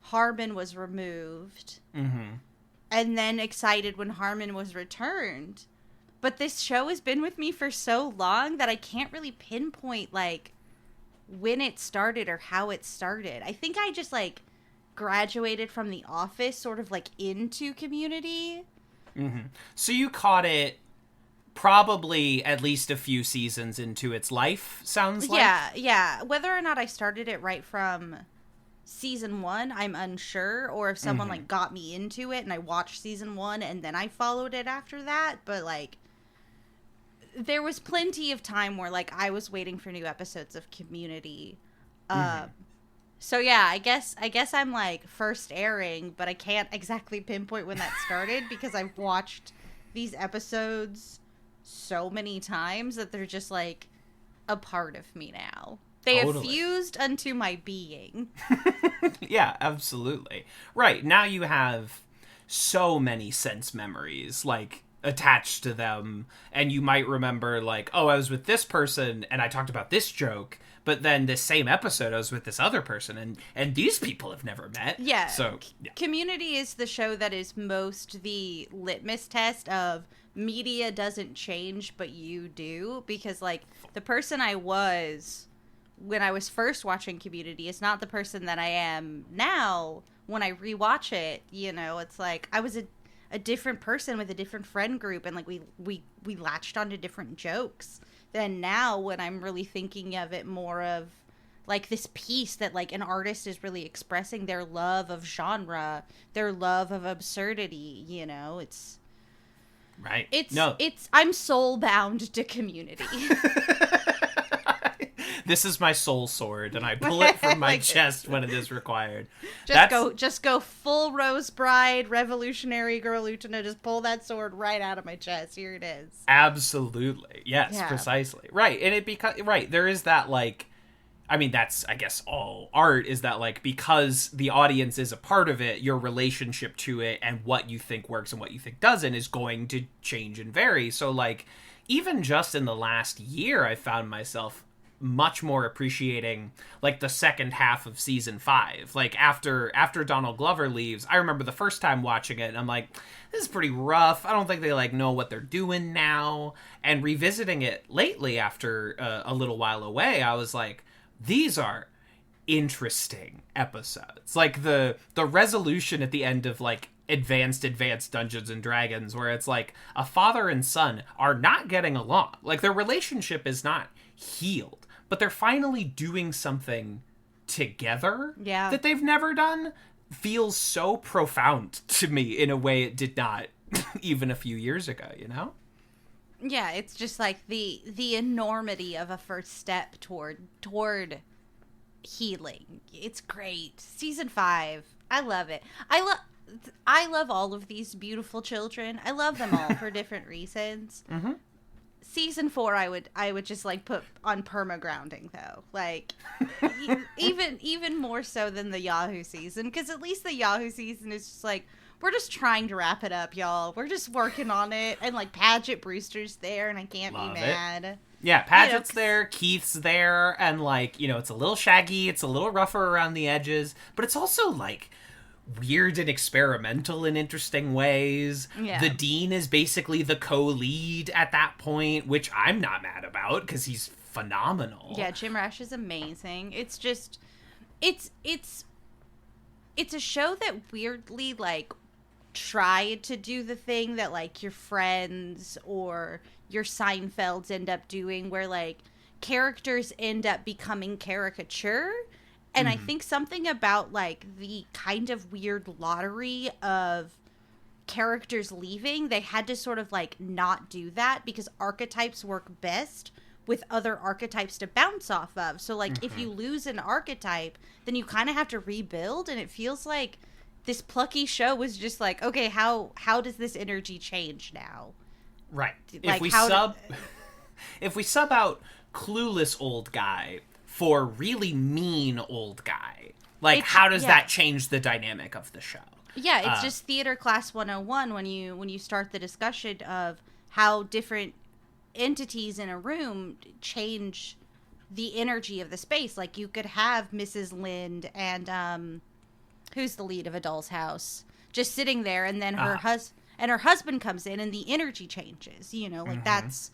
Harmon was removed. Mm-hmm. And then excited when Harmon was returned. But this show has been with me for so long that I can't really pinpoint, like, when it started or how it started. I think I just, like, graduated from The Office sort of, like, into Community. Mm-hmm. So you caught it probably at least a few seasons into its life, sounds like? Yeah. Whether or not I started it right from season 1, I'm unsure, or if someone, like, got me into it and I watched season 1 and then I followed it after that, but, like, there was plenty of time where, like, I was waiting for new episodes of Community. So yeah, I guess I'm like first airing, but I can't exactly pinpoint when that started because I've watched these episodes so many times that they're just like a part of me now. They have fused unto my being. Yeah, absolutely. Right, now you have so many sense memories, like, attached to them, and you might remember, like, oh, I was with this person and I talked about this joke, but then this same episode I was with this other person, and these people have never met. Yeah. So Community is the show that is most the litmus test of media doesn't change, but you do, because, like, the person I was when I was first watching Community is not the person that I am now when I rewatch it. You know, it's like I was a different person with a different friend group, and like we latched onto different jokes. Then now when I'm really thinking of it more of like this piece that like an artist is really expressing their love of genre, their love of absurdity, you know, it's right. It's I'm soul bound to Community. This is my soul sword, and I pull it from my like, chest when it is required. Just go full Rose Bride, Revolutionary Girl Utena. Just pull that sword right out of my chest. Here it is. Absolutely, yes, precisely. Right, and there is that like, I mean, that's I guess all art is that like because the audience is a part of it, your relationship to it and what you think works and what you think doesn't is going to change and vary. So like, even just in the last year, I found myself much more appreciating like the second half of season 5. Like after Donald Glover leaves, I remember the first time watching it and I'm like, this is pretty rough. I don't think they like know what they're doing now. And revisiting it lately after a little while away, I was like, these are interesting episodes. Like the resolution at the end of like advanced Dungeons and Dragons, where it's like a father and son are not getting along. Like their relationship is not healed, but they're finally doing something together that they've never done, feels so profound to me in a way it did not even a few years ago, you know? Yeah, it's just like the enormity of a first step toward healing. It's great. Season 5. I love it. I love all of these beautiful children. I love them all for different reasons. Mm-hmm. Season 4, I would just like put on perma grounding though, like even more so than the Yahoo season, because at least the Yahoo season is just like, we're just trying to wrap it up, y'all. We're just working on it, and like Paget Brewster's there, and I can't Love be it. mad. Yeah, Paget's there, Keith's there, and like, you know, it's a little shaggy, it's a little rougher around the edges, but it's also like weird and experimental in interesting ways. Yeah. The Dean is basically the co-lead at that point, which I'm not mad about because he's phenomenal. Yeah, Jim Rash is amazing. It's just, it's a show that weirdly like tried to do the thing that like your Friends or your Seinfelds end up doing, where like characters end up becoming caricature. And I think something about, like, the kind of weird lottery of characters leaving, they had to sort of, like, not do that, because archetypes work best with other archetypes to bounce off of. So, like, if you lose an archetype, then you kind of have to rebuild, and it feels like this plucky show was just like, okay, how does this energy change now? Right. Like, if we sub out clueless old guy for really mean old guy, like, how does that change the dynamic of the show? Yeah, it's just theater class 101 when you start the discussion of how different entities in a room change the energy of the space. Like, you could have Mrs. Lind and who's the lead of A Doll's House just sitting there, and then her husband comes in and the energy changes, you know, like that's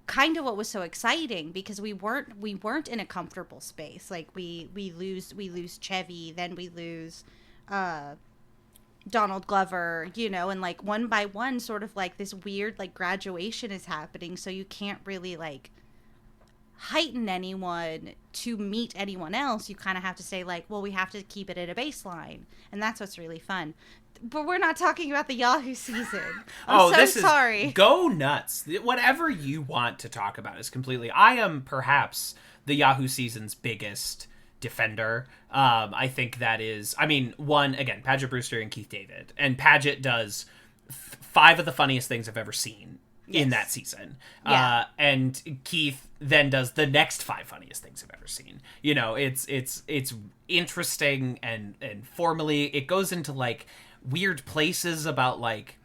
kind of what was so exciting, because we weren't in a comfortable space. Like we lose Chevy, then we lose Donald Glover, you know, and like one by one, sort of like this weird like graduation is happening, so you can't really like heighten anyone to meet anyone else. You kind of have to say like, well, we have to keep it at a baseline, and that's what's really fun. But we're not talking about the Yahoo season. I'm sorry. Go nuts. Whatever you want to talk about is completely... I am perhaps the Yahoo season's biggest defender. I think that is... I mean, one, again, Paget Brewster and Keith David. And Paget does 5 of the funniest things I've ever seen in that season. Yeah. And Keith then does the next 5 funniest things I've ever seen. You know, it's interesting, and formally it goes into, like, weird places about, like,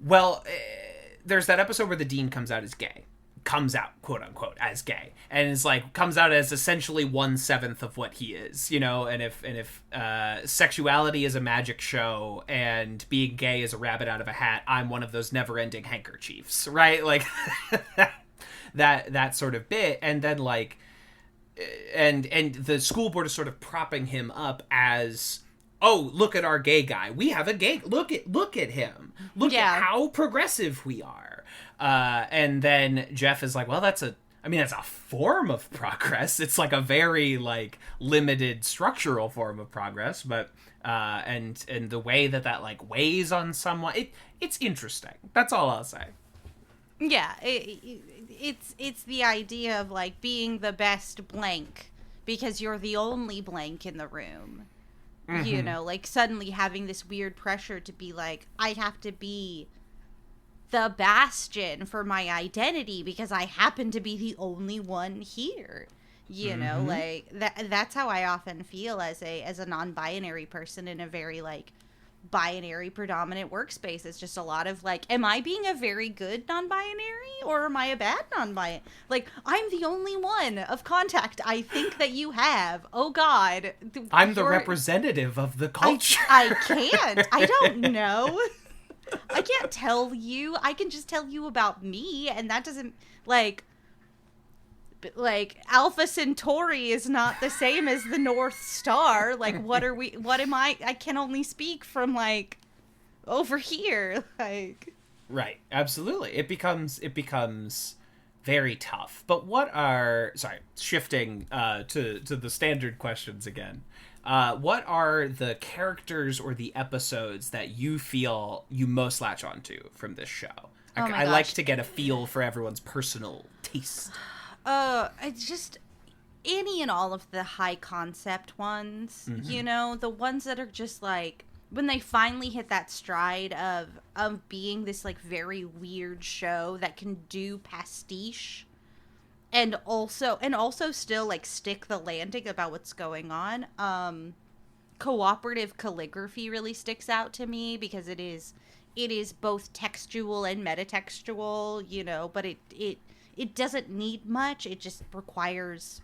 well, there's that episode where the Dean comes out, quote unquote, as gay, and is like, comes out as essentially 1/7 of what he is, you know. And if sexuality is a magic show and being gay is a rabbit out of a hat, I'm one of those never-ending handkerchiefs, right? Like that sort of bit. And then like and the school board is sort of propping him up as, oh, look at our gay guy. We have a gay... Look at him. Look at how progressive we are. And then Jeff is like, well, that's a form of progress. It's like a very, like, limited structural form of progress. But, and the way that like, weighs on someone, it's interesting. That's all I'll say. Yeah, it's the idea of, like, being the best blank because you're the only blank in the room. You know, like, suddenly having this weird pressure to be like, I have to be the bastion for my identity because I happen to be the only one here. You know, like, that's how I often feel as a non-binary person in a very, like, binary predominant workspace. It's just a lot of like, am I being a very good non-binary or am I a bad non-binary? Like, I'm the only one of contact I think that you have. Oh God, I'm the representative of the culture. I can't. I don't know. I can't tell you. I can just tell you about me, and that doesn't like Alpha Centauri is not the same as the North Star. Like, what am I can only speak from, like, over here. Like, right. Absolutely. It becomes very tough. But shifting to the standard questions again. What are the characters or the episodes that you feel you most latch onto from this show? I like to get a feel for everyone's personal taste. It's just any and all of the high concept ones, you know, the ones that are just like, finally hit that stride of being this like very weird show that can do pastiche and also still like stick the landing about what's going on. Cooperative Polygraphy really sticks out to me because it is both textual and metatextual, you know, but it doesn't need much. It just requires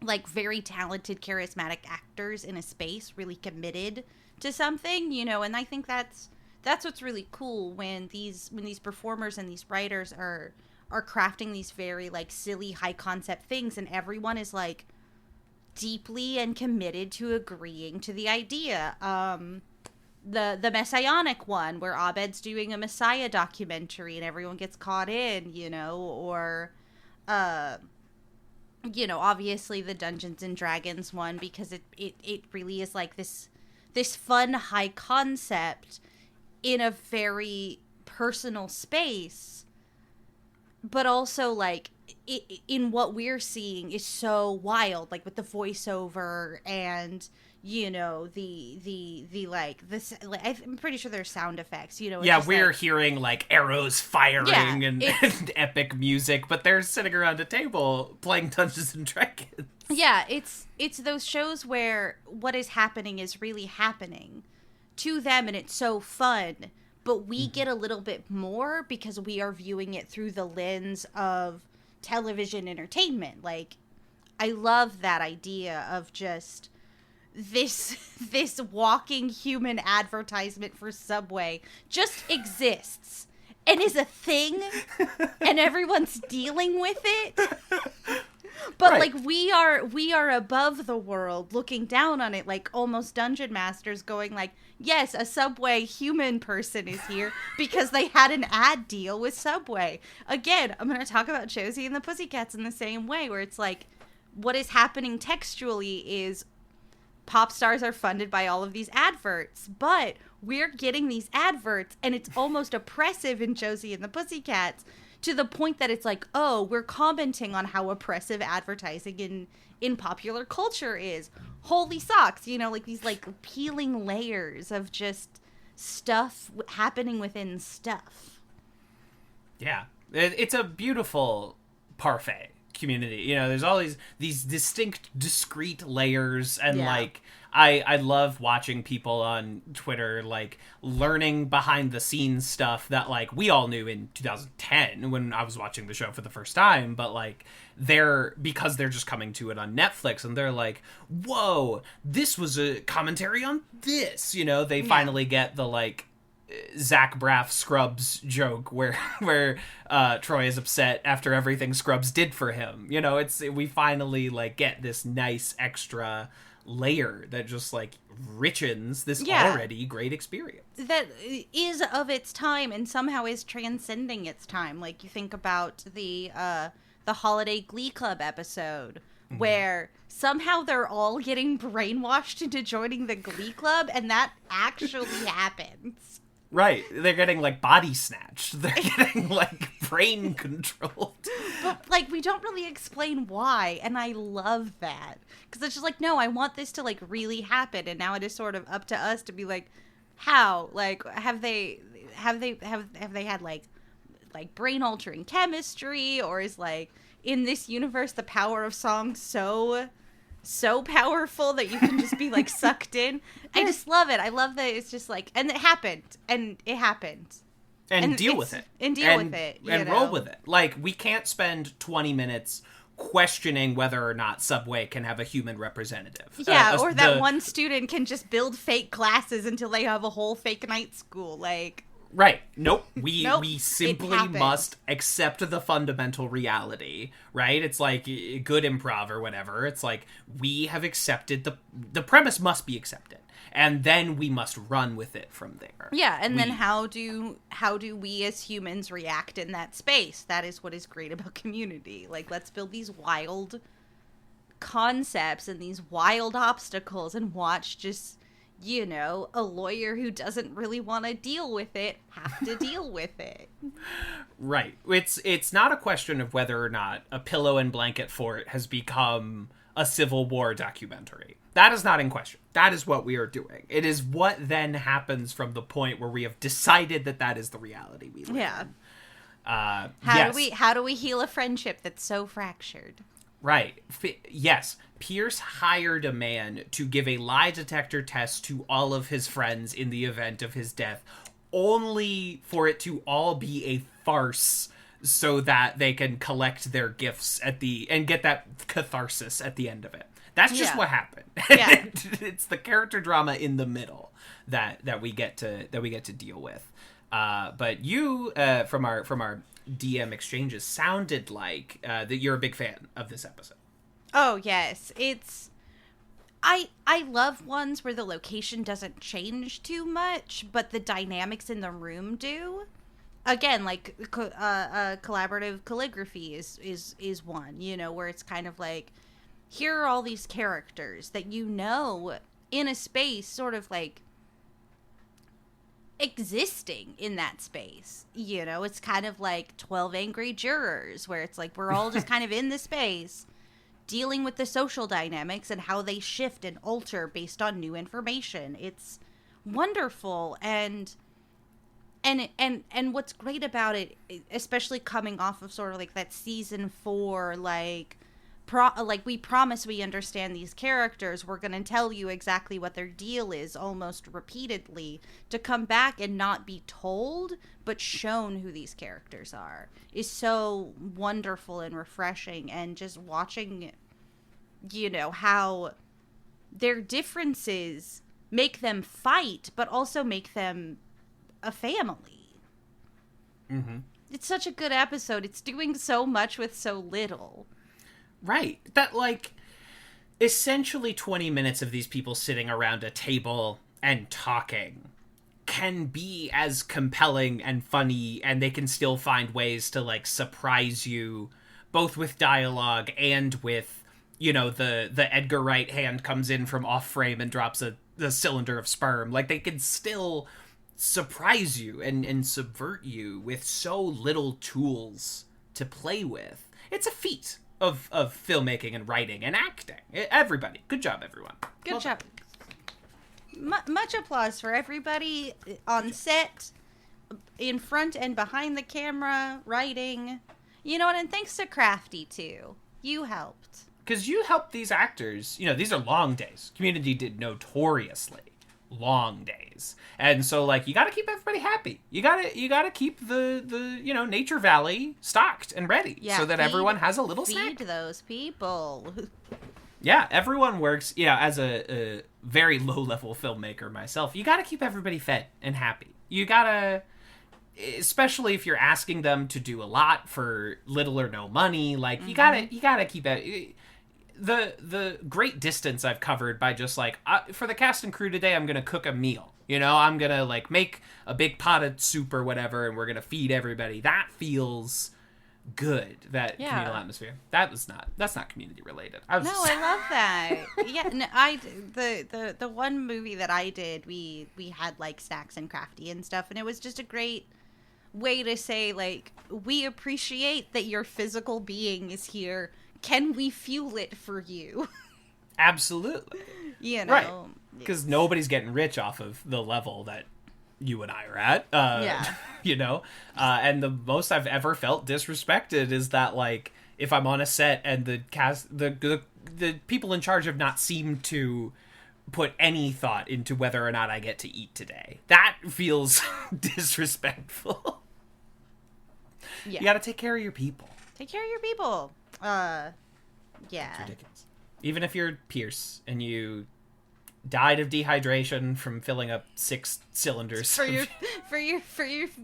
like very talented, charismatic actors in a space really committed to something, you know, and I think that's what's really cool when these performers and these writers are crafting these very like silly high concept things, and everyone is like deeply and committed to agreeing to the idea. The Messianic one where Abed's doing a Messiah documentary and everyone gets caught in, you know, or you know, obviously the Dungeons and Dragons one, because it really is like this fun high concept in a very personal space, but also like in what we're seeing is so wild, like with the voiceover and, you know, the like this, like, I'm pretty sure there's sound effects, you know. Yeah, we're hearing like arrows firing and epic music, but they're sitting around a table playing Dungeons and Dragons. Yeah, it's those shows where what is happening is really happening to them, and it's so fun. But we get a little bit more because we are viewing it through the lens of television entertainment. Like, I love that idea of just this walking human advertisement for Subway just exists and is a thing, and everyone's dealing with it. But right. Like we are above the world looking down on it, like almost dungeon masters going like, yes, a Subway human person is here because they had an ad deal with Subway. Again, I'm going to talk about Josie and the Pussycats in the same way, where it's like what is happening textually is pop stars are funded by all of these adverts, but we're getting these adverts and it's almost oppressive in Josie and the Pussycats, to the point that it's like, oh, we're commenting on how oppressive advertising in popular culture is. Holy socks, you know, like these like peeling layers of just stuff happening within stuff. Yeah, it's a beautiful parfait community. You know, there's all these distinct, discrete layers, and like I love watching people on Twitter like learning behind the scenes stuff that like we all knew in 2010 when I was watching the show for the first time, but like because they're just coming to it on Netflix and they're like, whoa, this was a commentary on this, you know. They finally get the like Zach Braff Scrubs joke where Troy is upset after everything Scrubs did for him. You know, we finally like get this nice extra layer that just like richens this already great experience that is of its time and somehow is transcending its time. Like you think about the Holiday Glee Club episode where somehow they're all getting brainwashed into joining the Glee Club, and that actually happens. Right. They're getting, like, body snatched. They're getting, like, brain controlled. But, like, we don't really explain why, and I love that. Because it's just like, no, I want this to, like, really happen, and now it is sort of up to us to be like, how? Like, have they had, like brain-altering chemistry, or is, like, in this universe the power of song so powerful that you can just be like sucked in? I just love it. I love that it's just like, and it happened, and deal with it, and roll with it. Like, we can't spend 20 minutes questioning whether or not Subway can have a human representative. Or that one student can just build fake classes until they have a whole fake night school. Like, right. Nope. We simply must accept the fundamental reality, right? It's like good improv or whatever. It's like we have accepted the premise must be accepted, and then we must run with it from there. Yeah, and then how do we as humans react in that space? That is what is great about Community. Like, let's build these wild concepts and these wild obstacles and watch just, you know, a lawyer who doesn't really want to deal with it have to deal with it. Right. It's not a question of whether or not a pillow and blanket fort has become a Civil War documentary. That is not in question. That is what we are doing. It is what then happens from the point where we have decided that that is the reality we live in. How do we heal a friendship that's so fractured? Right. Yes. Pierce hired a man to give a lie detector test to all of his friends in the event of his death, only for it to all be a farce so that they can collect their gifts and get that catharsis at the end of it. That's just what happened. Yeah. It's the character drama in the middle that we get to deal with. But you, from our DM exchanges, sounded like that you're a big fan of this episode. Oh yes, I love ones where the location doesn't change too much, but the dynamics in the room do. Again, like collaborative calligraphy is one, you know, where it's kind of like, here are all these characters that you know in a space sort of like existing in that space. You know, it's kind of like 12 Angry Jurors, where it's like we're all just kind of in the space dealing with the social dynamics and how they shift and alter based on new information. It's wonderful. And what's great about it, especially coming off of sort of like that season 4, like we promise we understand these characters, we're going to tell you exactly what their deal is almost repeatedly, to come back and not be told but shown who these characters are is so wonderful and refreshing. And just watching, you know, how their differences make them fight but also make them a family. Mm-hmm. It's such a good episode. It's doing so much with so little. Right. That, like, essentially 20 minutes of these people sitting around a table and talking can be as compelling and funny, and they can still find ways to, like, surprise you, both with dialogue and with, you know, the Edgar Wright hand comes in from off frame and drops a cylinder of sperm. Like, they can still surprise you and subvert you with so little tools to play with. It's a feat of filmmaking and writing and acting. Everybody. Good job, everyone. Good job. Much applause for everybody on set, in front and behind the camera, writing. You know what? And thanks to Crafty, too. You helped. Because you helped these actors. You know, these are long days. Community did notoriously long days. And so, like, you gotta keep everybody happy. You gotta keep the you know, Nature Valley stocked and ready, so that everyone has a little snack. Feed those people. Yeah, everyone works. Yeah, as a very low-level filmmaker myself, you gotta keep everybody fed and happy. You gotta, especially if you're asking them to do a lot for little or no money, like, you gotta keep it. The great distance I've covered by just, like, for the cast and crew today, I'm going to cook a meal. You know, I'm going to, like, make a big pot of soup or whatever, and we're going to feed everybody. That feels good, that communal atmosphere. That's not community related. I love that. Yeah, no, the one movie that I did, we had, like, snacks and crafty and stuff, and it was just a great way to say, like, we appreciate that your physical being is here. Can we fuel it for you? Absolutely. You know. Right. Because nobody's getting rich off of the level that you and I are at. You know? And the most I've ever felt disrespected is that, like, if I'm on a set and the cast, the people in charge have not seemed to put any thought into whether or not I get to eat today. That feels disrespectful. Yeah. You gotta take care of your people. Take care of your people. Yeah. It's ridiculous. Even if you're Pierce and you died of dehydration from filling up 6 cylinders for your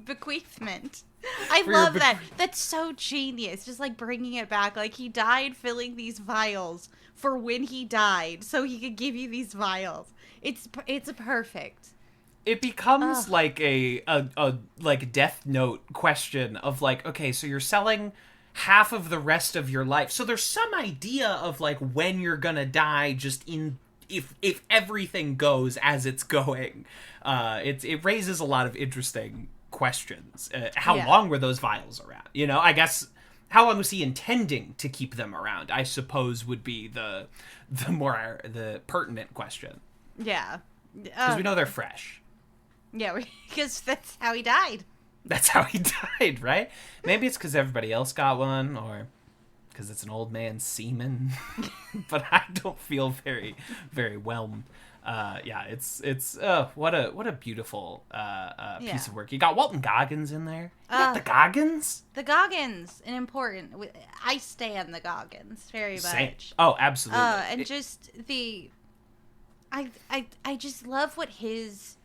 bequeathment. I love that. That's so genius. Just like bringing it back. Like, he died filling these vials for when he died, so he could give you these vials. It's perfect. It becomes like a like Death Note question of, like, okay, so you're selling half of the rest of your life. So there's some idea of, like, when you're gonna die, just in if everything goes as it's going. It raises a lot of interesting questions. How long were those vials around? You know, I guess how long was he intending to keep them around, I suppose, would be the pertinent question. Yeah. Because we know they're fresh. Yeah, because that's how he died. That's how he died, right? Maybe it's because everybody else got one, or because it's an old man's semen. But I don't feel very, very whelmed. It's what a beautiful piece of work. You got Walton Goggins in there. You got the Goggins. The Goggins, I stand the Goggins very much. Same. Oh, absolutely. And just I just love what his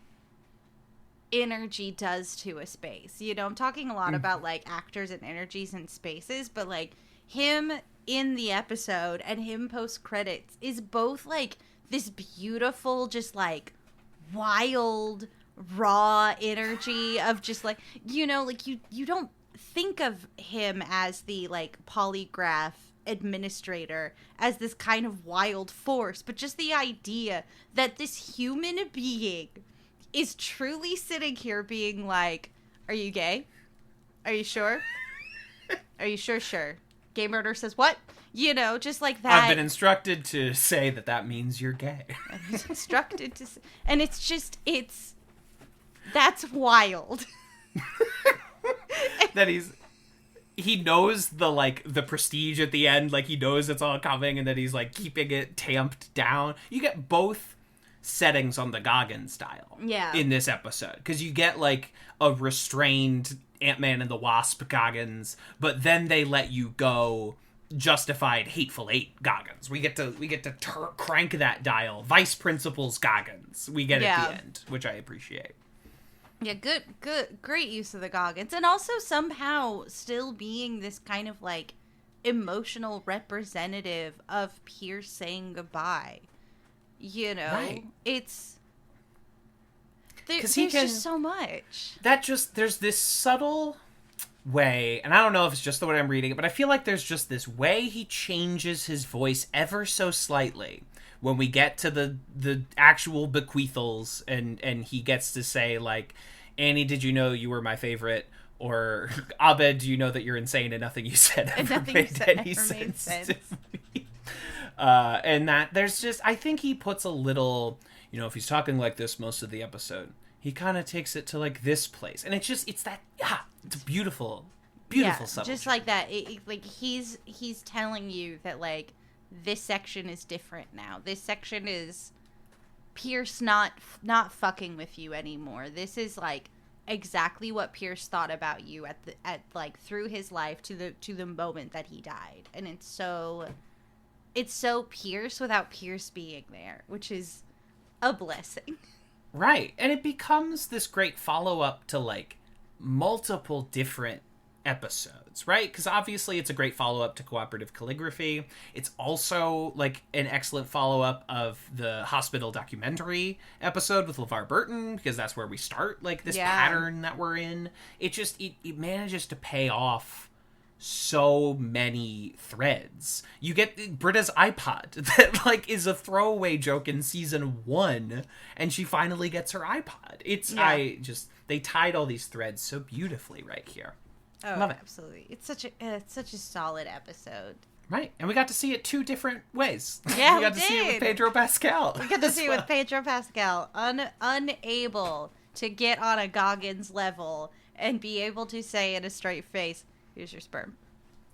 energy does to a space. You know, I'm talking a lot about like actors and energies and spaces, but like him in the episode and him post credits is both like this beautiful, just like wild, raw energy of just like, you know, like you don't think of him as the like polygraph administrator as this kind of wild force, but just the idea that this human being is truly sitting here being like, are you gay? Are you sure? Are you sure? Sure. Gay murder says what? You know, just like that. I've been instructed to say that means you're gay. I've been instructed to say, and it's just, that's wild. That he knows the prestige at the end, like he knows it's all coming, and that he's like keeping it tamped down. You get both settings on the Goggins style in this episode, because you get like a restrained Ant-Man and the Wasp Goggins, but then they let you go justified Hateful Eight Goggins. We get to crank that dial. Vice Principals Goggins we get at the end, which I appreciate. Yeah, great use of the Goggins, and also somehow still being this kind of like emotional representative of Pierce saying goodbye. You know, right. There's he can, just so much. There's this subtle way, and I don't know if it's just the way I'm reading it, but I feel like there's just this way he changes his voice ever so slightly when we get to the actual bequeathals, and he gets to say like, Annie, did you know you were my favorite? Or Abed, do you know that you're insane and nothing you said ever made any sense to me? And that there's just, I think he puts a little, you know, if he's talking like this most of the episode, he kind of takes it to like this place, and it's that it's beautiful subtlety. Just like that. Like he's telling you that like this section is different now. This section is Pierce not fucking with you anymore. This is like exactly what Pierce thought about you at like through his life to the moment that he died, and it's so Pierce without Pierce being there, which is a blessing. Right. And it becomes this great follow-up to, like, multiple different episodes, right? Because obviously it's a great follow-up to Cooperative Calligraphy. It's also, like, an excellent follow-up of the hospital documentary episode with LeVar Burton, because that's where we start, like, this pattern that we're in. It manages to pay off so many threads. You get Britta's iPod that like is a throwaway joke in season 1, and she finally gets her iPod. They tied all these threads so beautifully right here. Oh, love it. Absolutely. It's such a solid episode. Right, and we got to see it 2 different ways. Yeah, we got to see it with Pedro Pascal. We got to see it with Pedro Pascal, unable to get on a Goggins level and be able to say in a straight face, "Here's your sperm.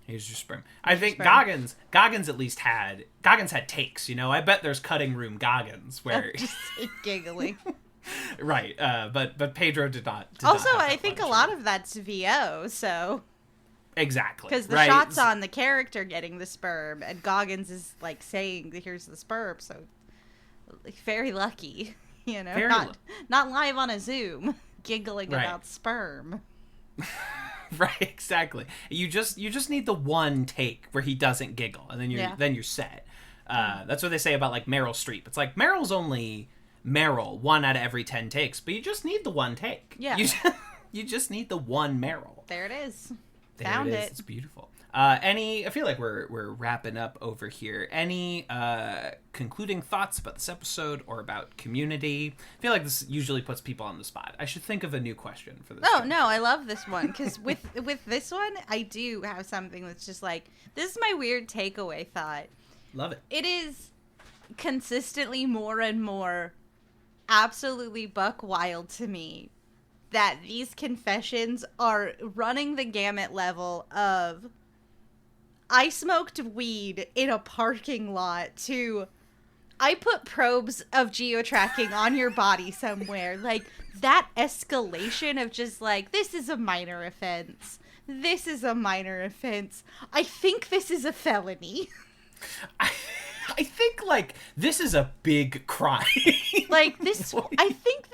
Here's your sperm." I think Goggins at least had takes, you know? I bet there's cutting room Goggins where... Just giggling. Right, but Pedro did not. Also, I think a lot of that's VO, so... Exactly. Because the shot's on the character getting the sperm, and Goggins is, like, saying, "Here's the sperm," so... Like, very lucky, you know? Not live on a Zoom, giggling about sperm. Right, exactly. You just need the one take where he doesn't giggle, and then you're set. That's what they say about like Meryl Streep. It's like Meryl's only Meryl 1 out of every 10 takes, but you just need the one take. Yeah, you just need the one Meryl. There it is. Found it. It's beautiful. I feel like we're wrapping up over here. Any concluding thoughts about this episode or about Community? I feel like this usually puts people on the spot. I should think of a new question for this. No, I love this one because with this one, I do have something that's just like, this is my weird takeaway thought. Love it. It is consistently more and more absolutely buck wild to me that these confessions are running the gamut level of I smoked weed in a parking lot to I put probes of geo-tracking on your body somewhere. Like, that escalation of just like, this is a minor offense. This is a minor offense. I think this is a felony. I think, like, this is a big crime. Like, this, I think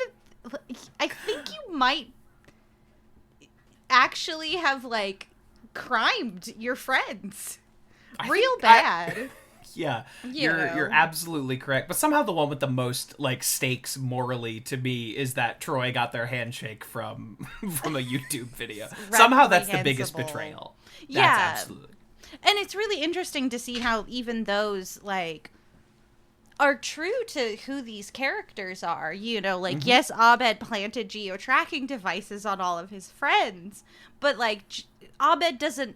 you might actually have, like, crimed your friends. Real bad. Yeah, you're absolutely correct. But somehow the one with the most, like, stakes morally to me is that Troy got their handshake from a YouTube video. Somehow that's the biggest betrayal. Yeah. That's absolutely. And it's really interesting to see how even those, like, are true to who these characters are. You know, like, yes, Abed planted geo-tracking devices on all of his friends, but, like, Abed doesn't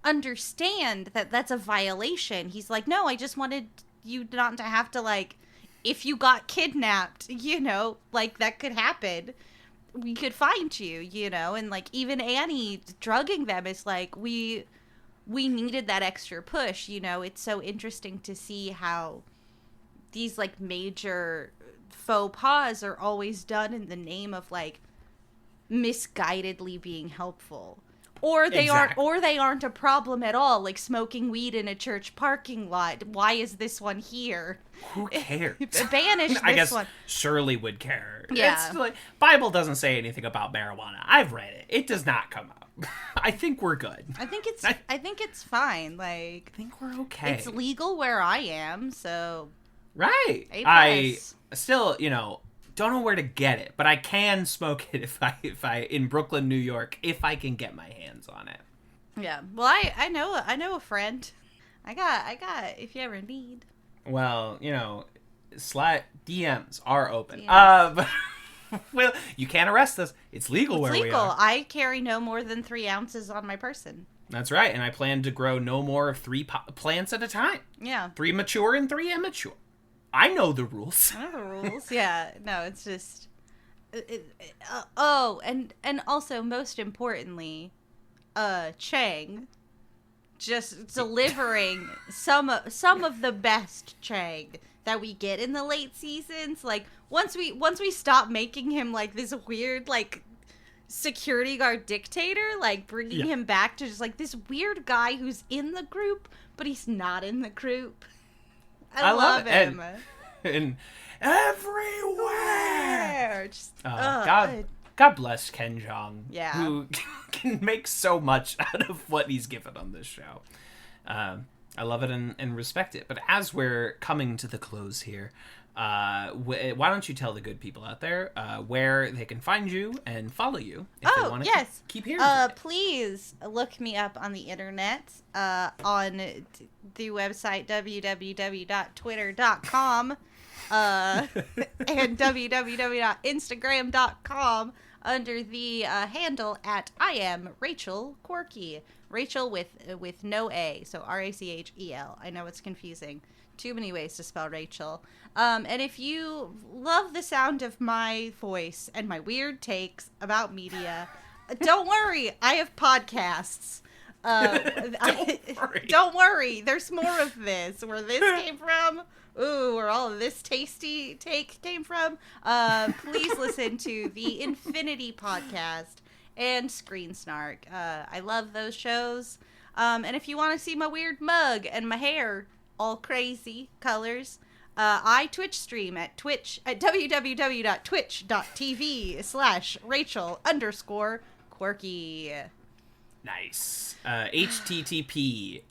understand that that's a violation. He's like, no, I just wanted you not to have to, like, if you got kidnapped, you know, like, that could happen. We could find you, you know, and, like, even Annie drugging them is like, we needed that extra push, you know. It's so interesting to see how these, like, major faux pas are always done in the name of, like, misguidedly being helpful. Or they aren't a problem at all, like smoking weed in a church parking lot. Why is this one here? Who cares? Banish this one. I guess Shirley would care. Yeah. It's like, Bible doesn't say anything about marijuana. I've read it. It does not come up. I think we're good. I think it's fine. Like, I think we're okay. It's legal where I am, so right. A+. I still, you know, don't know where to get it, but I can smoke it if I in Brooklyn, New York, if I can get my hands on it. Yeah. Well, I know a friend. I got if you ever need. Well, you know, DMs are open. DMs. Well, you can't arrest us. It's legal where we are. I carry no more than 3 ounces on my person. That's right, and I plan to grow no more of 3 plants at a time. Yeah. 3 mature and 3 immature. I know the rules. I know the rules. Yeah. No, it's just. And also, most importantly, Chang, just delivering some of the best Chang that we get in the late seasons. Like, once we stop making him like this weird, like, security guard dictator, like, bringing him back to just like this weird guy who's in the group but he's not in the group. I love him. And everywhere. Just, God bless Ken Jeong, who can make so much out of what he's given on this show. I love it and respect it. But as we're coming to the close here, why don't you tell the good people out there where they can find you and follow you if they want to keep hearing from you. Please look me up on the internet on the website www.twitter.com and www.instagram.com under the handle at I am Rachel Quirky. Rachel with no A, so Rachel. I know it's confusing. Too many ways to spell Rachel. And if you love the sound of my voice and my weird takes about media, don't worry, I have podcasts. Don't worry, there's more of this. Where this came from, where all of this tasty take came from, please listen to the Infinity Podcast and Screen Snark. I love those shows. And if you want to see my weird mug and my hair all crazy colors, I Twitch stream at www.twitch.tv/Rachel_Quirky. Nice. http://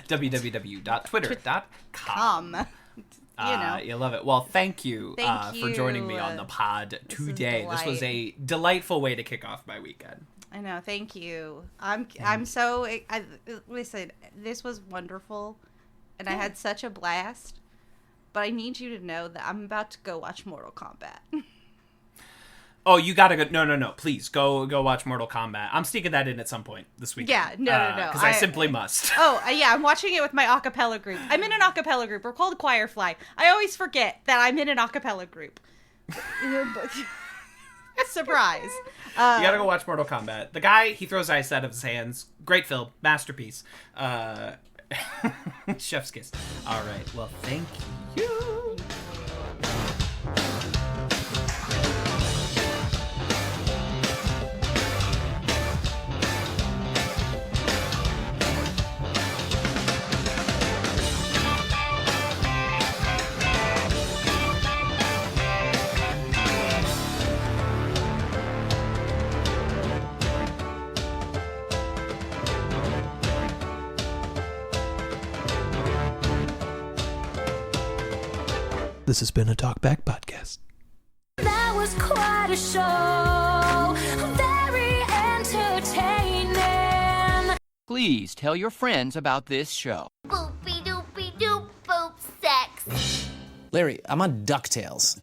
www.twitter.com. You know. You love it. Well, thank you for joining me on the pod today. This was a delightful way to kick off my weekend. I know. Thank you. I'm so listen. This was wonderful, and I had such a blast. But I need you to know that I'm about to go watch Mortal Kombat. Oh, you gotta go! No! Please go watch Mortal Kombat. I'm sneaking that in at some point this weekend. Yeah, no. Because I simply must. Oh, yeah, I'm watching it with my acapella group. I'm in an acapella group. We're called Choirfly. I always forget that I'm in an acapella group. Surprise! You gotta go watch Mortal Kombat. The guy, he throws ice out of his hands. Great film, masterpiece. Chef's kiss. All right. Well, thank you. This has been a Talkback Podcast. That was quite a show. Very entertaining. Please tell your friends about this show. Boopy doopy doop boop sex. Larry, I'm on DuckTales.